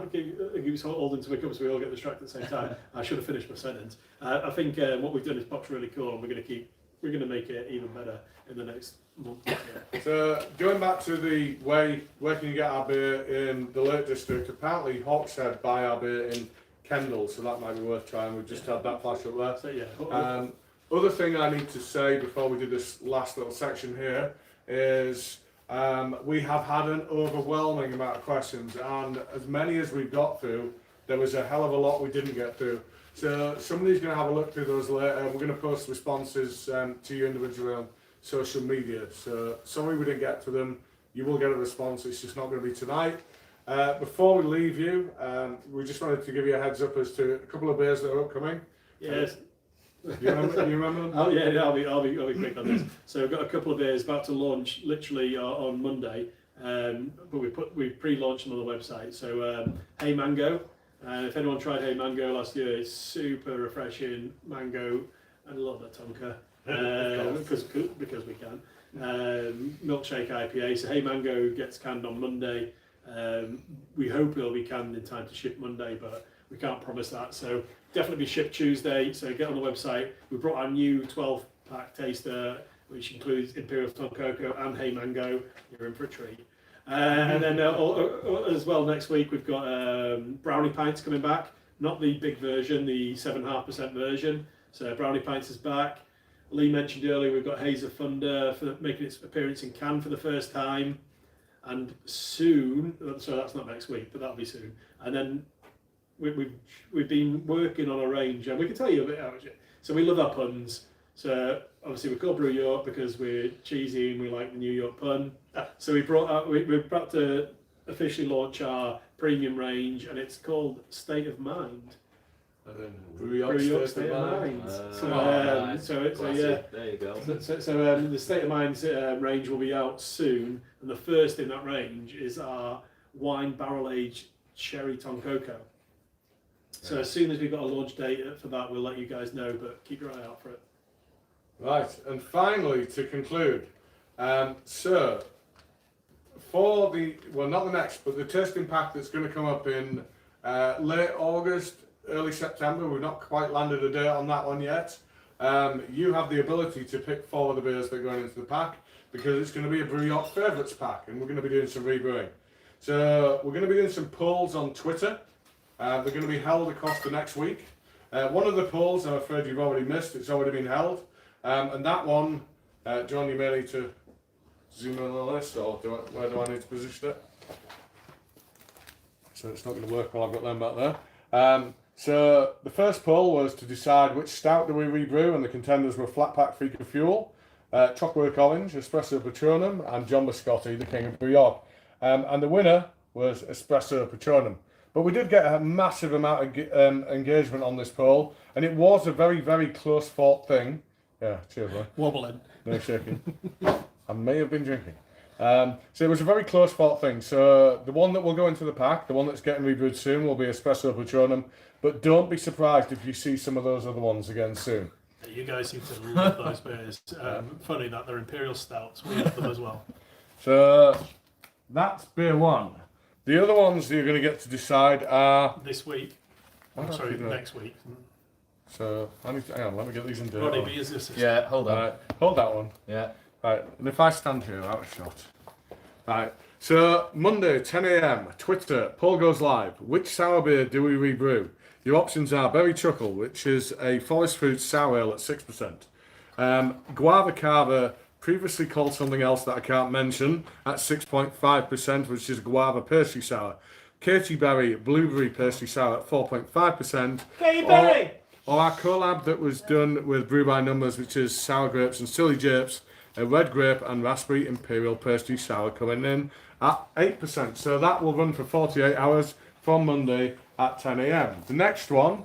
keeps holding to my cup so we all get distracted at the same time. I should have finished my sentence. I think what we've done is POC's really cool, and we're going to make it even better in the next month. Yeah. So going back to the where can you get our beer in the Lake District? Apparently Hawkshead buy our beer in Kendal, so that might be worth trying. We've just had that flash up there. So yeah. Other thing I need to say before we do this last little section here is we have had an overwhelming amount of questions, and as many as we've got through, there was a hell of a lot we didn't get through. So somebody's going to have a look through those later. We're going to post responses to you individually on social media. So sorry we didn't get to them. You will get a response. It's just not going to be tonight. Before we leave you, we just wanted to give you a heads up as to a couple of beers that are upcoming. Yes. You remember them? Oh yeah, I'll be quick on this. So we've got a couple of beers about to launch literally on Monday, but we pre-launched them on the website. So Hey Mango, if anyone tried Hey Mango last year, it's super refreshing mango and a little bit of tonka because we can. Milkshake IPA. So Hey Mango gets canned on Monday. We hope it'll be canned in time to ship Monday, but we can't promise that. So definitely be shipped Tuesday, so get on the website. We brought our new 12-pack taster, which includes Imperial Tom Cocoa and Hey Mango. You're in for a treat. And then as well, next week we've got Brownie Pints coming back. Not the big version, the 7.5% version. So Brownie Pints is back. Lee mentioned earlier we've got Haze of Thunder for making its appearance in can for the first time. And soon, so that's not next week, but that'll be soon. And then we've been working on a range, and we can tell you a bit about it. So we love our puns. So obviously we're called Brew York because we're cheesy and we like the New York pun. So we're about to officially launch our premium range, and it's called State of Mind. Brew York State of Mind. So yeah. There you go. So the State of Mind range will be out soon, and the first in that range is our wine barrel aged cherry Tom Cocoa. So as soon as we've got a launch date for that, we'll let you guys know, but keep your eye out for it. Right, and finally, to conclude, so for not the next, but the tasting pack that's going to come up in late August, early September, we've not quite landed a date on that one yet. You have the ability to pick 4 of the beers that are going into the pack, because it's going to be a Brew York Favourites pack, and we're going to be doing some rebrewing. So we're going to be doing some polls on Twitter. They're going to be held across the next week. One of the polls, I'm afraid you've already missed. It's already been held. And that one, John, you may need to zoom in on this, or where do I need to position it? So it's not going to work while I've got them back there. So the first poll was to decide which stout do we rebrew, and the contenders were Flat Pack Fika Fuel, Clockwork Orange, Espresso Patronum, and John Biscotti, the King of New York. And the winner was Espresso Patronum. But we did get a massive amount of engagement on this poll, and it was a very, very close fought thing. Yeah, cheers, man. Wobbling. No shaking. I may have been drinking. So it was a very close fought thing. So the one that will go into the pack, the one that's getting rebrewed soon, will be Espresso Patronum. But don't be surprised if you see some of those other ones again soon. You guys seem to love those beers. Funny that they're Imperial Stouts. We have them as well. So that's beer one. The other ones you're going to get to decide are... This week. I'm sorry, next week. So, hang on, let me get these in date. Roddy, be his assistant. Yeah, hold on. Right, hold that one. Yeah. Right, and if I stand here, out of shot. Right, so Monday, 10 a.m, Twitter, poll goes live. Which sour beer do we rebrew? Your options are Berry Chuckle, which is a forest fruit sour ale at 6%. Guava Carver, previously called something else that I can't mention, at 6.5%, which is Guava Pastry Sour. Katy Berry, Blueberry Pastry Sour at 4.5%. Katy Berry! Or our collab that was done with Brew by Numbers, which is sour grapes and silly japes, a red grape and raspberry imperial pastry sour coming in at 8%. So that will run for 48 hours from Monday at 10 a.m. The next one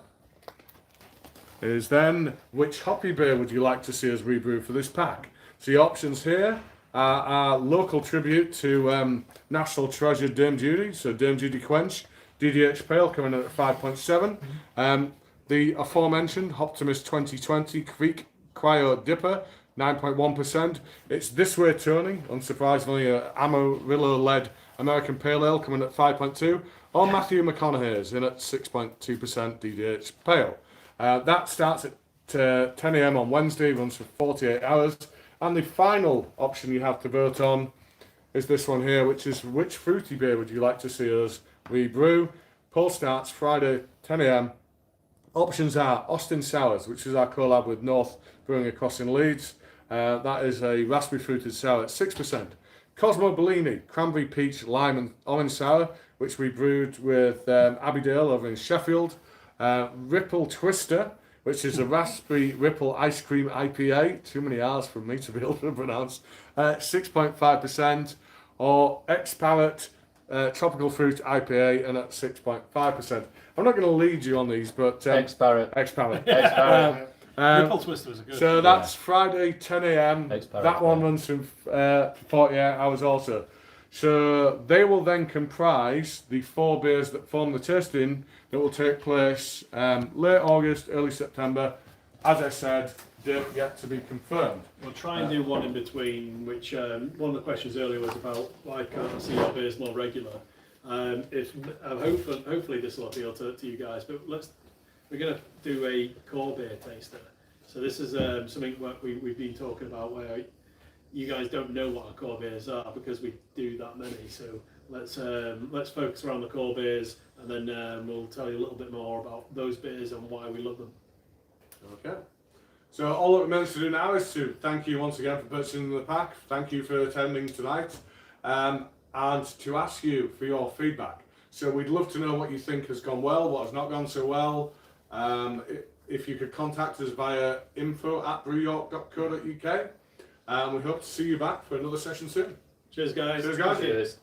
is then, which hoppy beer would you like to see us rebrew for this pack? So the options here are our local tribute to National Treasure Dame Judy, so Dame Judy Quench, DDH Pale coming in at 5.7. The aforementioned Optimist 2020 Kveik Cryo Dipper, 9.1%. It's This Way Tony, unsurprisingly, Amarillo-led American Pale Ale coming at 5.2%. Or Matthew McConaughey's in at 6.2% DDH Pale. That starts at 10 a.m. on Wednesday, runs for 48 hours. And the final option you have to vote on is this one here, which is which fruity beer would you like to see us rebrew? Poll starts Friday, 10 a.m. Options are Austin Sours, which is our collab with North Brewing across in Leeds. That is a raspberry fruited sour at 6%. Cosmo Bellini, Cranberry Peach, Lime and Orange Sour, which we brewed with Abbeydale over in Sheffield. Ripple Twister, which is a Raspberry Ripple Ice Cream IPA. Too many R's for me to be able to pronounce. 6.5%. Or X-Parrot Tropical Fruit IPA, and at 6.5%. I'm not going to lead you on these, but... X-Parrot. X-Parrot. X-Parrot. Ripple Twisters are good. So that's Friday, 10 a.m. That one runs from 48 hours also. So they will then comprise the 4 beers that form the tasting that will take place late August, early September. As I said, date yet to be confirmed. We'll try and do one in between, which one of the questions earlier was about why can't I see your beers more regular. Hopefully this will appeal to you guys, but we're going to do a core beer taster. So this is something we've been talking about where you guys don't know what our core beers are because we do that many. So let's focus around the core beers, and then we'll tell you a little bit more about those beers and why we love them. Okay. So all that remains to do now is to thank you once again for purchasing the pack. Thank you for attending tonight, and to ask you for your feedback. So we'd love to know what you think has gone well, what has not gone so well. If you could contact us via info@brewyork.co.uk. We hope to see you back for another session soon. Cheers, guys. Cheers, guys. Cheers.